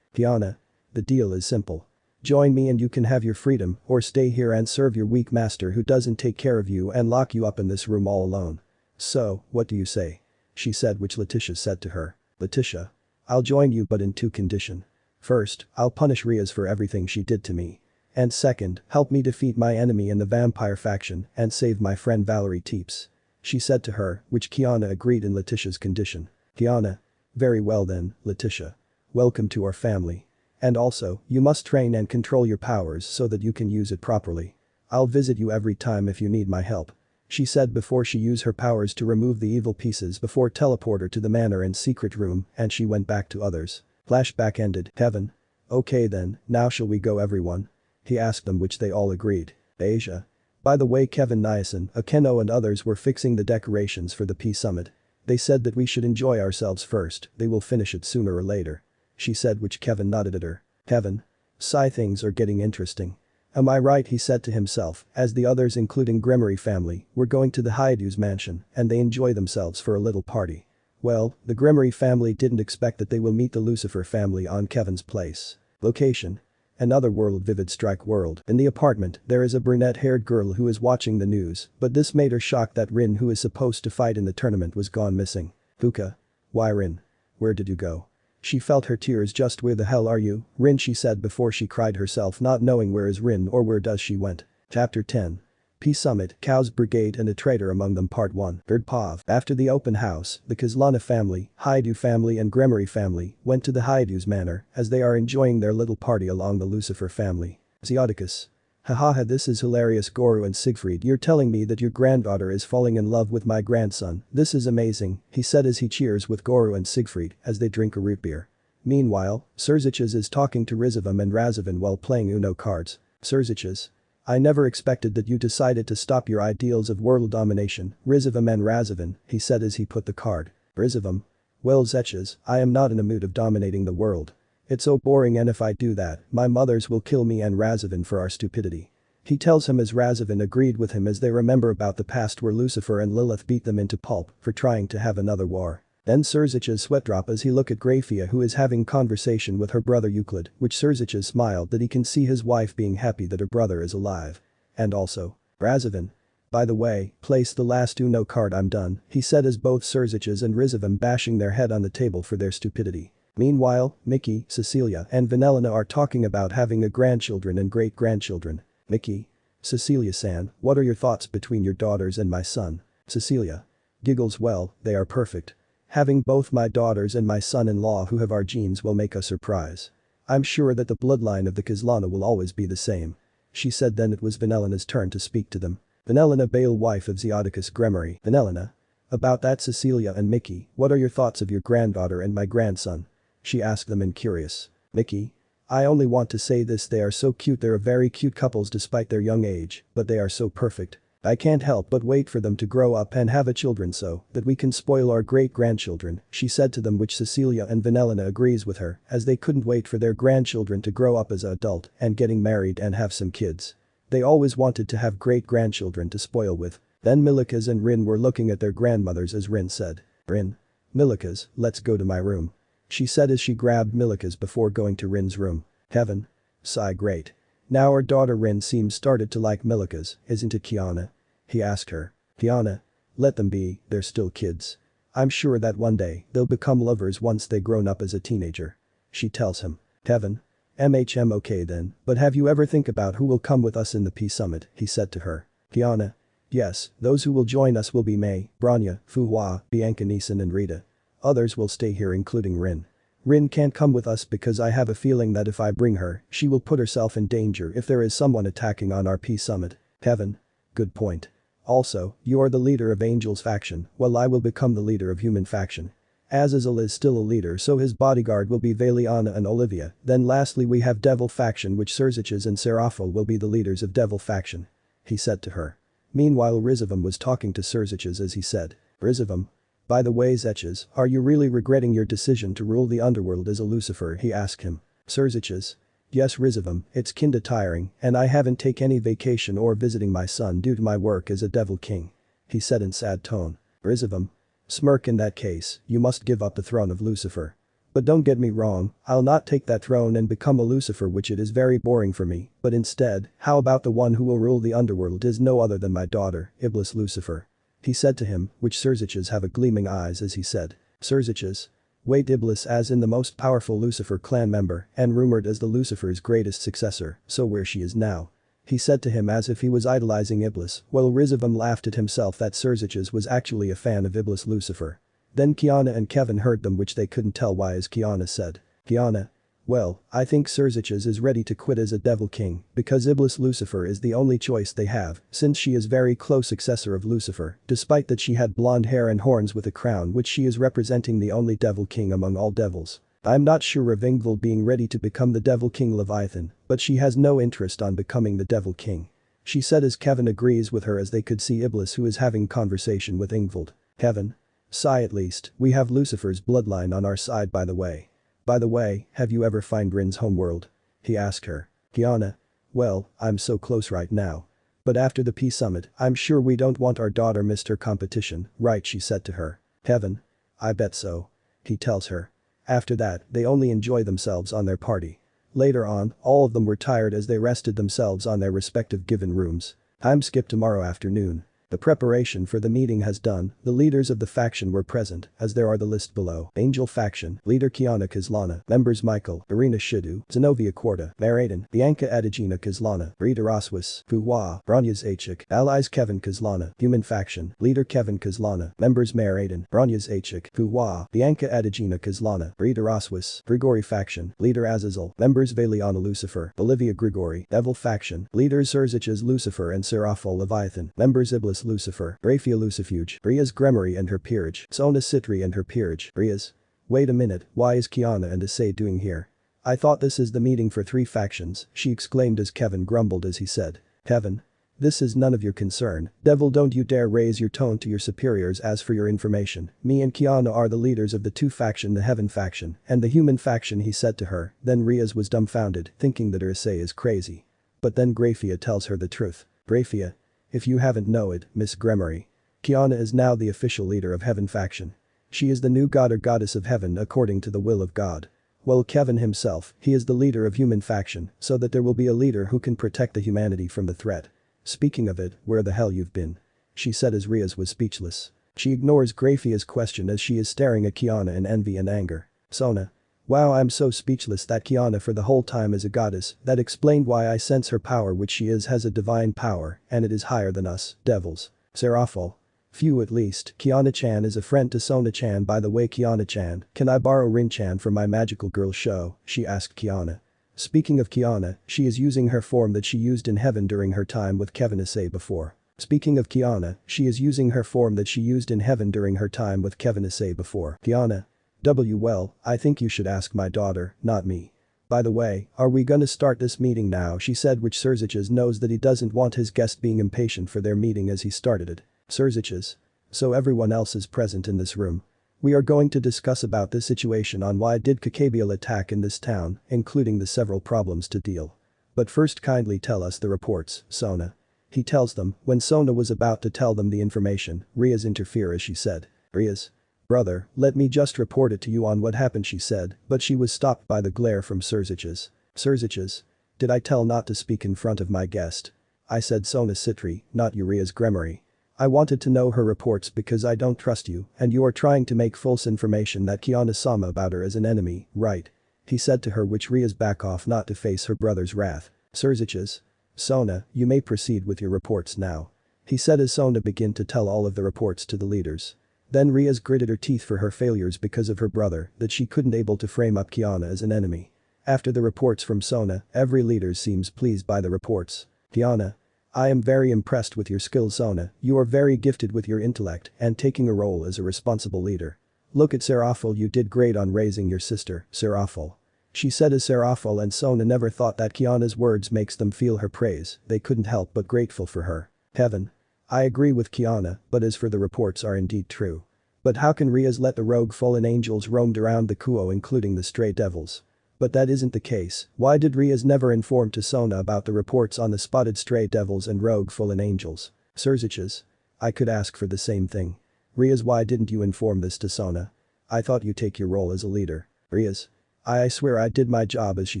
Kianah. The deal is simple. Join me and you can have your freedom, or stay here and serve your weak master who doesn't take care of you and lock you up in this room all alone. So, what do you say? She said, which Letitia said to her. Letitia. I'll join you, but in two conditions. First, I'll punish Rias for everything she did to me. And second, help me defeat my enemy in the vampire faction and save my friend Valerie Teeps. She said to her, which Kianah agreed in Letitia's condition. Kianah. Very well then, Letitia. Welcome to our family. And also, you must train and control your powers so that you can use it properly. I'll visit you every time if you need my help. She said before she used her powers to remove the evil pieces before teleport her to the manor and secret room, and she went back to others. Flashback ended. Kevin. Okay then, now shall we go, everyone? He asked them, which they all agreed. Asia. By the way, Kevin, Niacin, Akeno and others were fixing the decorations for the Peace Summit. They said that we should enjoy ourselves first, they will finish it sooner or later. She said, which Kevin nodded at her. Kevin. Sigh, things are getting interesting. Am I right, he said to himself, as the others including Gremory family were going to the Haidu's mansion and they enjoy themselves for a little party. Well, the Gremory family didn't expect that they will meet the Lucifer family on Kevin's place. Location. Another world, vividstrike world. In the apartment, there is a brunette-haired girl who is watching the news, but this made her shocked that Rin, who is supposed to fight in the tournament, was gone missing. Fuka. Why, Rin? Where did you go? She felt her tears. Just where the hell are you, Rin, she said before she cried herself, not knowing where is Rin or where does she went. Chapter 10. Peace Summit, Cow's Brigade and a Traitor Among Them Part 1. Third POV. After the open house, the Kaslana family, Haidu family and Gremory family went to the Haidu's manor as they are enjoying their little party along the Lucifer family. Zeoticus. Hahaha, this is hilarious. Goru and Siegfried, you're telling me that your granddaughter is falling in love with my grandson. This is amazing, he said as he cheers with Goru and Siegfried as they drink a root beer. Meanwhile, Serzich's is talking to Rizavam and Razavin while playing Uno cards. Serzich's. I never expected that you decided to stop your ideals of world domination, Rizavam and Razavin, he said as he put the card. Rizavam. Well, Zetches, I am not in a mood of dominating the world. It's so boring, and if I do that, my mothers will kill me and Razavin for our stupidity. He tells him as Razavin agreed with him as they remember about the past where Lucifer and Lilith beat them into pulp for trying to have another war. Then Serzich's sweat drop as he look at Grafia, who is having conversation with her brother Euclid, which Serzich's smiled that he can see his wife being happy that her brother is alive. And also, Razavin. By the way, place the last Uno card, I'm done, he said as both Serzich's and Rizavam bashing their head on the table for their stupidity. Meanwhile, Mickey, Cecilia and Vanellina are talking about having a grandchildren and great-grandchildren. Mickey. Cecilia-san, what are your thoughts between your daughters and my son? Cecilia. Giggles, well, they are perfect. Having both my daughters and my son-in-law who have our genes will make a surprise. I'm sure that the bloodline of the Kaslana will always be the same. She said. Then it was Vanellina's turn to speak to them. Vanellina, Bale, wife of Zeodicus Gremory. Vanellina. About that, Cecilia and Mickey, what are your thoughts of your granddaughter and my grandson? She asked them in curious. Mickey. I only want to say this, they are so cute, they're very cute couples despite their young age, but they are so perfect. I can't help but wait for them to grow up and have a children so that we can spoil our great-grandchildren, she said to them, which Cecilia and Vanellina agrees with her, as they couldn't wait for their grandchildren to grow up as an adult and getting married and have some kids. They always wanted to have great-grandchildren to spoil with. Then Milikas and Rin were looking at their grandmothers as Rin said. Rin. Milikas, let's go to my room. She said as she grabbed Milikas before going to Rin's room. Heaven. Sigh, great. Now our daughter Rin seems started to like Milikas, isn't it, Kiana? He asked her. Kiana. Let them be, they're still kids. I'm sure that one day they'll become lovers once they grown up as a teenager. She tells him. Heaven. Okay then, but have you ever think about who will come with us in the Peace Summit, he said to her. Kiana. Yes, those who will join us will be Mei, Branya, Fuhua, Bianca, Neeson and Rita. Others will stay here including Rin. Rin can't come with us because I have a feeling that if I bring her, she will put herself in danger if there is someone attacking on our Peace Summit. Heaven. Good point. Also, you are the leader of Angel's faction, while I will become the leader of Human faction. Azazel is still a leader, so his bodyguard will be Valiana and Olivia. Then lastly we have Devil faction, which Serziches and Seraphil will be the leaders of Devil faction. He said to her. Meanwhile Rizavam was talking to Serziches as he said. Rizavam. By the way, Zeches, are you really regretting your decision to rule the underworld as a Lucifer, he asked him. Serziches. Yes, Rizavam, it's kinda tiring and I haven't take any vacation or visiting my son due to my work as a devil king. He said in sad tone. Rizavam. Smirk, in that case, you must give up the throne of Lucifer. But don't get me wrong, I'll not take that throne and become a Lucifer, which it is very boring for me, but instead, how about the one who will rule the underworld is no other than my daughter, Iblis Lucifer. He said to him, which Serziches have a gleaming eyes as he said. Serziches. Wait, Iblis as in the most powerful Lucifer clan member and rumored as the Lucifer's greatest successor, so where she is now. He said to him as if he was idolizing Iblis, while Rizavam laughed at himself that Serziches was actually a fan of Iblis Lucifer. Then Kiana and Kevin heard them, which they couldn't tell why, as Kiana said. Kiana. Well, I think Serziches is ready to quit as a devil king because Iblis Lucifer is the only choice they have since she is very close successor of Lucifer despite that she had blonde hair and horns with a crown, which she is representing the only devil king among all devils. I'm not sure of Ingvild being ready to become the devil king Leviathan, but she has no interest on becoming the devil king. She said as Kevin agrees with her as they could see Iblis who is having conversation with Ingvild. Kevin. Sigh, at least, we have Lucifer's bloodline on our side by the way. By the way, have you ever find Rin's homeworld? He asked her. Kiana. Well, I'm so close right now. But after the Peace Summit, I'm sure we don't want our daughter missed her competition, right, she said to her. Heaven. I bet so. He tells her. After that, they only enjoy themselves on their party. Later on, all of them were tired as they rested themselves on their respective given rooms. Time skip tomorrow afternoon. The preparation for the meeting has done, the leaders of the faction were present, as there are the list below. Angel faction, leader Kiana Kaslana, members Michael, Irina Shidu, Zenobia Quarta, Maraden, Bianca Adegina Kaslana, Rita Roswis, Fuhua, Branya Zaitchik, allies Kevin Kaslana, human faction, leader Kevin Kaslana, members Maraden, Branya Zaitchik, Fuhua, Bianca Adegina Kaslana, Rita Roswis, Grigori faction, leader Azazel, members Valiana Lucifer, Bolivia Grigori, Devil faction, leaders Serziches Lucifer and Seraphil Leviathan, members Iblis Lucifer, Raphia Lucifuge, Rias Gremory and her peerage, Sona Citri and her peerage, Rias. Wait a minute, why is Kiana and Issei doing here? I thought this is the meeting for 3 factions, she exclaimed as Kevin grumbled as he said. Kevin. This is none of your concern, devil, don't you dare raise your tone to your superiors. As for your information, me and Kiana are the leaders of the 2 faction, the Heaven faction and the Human faction, he said to her. Then Rias was dumbfounded, thinking that her Issei is crazy. But then Graphia tells her the truth. Graphia. If you haven't know it, Miss Gremory. Kiana is now the official leader of Heaven faction. She is the new god or goddess of heaven according to the will of God. Well, Kevin himself, he is the leader of Human faction, so that there will be a leader who can protect the humanity from the threat. Speaking of it, where the hell you've been? She said as Rias was speechless. She ignores Graphia's question as she is staring at Kiana in envy and anger. Sona. Wow, I'm so speechless that Kiana for the whole time is a goddess, that explained why I sense her power, which she is has a divine power, and it is higher than us, devils. Serafal. Phew, at least, Kiana-chan is a friend to Sona-chan. By the way, Kiana-chan, can I borrow Rin-chan for my magical girl show, she asked Kiana. Speaking of Kiana, she is using her form that she used in heaven during her time with Kevin Issei before. Speaking of Kiana, she is using her form that she used in heaven during her time with Kevin Issei before. Kiana. Well, I think you should ask my daughter, not me. By the way, are we gonna start this meeting now, she said, which Serziches knows that he doesn't want his guest being impatient for their meeting as he started it. Serziches. So everyone else is present in this room. We are going to discuss about this situation on why did Kakabiel attack in this town, including the several problems to deal. But first kindly tell us the reports, Sona. He tells them, when Sona was about to tell them the information, Rias interfered as she said. Rias. Brother, let me just report it to you on what happened, she said, but she was stopped by the glare from Serziches. Serziches. Did I tell not to speak in front of my guest? I said Sona Citri, not Urias Gremory. I wanted to know her reports because I don't trust you and you are trying to make false information that Kiana-sama about her as an enemy, right? He said to her, which Rias back off not to face her brother's wrath. Serziches. Sona, you may proceed with your reports now. He said as Sona began to tell all of the reports to the leaders. Then Rias gritted her teeth for her failures because of her brother that she couldn't able to frame up Kiana as an enemy. After the reports from Sona, every leader seems pleased by the reports. Kiana. I am very impressed with your skills, Sona, you are very gifted with your intellect and taking a role as a responsible leader. Look at Serafal, you did great on raising your sister, Serafal. She said as Serafal and Sona never thought that Kiana's words makes them feel her praise, they couldn't help but grateful for her. Heaven. I agree with Kiana, but as for the reports are indeed true. But how can Rias let the rogue fallen angels roamed around the Kuo including the stray devils? But that isn't the case, why did Rias never inform to Sona about the reports on the spotted stray devils and rogue fallen angels? Serziches. I could ask for the same thing. Rias, why didn't you inform this to Sona? I thought you take your role as a leader. Rias. I swear I did my job, as she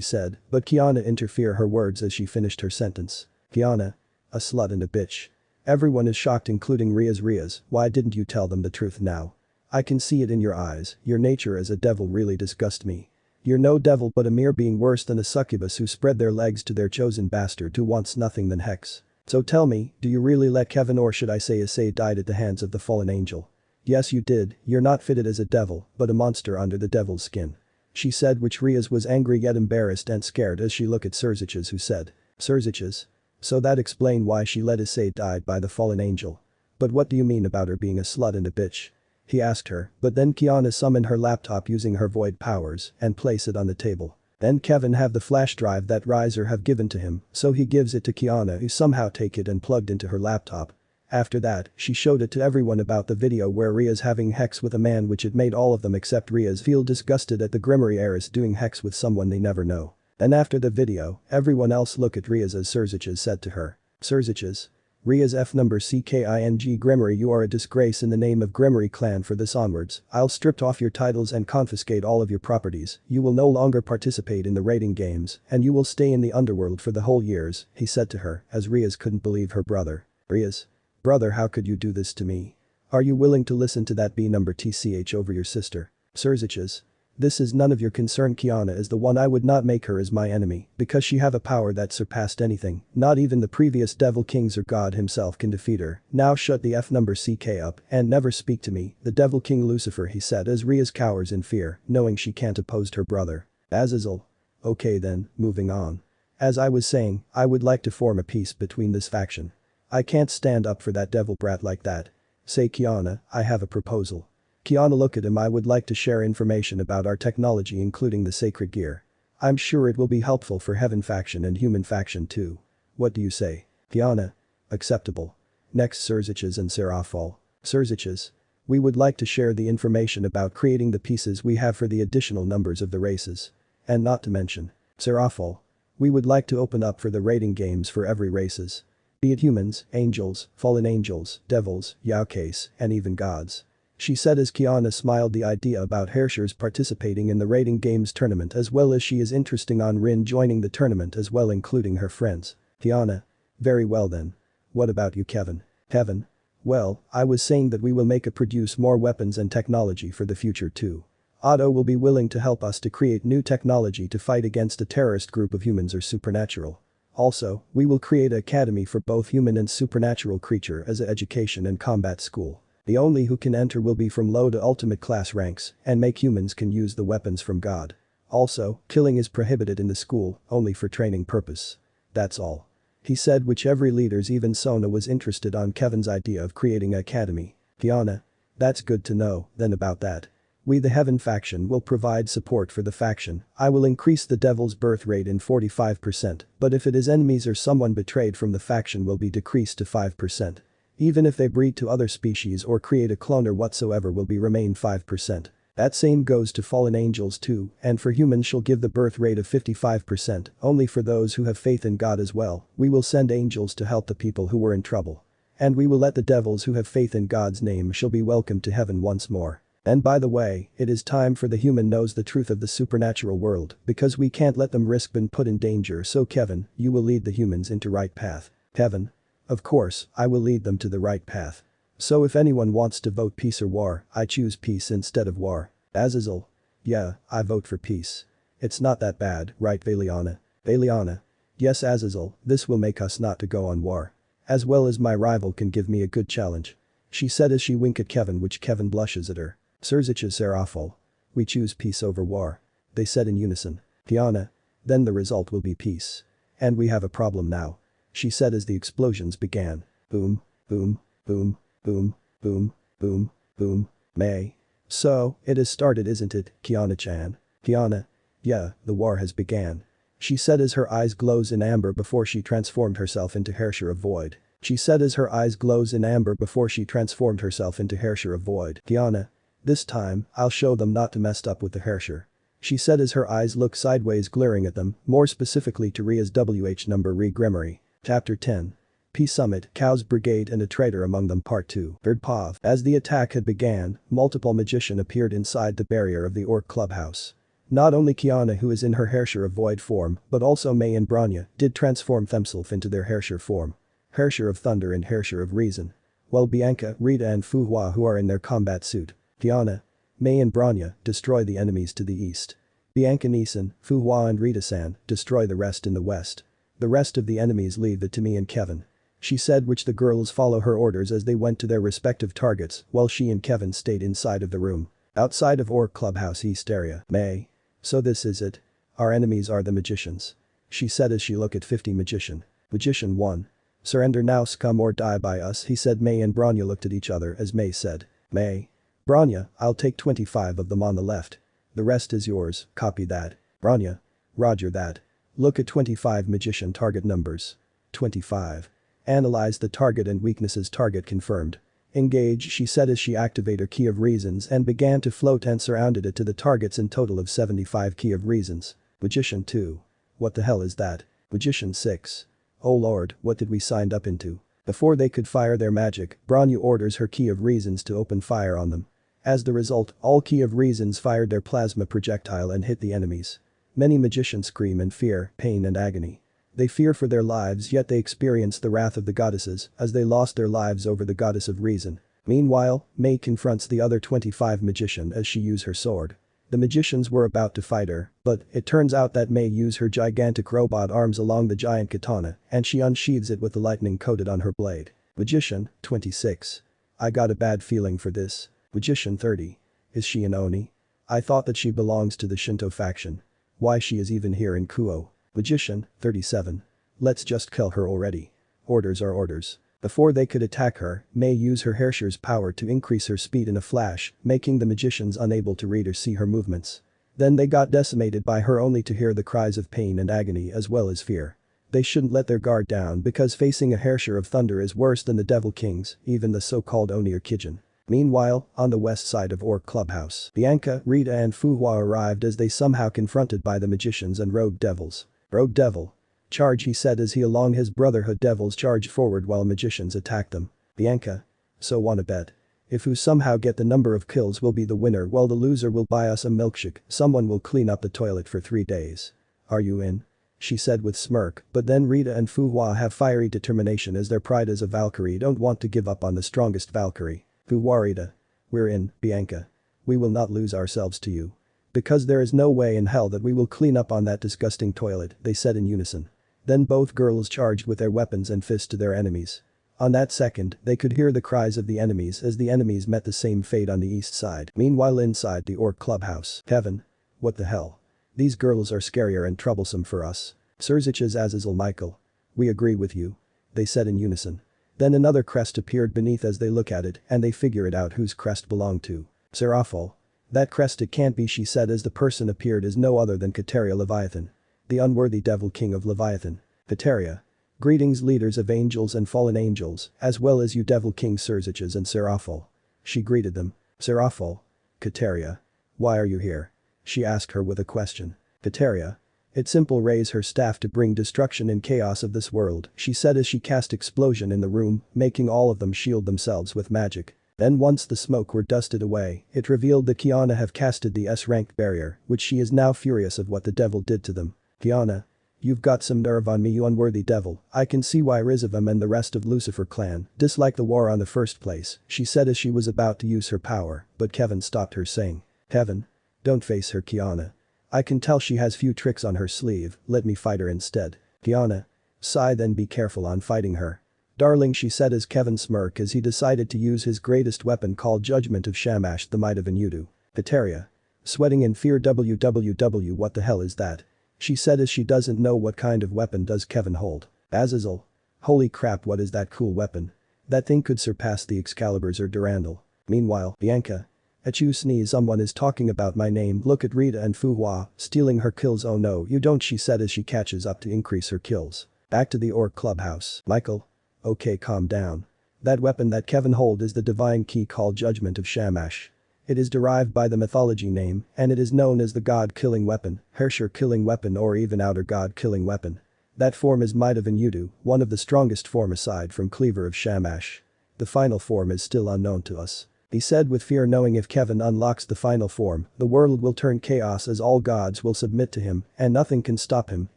said, but Kiana interfered her words as she finished her sentence. Kiana. A slut and a bitch. Everyone is shocked including Rias, why didn't you tell them the truth now? I can see it in your eyes, your nature as a devil really disgusts me. You're no devil but a mere being worse than a succubus who spread their legs to their chosen bastard who wants nothing than hex. So tell me, do you really let Kevin, or should I say Issei, died at the hands of the fallen angel? Yes you did, you're not fitted as a devil, but a monster under the devil's skin. She said, which Rias was angry yet embarrassed and scared as she looked at Serziches, who said. Serziches. So that explained why she let Issei died by the fallen angel. But what do you mean about her being a slut and a bitch? He asked her, but then Kiana summoned her laptop using her void powers and placed it on the table. Then Kevin have the flash drive that Riser have given to him, so he gives it to Kiana, who somehow take it and plugged into her laptop. After that, she showed it to everyone about the video where Rias having hex with a man, which it made all of them except Rias feel disgusted at the Gremory heiress doing hex with someone they never know. Then after the video, everyone else look at Rias as Serziches said to her. Serziches. Rias F number CKING Gremory, you are a disgrace in the name of Gremory clan. For this onwards, I'll strip off your titles and confiscate all of your properties, you will no longer participate in the raiding games, and you will stay in the underworld for the whole years, he said to her, as Rias couldn't believe her brother. Rias. Brother, how could you do this to me? Are you willing to listen to that B number TCH over your sister? Serziches. This is none of your concern. Kiana is the one. I would not make her as my enemy because she have a power that surpassed anything, not even the previous devil kings or God himself can defeat her. Now shut the F number CK up and never speak to me, the devil king Lucifer, he said as Rias cowers in fear, knowing she can't oppose her brother. Azazel. Okay then, moving on. As I was saying, I would like to form a peace between this faction. I can't stand up for that devil brat like that. Say Kiana, I have a proposal. Kiana look at him. I would like to share information about our technology including the sacred gear. I'm sure it will be helpful for heaven faction and human faction too. What do you say? Kiana. Acceptable. Next Serziches and Serafal. Serziches. We would like to share the information about creating the pieces we have for the additional numbers of the races. And not to mention. Serafal. We would like to open up for the raiding games for every races. Be it humans, angels, fallen angels, devils, yaokais, and even gods. She said as Kiana smiled the idea about Herrschers participating in the raiding games tournament as well as she is interesting on Rin joining the tournament as well including her friends. Kiana. Very well then. What about you Kevin? Kevin. Well, I was saying that we will make a produce more weapons and technology for the future too. Otto will be willing to help us to create new technology to fight against a terrorist group of humans or supernatural. Also, we will create an academy for both human and supernatural creature as an education and combat school. The only who can enter will be from low to ultimate class ranks and make humans can use the weapons from God. Also, killing is prohibited in the school, only for training purpose. That's all. He said which every leaders even Sona was interested on Kevin's idea of creating an academy. Kiana. That's good to know, then about that. We the Heaven faction will provide support for the faction. I will increase the devil's birth rate in 45%, but if it is enemies or someone betrayed from the faction will be decreased to 5%. Even if they breed to other species or create a clone or whatsoever will be remain 5%. That same goes to fallen angels too, and for humans shall give the birth rate of 55%, only for those who have faith in God as well. We will send angels to help the people who were in trouble. And we will let the devils who have faith in God's name shall be welcomed to heaven once more. And by the way, it is time for the human knows the truth of the supernatural world, because we can't let them risk being put in danger, so Kevin, you will lead the humans into right path. Kevin. Of course, I will lead them to the right path. So if anyone wants to vote peace or war, I choose peace instead of war. Azazel. Yeah, I vote for peace. It's not that bad, right Valiana? Valiana. Yes Azazel, this will make us not to go on war. As well as my rival can give me a good challenge. She said as she winked at Kevin, which Kevin blushes at her. Serzich's Serafol. We choose peace over war. They said in unison. Kiana. Then the result will be peace. And we have a problem now. She said as the explosions began. Boom, boom, boom, boom, boom, boom, boom, May. So, it has started isn't it, Kiana-chan? Kiana. Yeah, the war has began. She said as her eyes glows in amber before she transformed herself into Herrscher of Void. She said as her eyes glows in amber before she transformed herself into Herrscher of Void. Kiana. This time, I'll show them not to mess up with the Herrscher. She said as her eyes look sideways glaring at them, more specifically to Ria's WH number Re-Gremory. Chapter 10. Peace Summit, Cow's Brigade and a Traitor Among Them Part 2. Third Pav. As the attack had began, multiple magicians appeared inside the barrier of the Orc Clubhouse. Not only Kiana who is in her Herrscher of Void form, but also May and Branya did transform themselves into their Herrscher form. Herrscher of Thunder and Herrscher of Reason. While Bianca, Rita and Fu Hua who are in their combat suit. Kiana. May and Branya destroy the enemies to the east. Bianca Neeson, Fu Hua and Rita-san destroy the rest in the west. The rest of the enemies leave it to me and Kevin. She said which the girls follow her orders as they went to their respective targets while she and Kevin stayed inside of the room. Outside of Orc Clubhouse East area. May. So this is it. Our enemies are the magicians. She said as she looked at 50 magician. Magician 1. Surrender now scum or die by us he said. May and Branya looked at each other as May said. May. Branya, I'll take 25 of them on the left. The rest is yours, copy that. Branya. Roger that. Look at 25 magician target numbers. 25. Analyze the target and weaknesses target confirmed. Engage she said as she activated her key of reasons and began to float and surrounded it to the targets in total of 75 key of reasons. Magician 2. What the hell is that? Magician 6. Oh lord, what did we signed up into? Before they could fire their magic, Branya orders her key of reasons to open fire on them. As the result, all key of reasons fired their plasma projectile and hit the enemies. Many magicians scream in fear, pain and agony. They fear for their lives yet they experience the wrath of the goddesses as they lost their lives over the goddess of reason. Meanwhile, May confronts the other 25 magician as she uses her sword. The magicians were about to fight her, but it turns out that May used her gigantic robot arms along the giant katana and she unsheathes it with the lightning coated on her blade. Magician, 26. I got a bad feeling for this. Magician 30. Is she an Oni? I thought that she belongs to the Shinto faction. Why she is even here in Kuo? Magician, 37. Let's just kill her already. Orders are orders. Before they could attack her, May used her Herrscher's power to increase her speed in a flash, making the magicians unable to read or see her movements. Then they got decimated by her only to hear the cries of pain and agony as well as fear. They shouldn't let their guard down because facing a Herrscher of Thunder is worse than the Devil Kings, even the so-called Oni or Kijin. Meanwhile, on the west side of Orc Clubhouse, Bianca, Rita and Fu Hua arrived as they somehow confronted by the magicians and rogue devils. Rogue devil. Charge he said as he along his brotherhood devils charged forward while magicians attacked them. Bianca. So wanna bet. If who somehow get the number of kills will be the winner while the loser will buy us a milkshake, someone will clean up the toilet for 3 days. Are you in? She said with smirk, but then Rita and Fu Hua have fiery determination as their pride as a Valkyrie don't want to give up on the strongest Valkyrie. Fu Hua Rita. We're in, Bianca. We will not lose ourselves to you. Because there is no way in hell that we will clean up on that disgusting toilet, they said in unison. Then both girls charged with their weapons and fists to their enemies. On that second, they could hear the cries of the enemies as the enemies met the same fate on the east side. Meanwhile inside the orc clubhouse. Kevin. What the hell? These girls are scarier and troublesome for us. Serzich's Azazel Michael. We agree with you. They said in unison. Then another crest appeared beneath as they look at it and they figure it out whose crest belonged to. Seraphol. That crest it can't be, she said as the person appeared as no other than Kateria Leviathan. The unworthy devil king of Leviathan. Kateria. Greetings leaders of angels and fallen angels, as well as you devil king Serzich's and Seraphol. She greeted them. Seraphol. Kateria. Why are you here? She asked her with a question. Kateria. It's simple, raise her staff to bring destruction and chaos of this world, she said as she cast explosion in the room, making all of them shield themselves with magic. Then once the smoke were dusted away, it revealed that Kianah have casted the S-rank barrier, which she is now furious of what the devil did to them. Kianah. You've got some nerve on me, you unworthy devil. I can see why Rizavim and the rest of Lucifer clan dislike the war on the first place, she said as she was about to use her power, but Kevin stopped her saying. Kevin. Don't face her, Kianah. I can tell she has few tricks on her sleeve, let me fight her instead. Kianah. Sigh, then be careful on fighting her. Darling, she said as Kevin smirked as he decided to use his greatest weapon called Judgment of Shamash, the might of Inudu. Kateria. Sweating in fear, www, what the hell is that? She said as she doesn't know what kind of weapon does Kevin hold. Azazel. Holy crap, what is that cool weapon? That thing could surpass the Excaliburs or Durandal. Meanwhile, Bianca. Achoo, sneeze, someone is talking about my name, look at Rita and Fuhua, stealing her kills, oh no you don't, she said as she catches up to increase her kills. Back to the orc clubhouse. Michael. Okay, calm down. That weapon that Kevin hold is the divine key called Judgment of Shamash. It is derived by the mythology name, and it is known as the god-killing weapon, Herrscher killing weapon or even outer god-killing weapon. That form is Might of Inudu, one of the strongest form aside from Cleaver of Shamash. The final form is still unknown to us. He said with fear, knowing if Kevin unlocks the final form, the world will turn chaos as all gods will submit to him and nothing can stop him,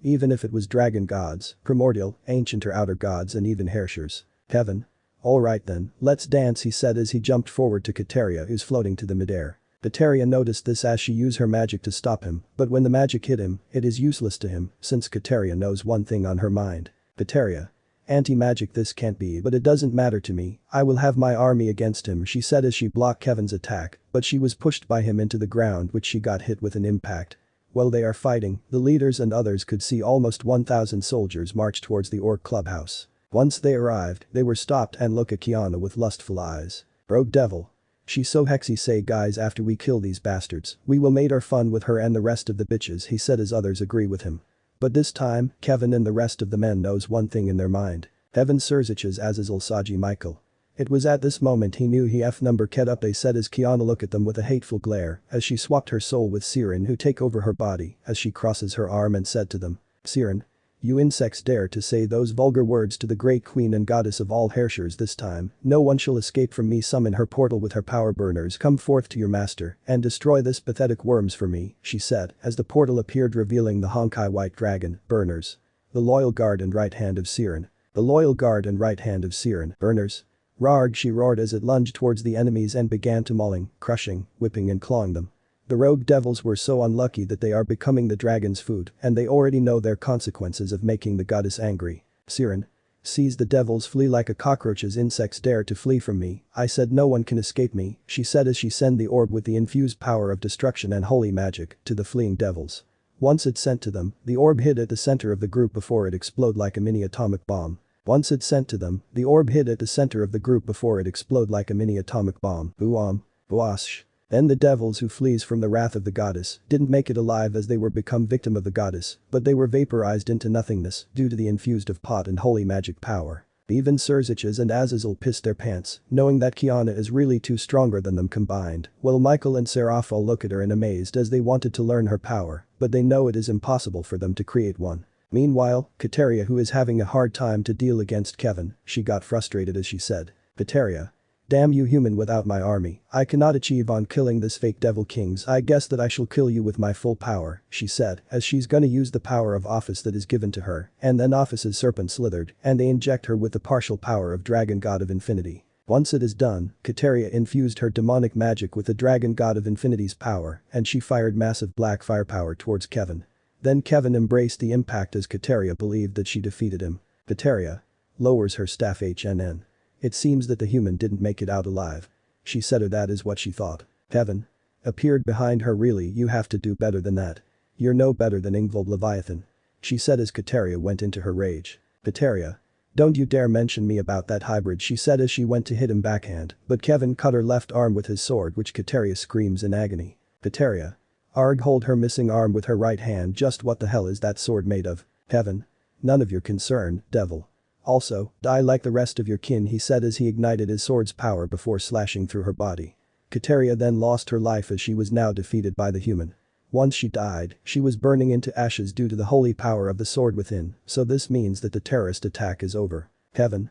even if it was dragon gods, primordial, ancient or outer gods and even Herrschers. Kevin. Alright then, let's dance, he said as he jumped forward to Kateria who's floating to the midair. Kateria noticed this as she used her magic to stop him, but when the magic hit him, it is useless to him since Kateria knows one thing on her mind. Kateria. Anti-magic, this can't be, but it doesn't matter to me, I will have my army against him, she said as she blocked Kevin's attack, but she was pushed by him into the ground which she got hit with an impact. While they are fighting, the leaders and others could see almost 1,000 soldiers march towards the orc clubhouse. Once they arrived, they were stopped and look at Kianah with lustful eyes. Rogue devil. She's so hexy, say guys, after we kill these bastards, we will make our fun with her and the rest of the bitches, he said as others agree with him. But this time, Kevin and the rest of the men knows one thing in their mind. Kevin Serzich's Azazel Saji Michael. It was at this moment he knew he f-number ket up, they said as Kianah looked at them with a hateful glare as she swapped her soul with Sirin who take over her body as she crosses her arm and said to them. Sirin. You insects dare to say those vulgar words to the great queen and goddess of all Herrschers, this time, no one shall escape from me, summon her portal with her power burners, come forth to your master and destroy this pathetic worms for me, she said as the portal appeared revealing the Honkai white dragon, burners. The loyal guard and right hand of Sirin. The loyal guard and right hand of Sirin, burners. Rarg, she roared as it lunged towards the enemies and began to mauling, crushing, whipping and clawing them. The rogue devils were so unlucky that they are becoming the dragon's food and they already know their consequences of making the goddess angry. Sirin. Seize the devils, flee like a cockroach as insects dare to flee from me, I said no one can escape me, she said as she sent the orb with the infused power of destruction and holy magic to the fleeing devils. Once it sent to them, the orb hid at the center of the group before it explode like a mini atomic bomb. Once it sent to them, the orb hid at the center of the group before it explode like a mini atomic bomb. Boash. Then the devils who flees from the wrath of the goddess didn't make it alive as they were become victim of the goddess, but they were vaporized into nothingness due to the infused of pot and holy magic power. Even Serzich's and Azazel pissed their pants, knowing that Kianah is really too stronger than them combined, while Michael and Seraphol look at her in amazed as they wanted to learn her power, but they know it is impossible for them to create one. Meanwhile, Kateria, who is having a hard time to deal against Kevin, she got frustrated as she said. Kateria. Damn you human without my army, I cannot achieve on killing this fake devil kings, I guess that I shall kill you with my full power, she said as she's gonna use the power of office that is given to her, and then office's serpent slithered and they inject her with the partial power of dragon god of infinity. Once it is done, Kateria infused her demonic magic with the dragon god of infinity's power and she fired massive black firepower towards Kevin. Then Kevin embraced the impact as Kateria believed that she defeated him. Kateria lowers her staff HNN. It seems that the human didn't make it out alive. She said that is what she thought. Kevin appeared behind her. Really, you have to do better than that. You're no better than Ingvold Leviathan. She said as Kateria went into her rage. Kateria, don't you dare mention me about that hybrid, she said as she went to hit him backhand, but Kevin cut her left arm with his sword, which Kateria screams in agony. Kateria hold her missing arm with her right hand. Just what the hell is that sword made of? Kevin, none of your concern, devil. Also, die like the rest of your kin, he said as he ignited his sword's power before slashing through her body. Kateria then lost her life as she was now defeated by the human. Once she died, she was burning into ashes due to the holy power of the sword within, so this means that the terrorist attack is over. Kevin?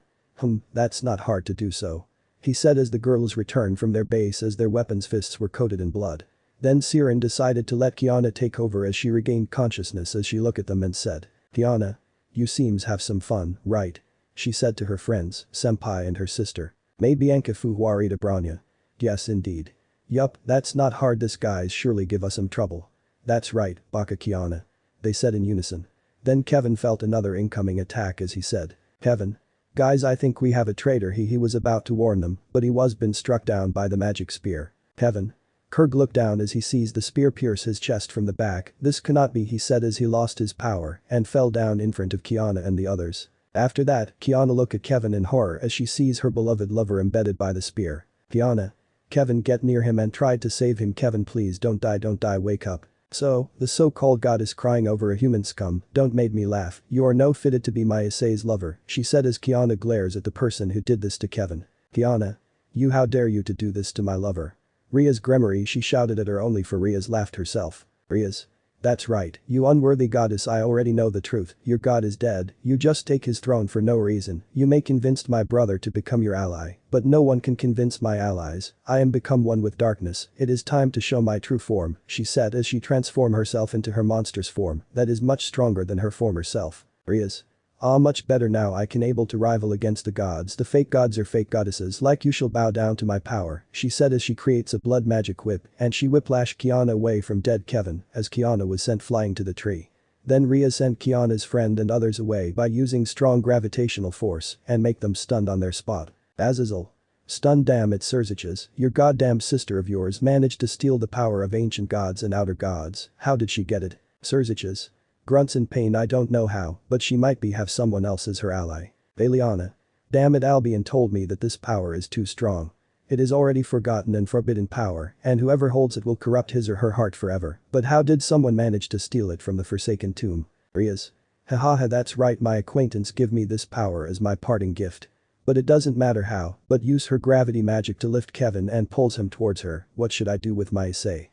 That's not hard to do so. He said as the girls returned from their base as their weapons fists were coated in blood. Then Sirin decided to let Kiana take over as she regained consciousness as she looked at them and said, Kiana, you seems have some fun, right? She said to her friends, Senpai and her sister. Maybe Ankafu Warita Branya. Yes indeed. Yup, that's not hard, this guy's surely give us some trouble. That's right, Baka Kiana. They said in unison. Then Kevin felt another incoming attack as he said, Kevin. Guys, I think we have a traitor. He was about to warn them, but he was been struck down by the magic spear. Kevin. Kurg looked down as he sees the spear pierce his chest from the back. This cannot be, he said as he lost his power and fell down in front of Kiana and the others. After that, Kiana looked at Kevin in horror as she sees her beloved lover embedded by the spear. Kiana. Kevin get near him and tried to save him. Kevin, please don't die, wake up. So, the so-called goddess crying over a human scum, don't made me laugh, you are no fitted to be my Issei's lover, she said as Kiana glares at the person who did this to Kevin. Kiana. You, how dare you to do this to my lover? Rias Gremory, she shouted at her, only for Rias laughed herself. Rias. That's right, you unworthy goddess, I already know the truth, your god is dead, you just take his throne for no reason, you may convince my brother to become your ally, but no one can convince my allies, I am become one with darkness, it is time to show my true form, she said as she transformed herself into her monstrous form that is much stronger than her former self. Rias. Much better now, I can able to rival against the gods. The fake gods are fake goddesses, like you shall bow down to my power, she said as she creates a blood magic whip and she whiplashed Kiana away from dead Kevin as Kiana was sent flying to the tree. Then Ria sent Kiana's friend and others away by using strong gravitational force and make them stunned on their spot. Azazel. Stunned, damn it, Serziches, your goddamn sister of yours managed to steal the power of ancient gods and outer gods, how did she get it? Serziches. Grunts in pain, I don't know how, but she might have someone else as her ally. Eliana. Damn it, Albion told me that this power is too strong. It is already forgotten and forbidden power, and whoever holds it will corrupt his or her heart forever, but how did someone manage to steal it from the Forsaken Tomb? Rias. Hahaha, that's right, my acquaintance give me this power as my parting gift. But it doesn't matter how, but use her gravity magic to lift Kevin and pulls him towards her. What should I do with my Issei?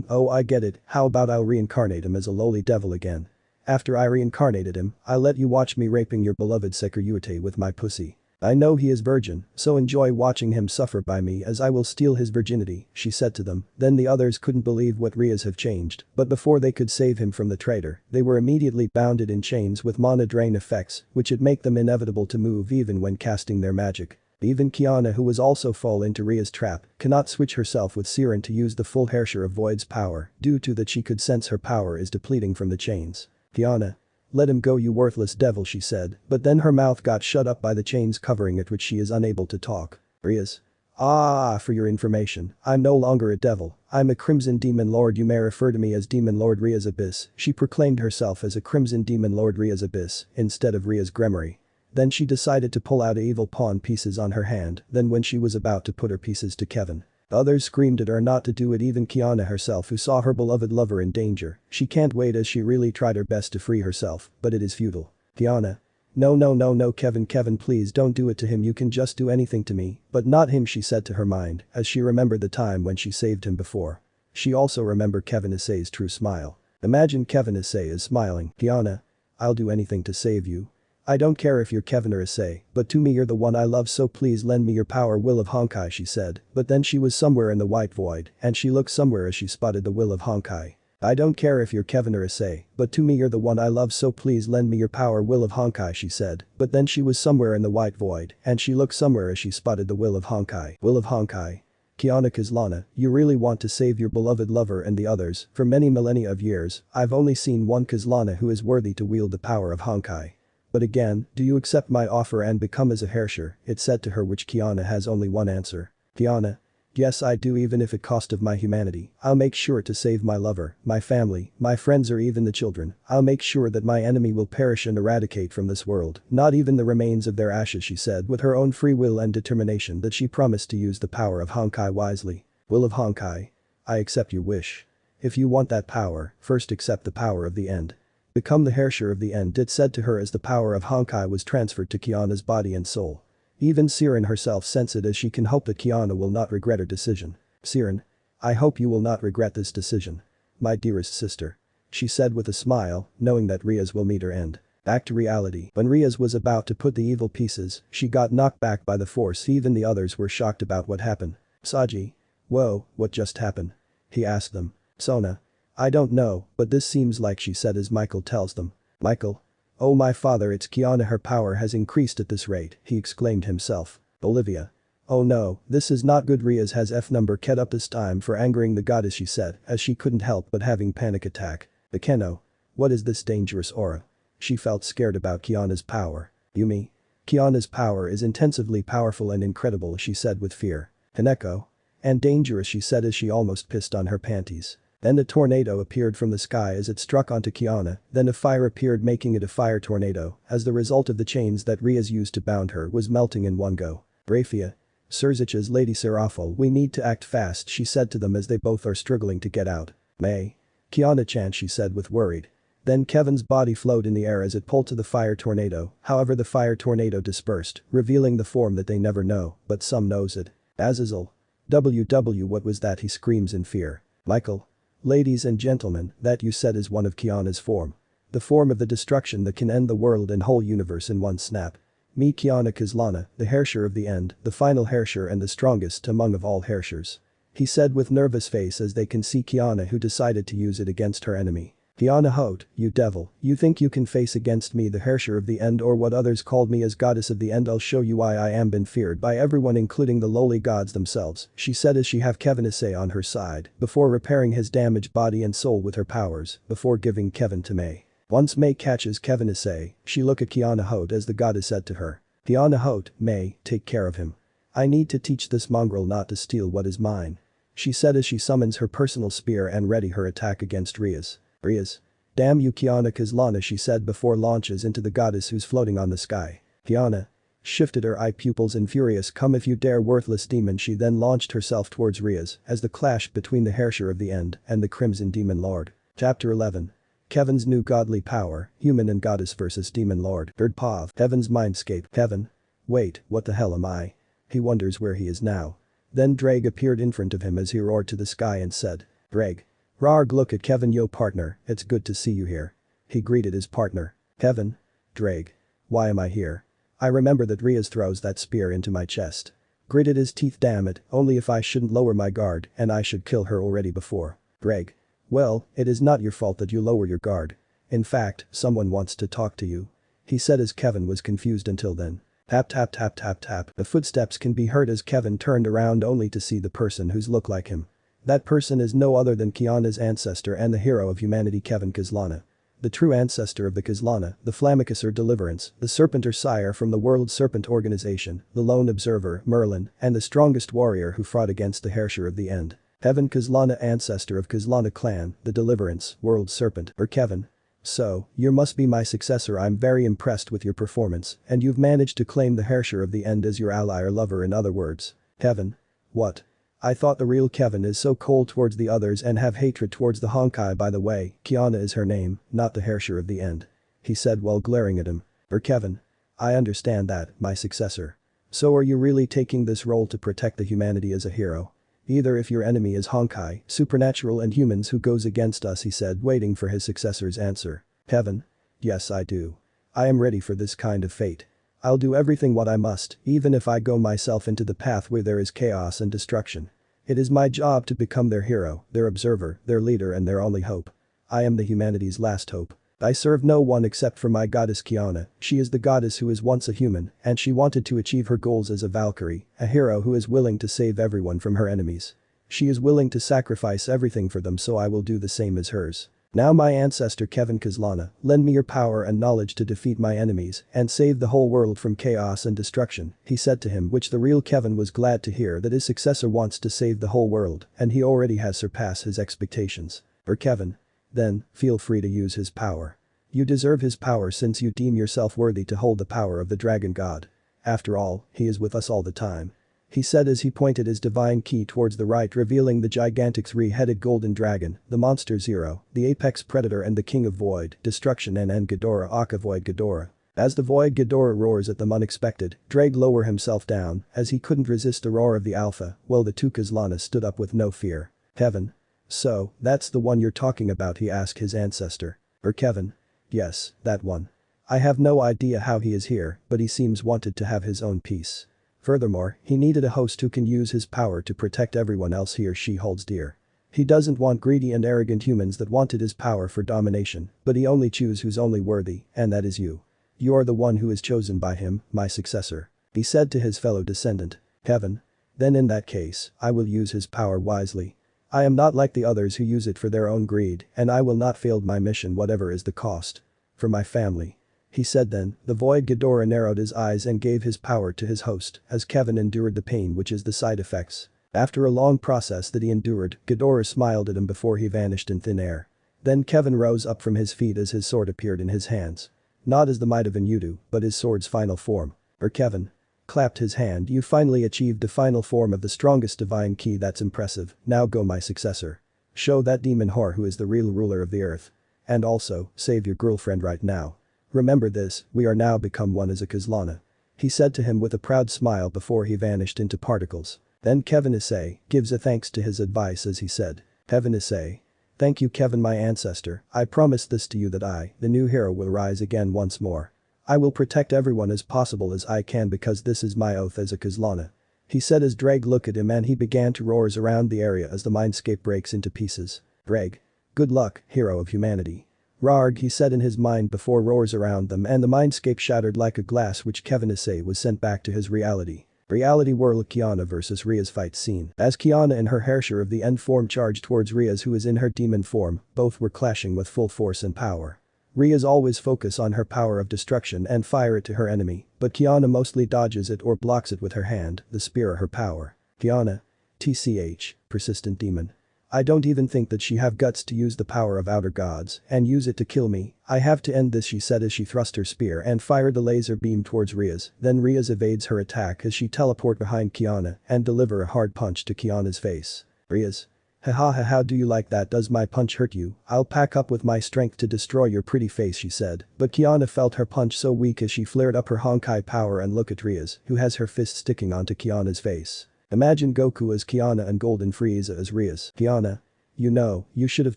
Oh, I get it, how about I'll reincarnate him as a lowly devil again. After I reincarnated him, I'll let you watch me raping your beloved Sekirute with my pussy. I know he is virgin, so enjoy watching him suffer by me as I will steal his virginity, she said to them. Then the others couldn't believe what Rias have changed, but before they could save him from the traitor, they were immediately bounded in chains with mana drain effects, which would make them inevitable to move even when casting their magic. Even Kiana, who was also fall into Ria's trap, cannot switch herself with Sirin to use the full Herrscher of Void's power due to that she could sense her power is depleting from the chains. Kiana. Let him go, you worthless devil, she said, but then her mouth got shut up by the chains covering it, which she is unable to talk. Rias. For your information, I'm no longer a devil, I'm a Crimson Demon Lord, you may refer to me as Demon Lord Rias Abyss. She proclaimed herself as a Crimson Demon Lord Rias Abyss instead of Rias Gremory. Then she decided to pull out evil pawn pieces on her hand, then when she was about to put her pieces to Kevin. Others screamed at her not to do it, even Kiana herself, who saw her beloved lover in danger. She can't wait as she really tried her best to free herself, but it is futile. Kiana. No, Kevin, please don't do it to him, you can just do anything to me, but not him, she said to her mind as she remembered the time when she saved him before. She also remembered Kevin Issei's true smile. Imagine Kevin Issei is smiling. Kiana. I'll do anything to save you. I don't care if you're Kevin or Issei, but to me you're the one I love, so please lend me your power, will of Honkai, she said, but then she was somewhere in the white void and she looked somewhere as she spotted the will of Honkai. I don't care if you're Kevin or Issei, but to me you're the one I love, so please lend me your power, will of Honkai, she said, but then she was somewhere in the white void, and she looked somewhere as she spotted the will of Honkai. Will of Honkai. Kiana Kaslana, you really want to save your beloved lover and the others? For many millennia of years, I've only seen one Kaslana who is worthy to wield the power of Honkai. But again, do you accept my offer and become as a Herrscher? It said to her, which Kiana has only one answer. Kiana. Yes, I do, even if it cost of my humanity. I'll make sure to save my lover, my family, my friends, or even the children. I'll make sure that my enemy will perish and eradicate from this world, not even the remains of their ashes, she said with her own free will and determination that she promised to use the power of Honkai wisely. Will of Honkai. I accept your wish. If you want that power, first accept the power of the end. Become the Herrscher of the end, it said to her as the power of Honkai was transferred to Kiana's body and soul. Even Sirin herself sensed it, as she can hope that Kiana will not regret her decision. Sirin. I hope you will not regret this decision. My dearest sister. She said with a smile, knowing that Rias will meet her end. Back to reality. When Rias was about to put the evil pieces, she got knocked back by the force. Even the others were shocked about what happened. Saji. Whoa, what just happened? He asked them. Sona. I don't know, but this seems like, she said as Michael tells them. Michael. Oh my father, it's Kiana, her power has increased at this rate, he exclaimed himself. Olivia. Oh no, this is not good. Rias has F number kept up this time for angering the goddess, she said, as she couldn't help but having panic attack. Akeno. What is this dangerous aura? She felt scared about Kiana's power. Yumi. Kiana's power is intensively powerful and incredible, she said with fear. Himeko. And dangerous, she said as she almost pissed on her panties. Then a tornado appeared from the sky as it struck onto Kiana, then a fire appeared, making it a fire tornado, as the result of the chains that Rias used to bound her was melting in one go. Rafia. Serzich's Lady Serafal, we need to act fast, she said to them as they both are struggling to get out. May. Kiana-chan, she said with worried. Then Kevin's body flowed in the air as it pulled to the fire tornado, however the fire tornado dispersed, revealing the form that they never know, but some knows it. Azazel. WW, what was that, he screams in fear. Michael. Ladies and gentlemen, that you said is one of Kiana's form. The form of the destruction that can end the world and whole universe in one snap. Me, Kiana Kaslana, the Herrscher of the end, the final Herrscher and the strongest among of all Herrschers. He said with nervous face as they can see Kiana, who decided to use it against her enemy. Kiana Hote, you devil, you think you can face against me, the Herrscher of the end, or what others called me as goddess of the end? I'll show you why I am been feared by everyone, including the lowly gods themselves, she said as she have Kevin Issei on her side, before repairing his damaged body and soul with her powers, before giving Kevin to May. Once May catches Kevin Issei, she look at Kiana Hote as the goddess said to her. Kiana Hote, May, take care of him. I need to teach this mongrel not to steal what is mine. She said as she summons her personal spear and ready her attack against Rias. Rias. Damn you, Kiana Kaslana, she said before launches into the goddess who's floating on the sky. Kiana. Shifted her eye pupils in furious come if you dare, worthless demon. She then launched herself towards Rias as the clash between the Herrscher of the end and the Crimson Demon Lord. Chapter 11. Kevin's new godly power, human and goddess versus demon lord. Third Pav. Kevin's mindscape. Kevin. Wait, what the hell am I? He wonders where he is now. Then Drake appeared in front of him as he roared to the sky and said. Drake. Rarg, look at Kevin, yo partner, it's good to see you here. He greeted his partner. Kevin. Drake. Why am I here? I remember that Rias throws that spear into my chest. Gritted his teeth, damn it, only if I shouldn't lower my guard and I should kill her already before. Drake. Well, it is not your fault that you lower your guard. In fact, someone wants to talk to you. He said as Kevin was confused until then. Tap tap tap tap tap. The footsteps can be heard as Kevin turned around only to see the person who's looked like him. That person is no other than Kiana's ancestor and the hero of humanity, Kevin Kaslana. The true ancestor of the Kaslana, the Flamicus or Deliverance, the Serpent or Sire from the World Serpent Organization, the Lone Observer, Merlin, and the strongest warrior who fought against the Herrscher of the end. Kevin Kaslana, ancestor of Kaslana clan, the Deliverance, World Serpent, or Kevin. So, you must be my successor. I'm very impressed with your performance, and you've managed to claim the Herrscher of the end as your ally or lover, in other words. Kevin. What? I thought the real Kevin is so cold towards the others and have hatred towards the Honkai. By the way, Kiana is her name, not the Herrscher of the end. He said while glaring at him. Or Kevin. I understand that, my successor. So are you really taking this role to protect the humanity as a hero? Either if your enemy is Honkai, supernatural and humans who goes against us, he said, waiting for his successor's answer. Kevin. Yes, I do. I am ready for this kind of fate. I'll do everything what I must, even if I go myself into the path where there is chaos and destruction. It is my job to become their hero, their observer, their leader and their only hope. I am the humanity's last hope. I serve no one except for my goddess Kiana. She is the goddess who is once a human, and she wanted to achieve her goals as a Valkyrie, a hero who is willing to save everyone from her enemies. She is willing to sacrifice everything for them, so I will do the same as hers. Now my ancestor Kiana Kaslana, lend me your power and knowledge to defeat my enemies and save the whole world from chaos and destruction, he said to him, which the real Kevin was glad to hear that his successor wants to save the whole world and he already has surpassed his expectations. For Kevin. Then, feel free to use his power. You deserve his power since you deem yourself worthy to hold the power of the dragon god. After all, he is with us all the time. He said as he pointed his divine key towards the right, revealing the gigantic three-headed golden dragon, the monster Zero, the apex predator and the king of void, destruction and Ghidorah Aka Void Ghidorah. As the void Ghidorah roars at them unexpected, Drake lower himself down as he couldn't resist the roar of the alpha, while the two Kaslana stood up with no fear. Kevin. So, that's the one you're talking about, he asked his ancestor. Or Kevin. Yes, that one. I have no idea how he is here, but he seems wanted to have his own peace. Furthermore, he needed a host who can use his power to protect everyone else he or she holds dear. He doesn't want greedy and arrogant humans that wanted his power for domination, but he only choose who's only worthy, and that is you. You are the one who is chosen by him, my successor. He said to his fellow descendant. Kevin. Then in that case, I will use his power wisely. I am not like the others who use it for their own greed, and I will not fail my mission whatever is the cost. For my family. He said. Then, the void Ghidorah narrowed his eyes and gave his power to his host as Kevin endured the pain, which is the side effects. After a long process that he endured, Ghidorah smiled at him before he vanished in thin air. Then Kevin rose up from his feet as his sword appeared in his hands. Not as the might of Inudu, but his sword's final form. Kevin. Clapped his hand. You finally achieved the final form of the strongest divine key. That's impressive. Now go, my successor. Show that demon whore who is the real ruler of the earth. And also, save your girlfriend right now. Remember this, we are now become one as a Kaslana. He said to him with a proud smile before he vanished into particles. Then Kevin Issei gives a thanks to his advice as he said. Kevin Issei. Thank you, Kevin, my ancestor. I promise this to you that I, the new hero, will rise again once more. I will protect everyone as possible as I can because this is my oath as a Kaslana. He said as Dreg looked at him and he began to roar around the area as the mindscape breaks into pieces. Dreg. Good luck, hero of humanity. Rarg, he said in his mind before roars around them and the mindscape shattered like a glass, which Kevin Issei was sent back to his reality. Reality world. Kiana vs Rias fight scene. As Kiana in her Herrscher of the End form charged towards Rias, who is in her demon form, both were clashing with full force and power. Rias always focus on her power of destruction and fire it to her enemy, but Kiana mostly dodges it or blocks it with her hand, the spear her power. Kiana. TCH, persistent demon. I don't even think that she have guts to use the power of outer gods and use it to kill me. I have to end this, she said as she thrust her spear and fired the laser beam towards Rias. Then Rias evades her attack as she teleport behind Kiana and deliver a hard punch to Kiana's face. Rias. Haha, how do you like that? Does my punch hurt you? I'll pack up with my strength to destroy your pretty face, she said. But Kiana felt her punch so weak as she flared up her Honkai power and look at Rias, who has her fist sticking onto Kiana's face. Imagine Goku as Kiana and Golden Frieza as Rias. Kiana. You know, you should have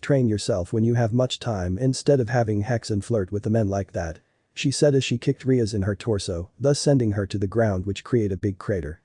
trained yourself when you have much time instead of having hex and flirt with the men like that. She said as she kicked Rias in her torso, thus sending her to the ground, which create a big crater.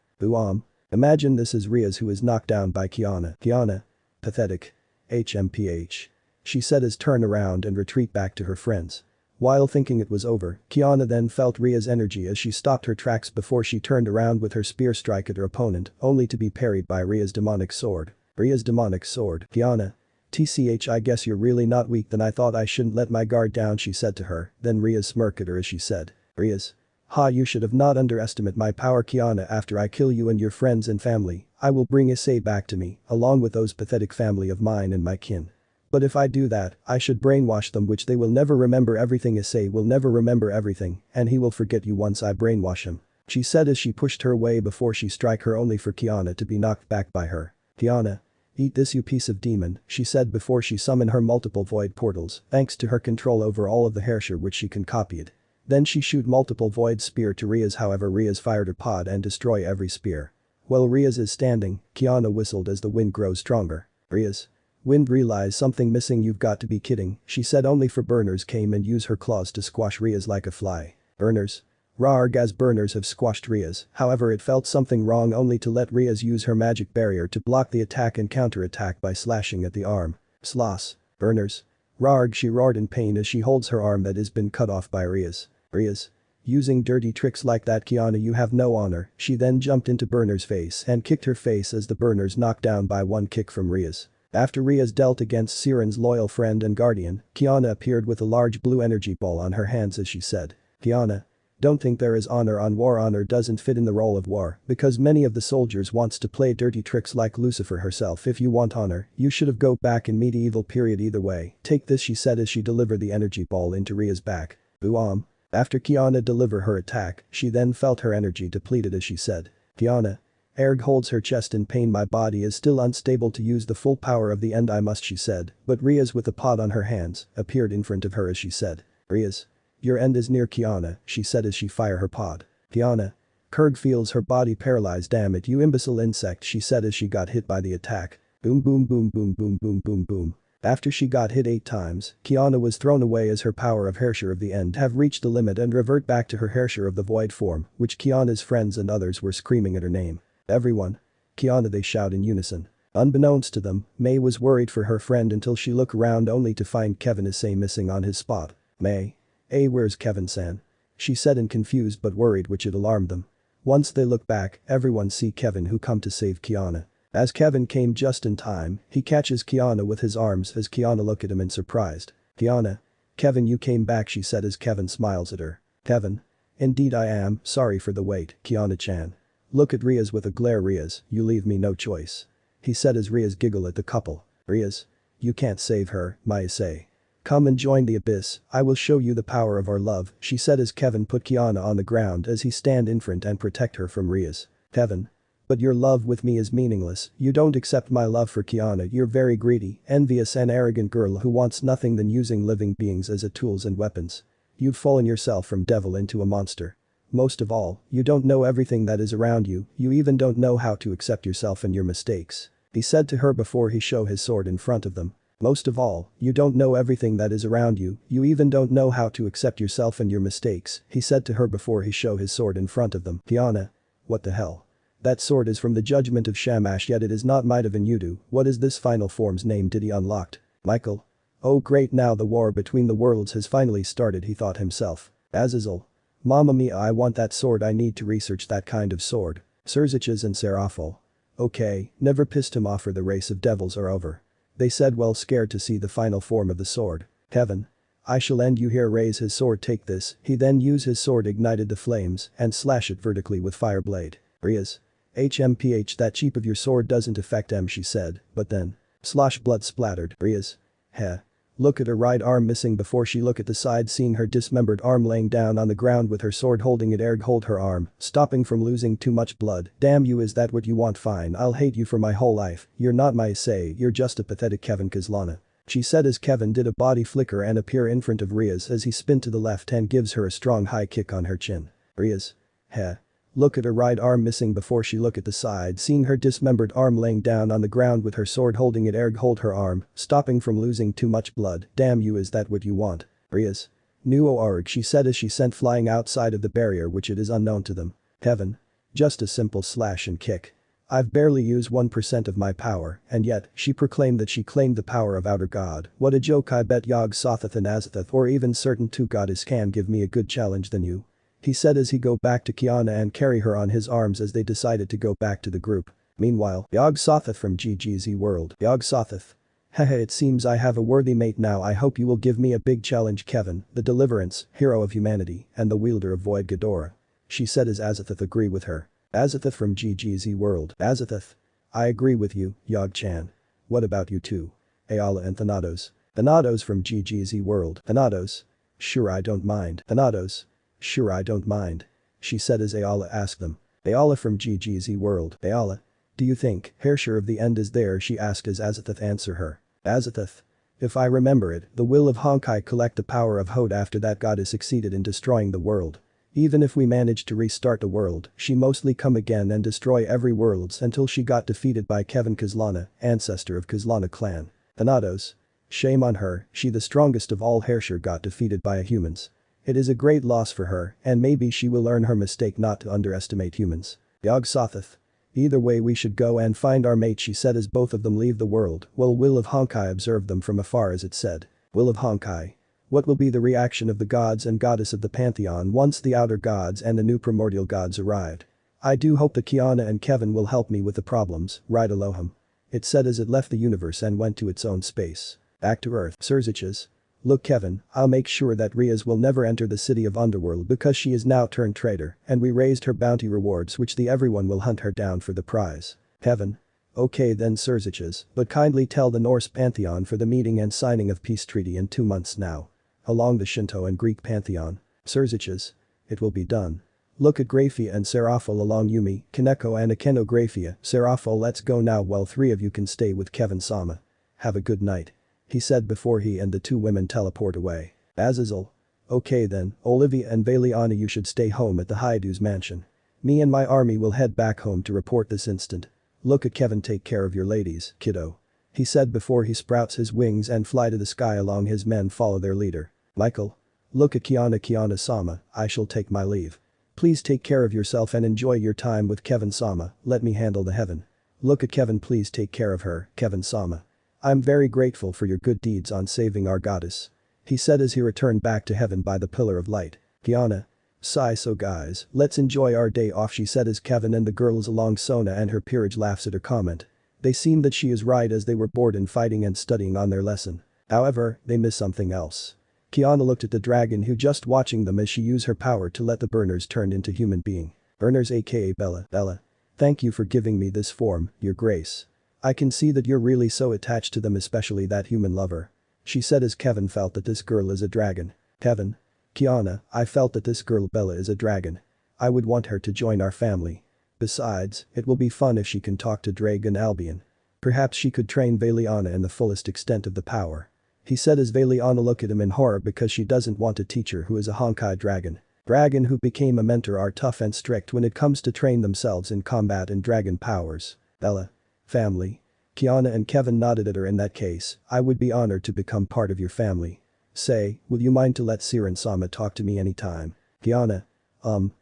Imagine this is Rias who is knocked down by Kiana. Kiana. Pathetic. HMPH. She said as turn around and retreat back to her friends. While thinking it was over, Kiana then felt Ria's energy as she stopped her tracks before she turned around with her spear strike at her opponent, only to be parried by Ria's demonic sword. Ria's demonic sword. Kiana. TCH, I guess you're really not weak, then I thought I shouldn't let my guard down, she said to her. Then Rias smirked at her as she said. Rias. Ha, you should have not underestimate my power, Kiana. After I kill you and your friends and family, I will bring Issei back to me, along with those pathetic family of mine and my kin. But if I do that, I should brainwash them, which they will never remember everything. Issei will never remember everything, and he will forget you once I brainwash him. She said as she pushed her away before she strike her, only for Kiana to be knocked back by her. Kiana. Eat this, you piece of demon, she said before she summoned her multiple void portals, thanks to her control over all of the Herrscher, which she can copy it. Then she shoot multiple void spear to Rias, however Rias fired her pod and destroy every spear. While Rias is standing, Kiana whistled as the wind grows stronger. Rias. Wind realize something missing, you've got to be kidding, she said, only for Burners came and use her claws to squash Rias like a fly. Burners. Rarg as burners have squashed Rias, however it felt something wrong only to let Rias use her magic barrier to block the attack and counter-attack by slashing at the arm. Sloss. Burners. Rarg, she roared in pain as she holds her arm that has been cut off by Rias. Rias. Using dirty tricks like that, Kiana, you have no honor. She then jumped into Burner's face and kicked her face as the Burners knocked down by one kick from Rias. After Rias dealt against Sirin's loyal friend and guardian, Kiana appeared with a large blue energy ball on her hands as she said, Kiana. Don't think there is honor on war. Honor doesn't fit in the role of war because many of the soldiers wants to play dirty tricks like Lucifer herself. If you want honor, you should have go back in medieval period either way. Take this, she said as she delivered the energy ball into Ria's back. Boom. After Kiana delivered her attack, she then felt her energy depleted as she said, Kiana. Erg holds her chest in pain. My body is still unstable to use the full power of the end. I must, she said, but Rias with a pot on her hands appeared in front of her as she said, Rias. Your end is near, Kiana, she said as she fired her pod. Kiana. Kurg feels her body paralyzed. Damn it, you imbecile insect, she said as she got hit by the attack. Boom boom boom boom boom boom boom boom. After she got hit 8 times, Kiana was thrown away as her power of Herrscher of the End have reached the limit and revert back to her Herrscher of the Void form, which Kiana's friends and others were screaming at her name. Everyone. Kiana, they shout in unison. Unbeknownst to them, May was worried for her friend until she looked around only to find Kevin Issei missing on his spot. May. Hey, where's Kevin-san? She said in confused but worried, which it alarmed them. Once they look back, everyone see Kevin who come to save Kiana. As Kevin came just in time, he catches Kiana with his arms as Kiana look at him in surprised. Kiana. Kevin, you came back, she said as Kevin smiles at her. Kevin. Indeed I am, sorry for the wait, Kiana-chan. Look at Rias with a glare. Rias, you leave me no choice. He said as Rias giggled at the couple. Rias. You can't save her, my Issei. Come and join the abyss, I will show you the power of our love, she said as Kevin put Kiana on the ground as he stand in front and protect her from Rias. Kevin. But your love with me is meaningless, you don't accept my love for Kiana. You're very greedy, envious and arrogant girl who wants nothing than using living beings as a tools and weapons. You've fallen yourself from devil into a monster. Most of all, you don't know everything that is around you, you even don't know how to accept yourself and your mistakes. He said to her before he show his sword in front of them. Most of all, you don't know everything that is around you, you even don't know how to accept yourself and your mistakes, he said to her before he show his sword in front of them. Kiana. What the hell? That sword is from the judgment of Shamash, yet it is not Might of Inudu. What is this final form's name did he unlocked? Michael. Oh great, now the war between the worlds has finally started, he thought himself. Azazel. Mamma mia, I want that sword, I need to research that kind of sword. Serziches and Seraphol. Okay, never pissed him off, or the race of devils are over. They said, well scared to see the final form of the sword. Kevin. I shall end you here. Raise his sword, take this, he then used his sword, ignited the flames and slash it vertically with fire blade. Rias. HMPH, that cheap of your sword doesn't affect him, she said, but then. Slosh, blood splattered. Rias. Heh. Look at her right arm missing before she look at the side, seeing her dismembered arm laying down on the ground with her sword holding it. Erg, hold her arm, stopping from losing too much blood. Damn you, is that what you want? Fine, I'll hate you for my whole life, you're not my Issei, you're just a pathetic Kevin Kaslana. She said as Kevin did a body flicker and appear in front of Rias as he spin to the left and gives her a strong high kick on her chin. Rias. Heh. Look at her right arm missing before she look at the side, seeing her dismembered arm laying down on the ground with her sword holding it. Erg, hold her arm, stopping from losing too much blood. Damn you, is that what you want? Rias. Nuo Arg, she said as she sent flying outside of the barrier, which it is unknown to them. Kevin. Just a simple slash and kick. I've barely used 1% of my power, and yet, she proclaimed that she claimed the power of outer god. What a joke, I bet Yog Sothoth and Azathoth or even certain two goddess can give me a good challenge than you. He said as he go back to Kiana and carry her on his arms as they decided to go back to the group. Meanwhile, Yog Sothoth from GGZ World. Yog Sothoth. Haha, it seems I have a worthy mate now. I hope you will give me a big challenge. Kevin, the deliverance, hero of humanity, and the wielder of Void Ghidorah. She said as Azathoth agree with her. Azathoth from GGZ World. Azathoth. I agree with you, Yog-chan. What about you two? Ayala and Thanatos. Thanatos from GGZ World. Thanatos. Sure, I don't mind. Thanatos. Sure, I don't mind. She said as Ayala asked them. Ayala from GGZ World. Ayala. Do you think Herrscher of the End is there? She asked as Azathoth answer her. Azathoth. If I remember it, the will of Honkai collect the power of Hod after that goddess succeeded in destroying the world. Even if we managed to restart the world, she mostly come again and destroy every worlds until she got defeated by Kevin Kaslana, ancestor of Kaslana clan. Thanatos. Shame on her, she the strongest of all Herrscher got defeated by a humans. It is a great loss for her, and maybe she will learn her mistake not to underestimate humans. Yog Sothoth. Either way we should go and find our mate, she said as both of them leave the world, while Will of Honkai observed them from afar as it said. Will of Honkai. What will be the reaction of the gods and goddess of the pantheon once the outer gods and the new primordial gods arrived? I do hope that Kiana and Kevin will help me with the problems, right Elohim. It said as it left the universe and went to its own space. Back to Earth. Surziches. Look Kevin, I'll make sure that Rias will never enter the city of Underworld because she is now turned traitor and we raised her bounty rewards which everyone will hunt her down for the prize. Kevin. Okay then Surziches, but kindly tell the Norse pantheon for the meeting and signing of peace treaty in 2 months now. Along the Shinto and Greek pantheon. Surziches. It will be done. Look at Graphia and Seraphil along Yumi, Kaneko and Akeno. Graphia, Seraphil, let's go now while 3 of you can stay with Kevin-sama. Have a good night. He said before he and the 2 women teleport away. Azazel. Okay then, Olivia and Valiana, you should stay home at the Haidu's mansion. Me and my army will head back home to report this instant. Look at Kevin, take care of your ladies, kiddo. He said before he sprouts his wings and fly to the sky along his men follow their leader. Michael. Look at Kiana-sama, I shall take my leave. Please take care of yourself and enjoy your time with Kevin-sama, let me handle the heaven. Look at Kevin, please take care of her, Kevin-sama. I'm very grateful for your good deeds on saving our goddess. He said as he returned back to heaven by the pillar of light. Kiana. Sigh, so guys, let's enjoy our day off, she said as Kevin and the girls along Sona and her peerage laughs at her comment. They seem that she is right as they were bored in fighting and studying on their lesson. However, they miss something else. Kiana looked at the dragon who just watching them as she used her power to let the burners turn into human being. Burners aka Bella. Bella. Thank you for giving me this form, your grace. I can see that you're really so attached to them, especially that human lover. She said as Kevin felt that this girl is a dragon. Kevin. Kiana, I felt that this girl Bella is a dragon. I would want her to join our family. Besides, it will be fun if she can talk to Dragon Albion. Perhaps she could train Valiana in the fullest extent of the power. He said as Valiana looked at him in horror because she doesn't want a teacher who is a Honkai dragon. Dragon who became a mentor are tough and strict when it comes to train themselves in combat and dragon powers. Bella. Family. Kiana and Kevin nodded at her. In that case, I would be honored to become part of your family. Say, will you mind to let Sirin-sama talk to me anytime? Kiana.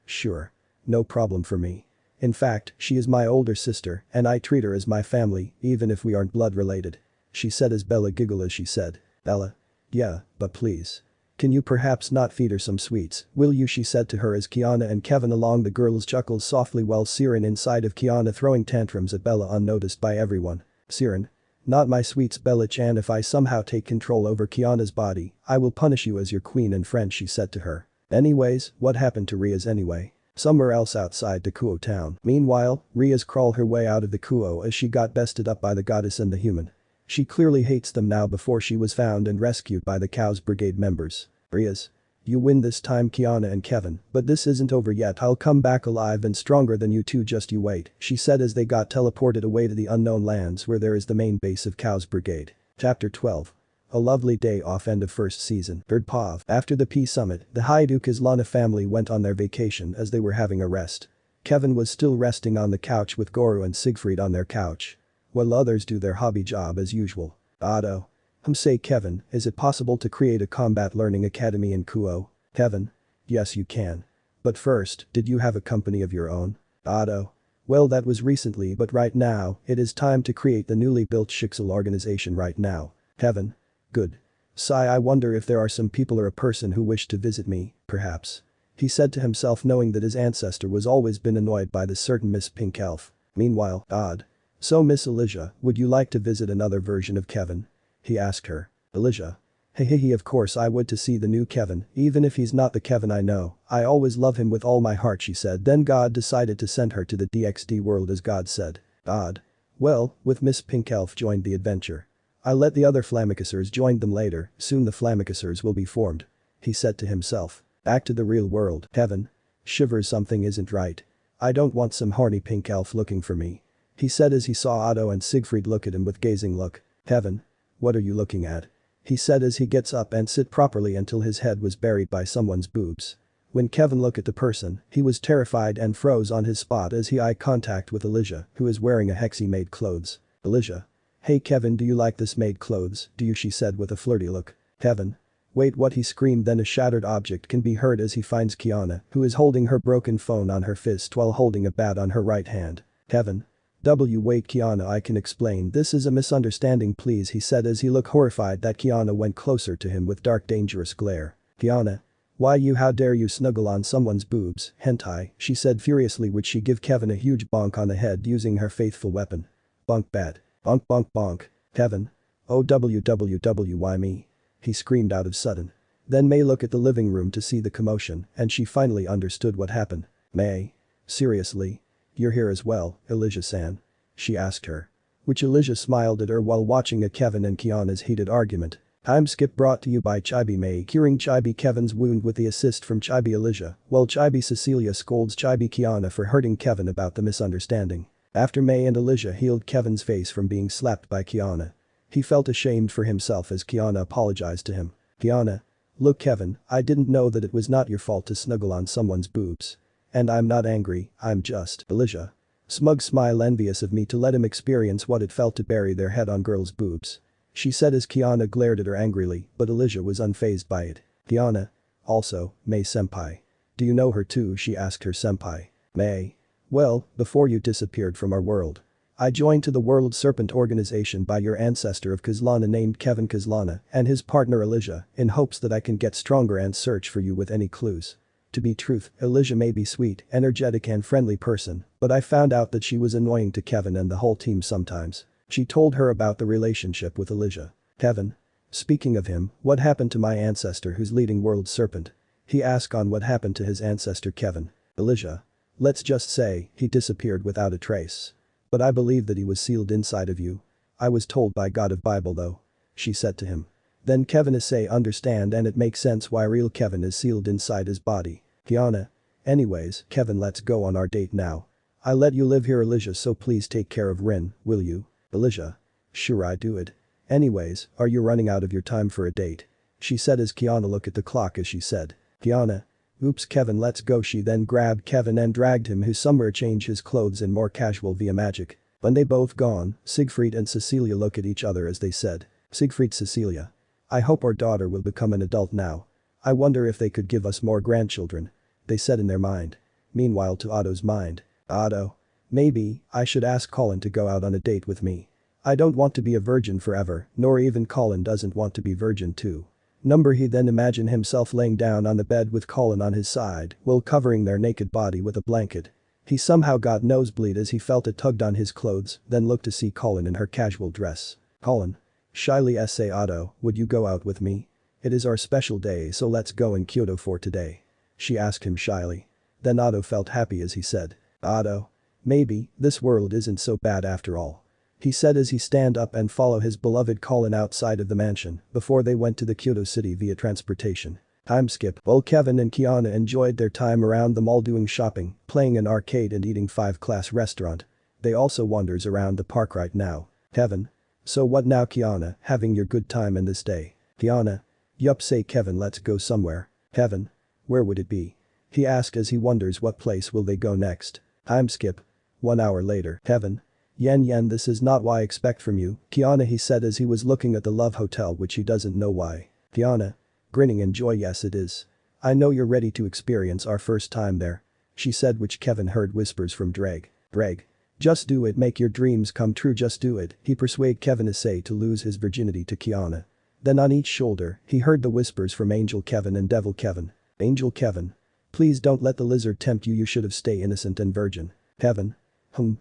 Sure. No problem for me. In fact, she is my older sister and I treat her as my family even if we aren't blood related. She said as Bella giggled as she said. Bella. Yeah, but please. Can you perhaps not feed her some sweets, will you, she said to her as Kiana and Kevin along the girls chuckled softly while Sirin inside of Kiana throwing tantrums at Bella unnoticed by everyone. Sirin. Not my sweets, Bella-chan, if I somehow take control over Kiana's body, I will punish you as your queen and friend, she said to her. Anyways, what happened to Rias anyway? Somewhere else outside the Kuo town. Meanwhile, Rias crawled her way out of the Kuo as she got bested up by the goddess and the human. She clearly hates them now before she was found and rescued by the Cows Brigade members. Rias. You win this time, Kiana and Kevin, but this isn't over yet. I'll come back alive and stronger than you two, just you wait, she said as they got teleported away to the unknown lands where there is the main base of Cows Brigade. Chapter 12. A lovely day off, end of first season. Third POV. After the Peace Summit, the Haidu Kaslana family went on their vacation as they were having a rest. Kevin was still resting on the couch with Goro and Siegfried on their couch. While others do their hobby job as usual. Otto. Say Kevin, is it possible to create a combat learning academy in Kuo? Kevin. Yes you can. But first, did you have a company of your own? Otto. Well, that was recently, but right now, it is time to create the newly built Shixel organization right now. Kevin. Good. Sigh, I wonder if there are some people or a person who wish to visit me, perhaps. He said to himself knowing that his ancestor was always been annoyed by this certain Miss Pink Elf. Meanwhile, odd. So Miss Elijah, would you like to visit another version of Kevin? He asked her. Elijah. Hey, of course I would to see the new Kevin, even if he's not the Kevin I know. I always love him with all my heart, she said. Then God decided to send her to the DXD world as God said. Odd. Well, with Miss Pink Elf joined the adventure. I let the other Flamicusers join them later, soon the Flamicusers will be formed. He said to himself. Back to the real world. Kevin. Shivers, something isn't right. I don't want some horny pink elf looking for me. He said as he saw Otto and Siegfried look at him with gazing look. Kevin. What are you looking at? He said as he gets up and sit properly until his head was buried by someone's boobs. When Kevin looked at the person, he was terrified and froze on his spot as he eye contact with Elijah, who is wearing a Hexy maid clothes. Elijah. Hey Kevin, do you like this maid clothes, do you, she said with a flirty look. Kevin. Wait, what, he screamed, then a shattered object can be heard as he finds Kiana, who is holding her broken phone on her fist while holding a bat on her right hand. Heaven. Wait, Kiana, I can explain, this is a misunderstanding please, he said as he looked horrified that Kiana went closer to him with dark dangerous glare. Kiana. Why you, how dare you snuggle on someone's boobs, hentai, she said furiously, would she give Kevin a huge bonk on the head using her faithful weapon. Bonk bat. Bonk bonk bonk. Kevin. Oh why me? He screamed out of sudden. Then May looked at the living room to see the commotion and she finally understood what happened. May. Seriously? You're here as well, Elijah-san? She asked her. Which Elijah smiled at her while watching a Kevin and Kiana's heated argument. Time skip brought to you by Chibi May, curing Chibi Kevin's wound with the assist from Chibi Elijah, while Chibi Cecilia scolds Chibi Kiana for hurting Kevin about the misunderstanding. After May and Elijah healed Kevin's face from being slapped by Kiana. He felt ashamed for himself as Kiana apologized to him. Kiana. Look Kevin, I didn't know that it was not your fault to snuggle on someone's boobs. And I'm not angry, I'm just. Elijah. Smug smile, envious of me to let him experience what it felt to bury their head on girls' boobs. She said as Kiana glared at her angrily, but Elijah was unfazed by it. Kiana. Also, May senpai. Do you know her too, she asked her senpai. May. Well, before you disappeared from our world. I joined to the World Serpent Organization by your ancestor of Kaslana named Kevin Kaslana and his partner Elijah in hopes that I can get stronger and search for you with any clues. To be truth, Elijah may be sweet, energetic and friendly person, but I found out that she was annoying to Kevin and the whole team sometimes. She told her about the relationship with Elijah. Kevin. Speaking of him, what happened to my ancestor who's leading World Serpent? He asked on what happened to his ancestor Kevin. Elijah. Let's just say, he disappeared without a trace. But I believe that he was sealed inside of you. I was told by God of Bible though. She said to him. Then Kevin Issei understand and it makes sense why real Kevin is sealed inside his body. Kiana. Anyways, Kevin, let's go on our date now. I let you live here Elijah, so please take care of Rin, will you? Elijah. Sure, I do it. Anyways, are you running out of your time for a date? She said as Kiana looked at the clock as she said. Kiana. Oops Kevin, let's go. She then grabbed Kevin and dragged him who somewhere changed his clothes in more casual via magic. When they both gone, Siegfried and Cecilia look at each other as they said. Siegfried. Cecilia. I hope our daughter will become an adult now. I wonder if they could give us more grandchildren. They said in their mind. Meanwhile to Otto's mind. Otto. Maybe, I should ask Colin to go out on a date with me. I don't want to be a virgin forever, nor even Colin doesn't want to be virgin too. He then imagined himself laying down on the bed with Colin on his side while covering their naked body with a blanket. He somehow got nosebleed as he felt it tugged on his clothes, then looked to see Colin in her casual dress. Colin. Shyly Issei. Otto, would you go out with me? It is our special day, so let's go in Kyoto for today. She asked him shyly. Then Otto felt happy as he said. Otto. Maybe, this world isn't so bad after all. He said as he stand up and follow his beloved Colin outside of the mansion before they went to the Kyoto city via transportation. Time skip. While Kevin and Kiana enjoyed their time around the mall doing shopping, playing an arcade and eating 5-class restaurant. They also wanders around the park right now. Kevin. So what now Kiana, having your good time in this day? Kiana. Yup, say Kevin, let's go somewhere. Kevin. Where would it be? He asked as he wonders what place will they go next. Time skip. 1 hour later. Kevin. Yen, this is not what I expect from you, Kiana, he said as he was looking at the love hotel which he doesn't know why. Kiana. Grinning in joy, yes it is. I know you're ready to experience our first time there. She said, which Kevin heard whispers from Dreg. Just do it, make your dreams come true, just do it, he persuaded Kevin Issei to lose his virginity to Kiana. Then on each shoulder, he heard the whispers from Angel Kevin and Devil Kevin. Angel Kevin. Please don't let the lizard tempt you, you should have stayed innocent and virgin. Kevin.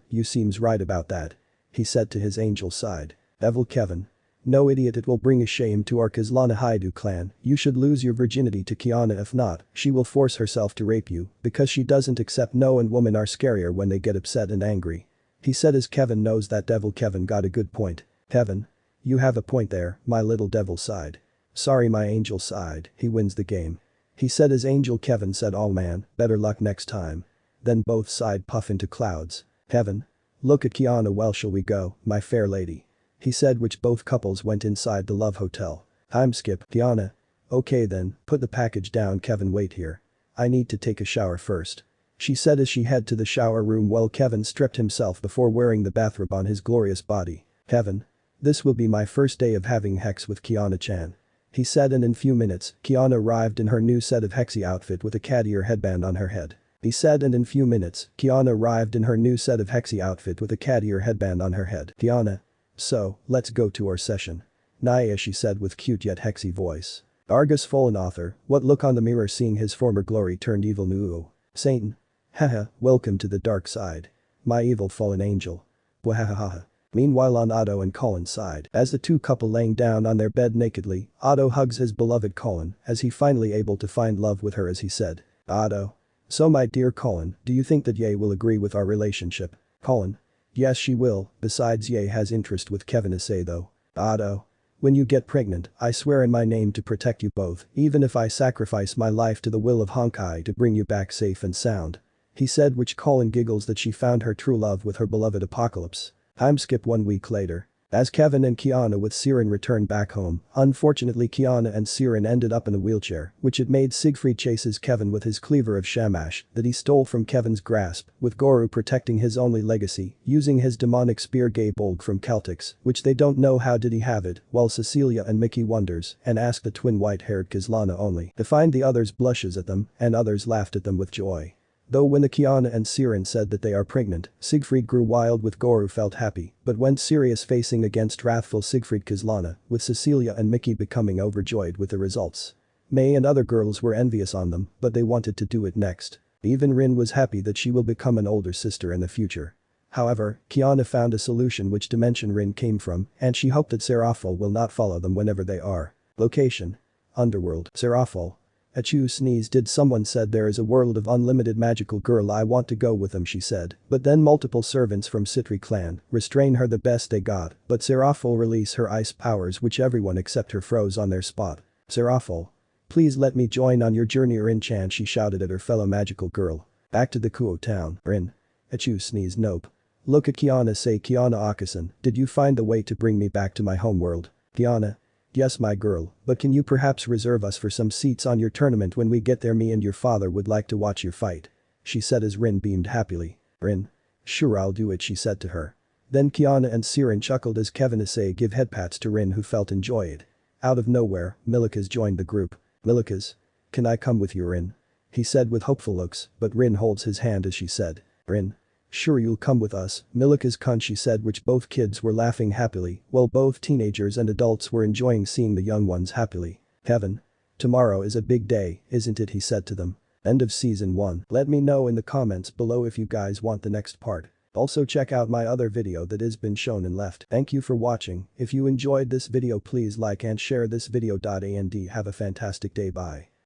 You seems right about that. He said to his angel side. Devil Kevin. No idiot, it will bring a shame to our Kaslana Haidu clan, you should lose your virginity to Kiana, if not, she will force herself to rape you because she doesn't accept no, and women are scarier when they get upset and angry. He said as Kevin knows that Devil Kevin got a good point. Kevin. You have a point there, my little devil side. Sorry my angel side, he wins the game. He said as Angel Kevin said, oh man, better luck next time. Then both side puff into clouds. Kevin. Look at Kiana, well shall we go, my fair lady? He said, which both couples went inside the love hotel. Time skip. Kiana. Okay then, put the package down Kevin, wait here. I need to take a shower first. She said as she head to the shower room while Kevin stripped himself before wearing the bathrobe on his glorious body. Kevin. This will be my first day of having hex with Kiana-chan. he said, and in few minutes, Kiana arrived in her new set of hexy outfit with a cat ear headband on her head. He said, and in few minutes, Kiana arrived in her new set of hexy outfit with a cat ear headband on her head. Kiana. So, let's go to our session. Naya, she said with cute yet hexy voice. Argus fallen author, what look on the mirror seeing his former glory turned evil nu. Satan. Haha, welcome to the dark side. My evil fallen angel. Wahahaha. Meanwhile on Otto and Colin's side, as the two couple laying down on their bed nakedly, Otto hugs his beloved Colin as he finally able to find love with her as he said. Otto. So my dear Colin, do you think that Ye will agree with our relationship? Colin. Yes she will, besides Ye has interest with Kevin Issei though. Otto. When you get pregnant, I swear in my name to protect you both, even if I sacrifice my life to the will of Honkai to bring you back safe and sound. He said, which Colin giggles that she found her true love with her beloved Apocalypse. Time skip 1 week later. As Kevin and Kiana with Sirin returned back home, unfortunately Kiana and Sirin ended up in a wheelchair, which it made Siegfried chases Kevin with his cleaver of Shamash that he stole from Kevin's grasp, with Goru protecting his only legacy, using his demonic spear Gaybold from Celtics, which they don't know how did he have it, while Cecilia and Mickey wonders and ask the twin white-haired Kaslana only to find the others blushes at them and others laughed at them with joy. Though when the Kiana and Sirin said that they are pregnant, Siegfried grew wild with Goru felt happy, but went serious facing against wrathful Siegfried Kaslana, with Cecilia and Mickey becoming overjoyed with the results. May and other girls were envious on them, but they wanted to do it next. Even Rin was happy that she will become an older sister in the future. However, Kiana found a solution which dimension Rin came from, and she hoped that Seraphol will not follow them whenever they are. Location. Underworld. Seraphol. Achoo sneeze, did someone said there is a world of unlimited magical girl, I want to go with them, she said, but then multiple servants from Citri clan restrain her the best they got, but Seraphol release her ice powers which everyone except her froze on their spot. Seraphol. Please let me join on your journey Rin Chan, she shouted at her fellow magical girl. Back to the Kuo town. Rin. Achoo sneeze, nope. Look at Kiana, say Kiana Akasan, did you find the way to bring me back to my homeworld? Kiana. Yes my girl, but can you perhaps reserve us for some seats on your tournament when we get there, me and your father would like to watch your fight. She said as Rin beamed happily. Rin. Sure I'll do it, she said to her. Then Kiana and Sirin chuckled as Kevin Issei give headpats to Rin who felt enjoyed. Out of nowhere, Milikas joined the group. Milikas. Can I come with you Rin? He said with hopeful looks, but Rin holds his hand as she said. Rin. Sure you'll come with us, Milikas cunt, she said, which both kids were laughing happily, while both teenagers and adults were enjoying seeing the young ones happily. Kevin. Tomorrow is a big day, isn't it, he said to them. End of season 1. Let me know in the comments below if you guys want the next part. Also check out my other video that has been shown and left. Thank you for watching. If you enjoyed this video please like and share this video. And have a fantastic day. Bye.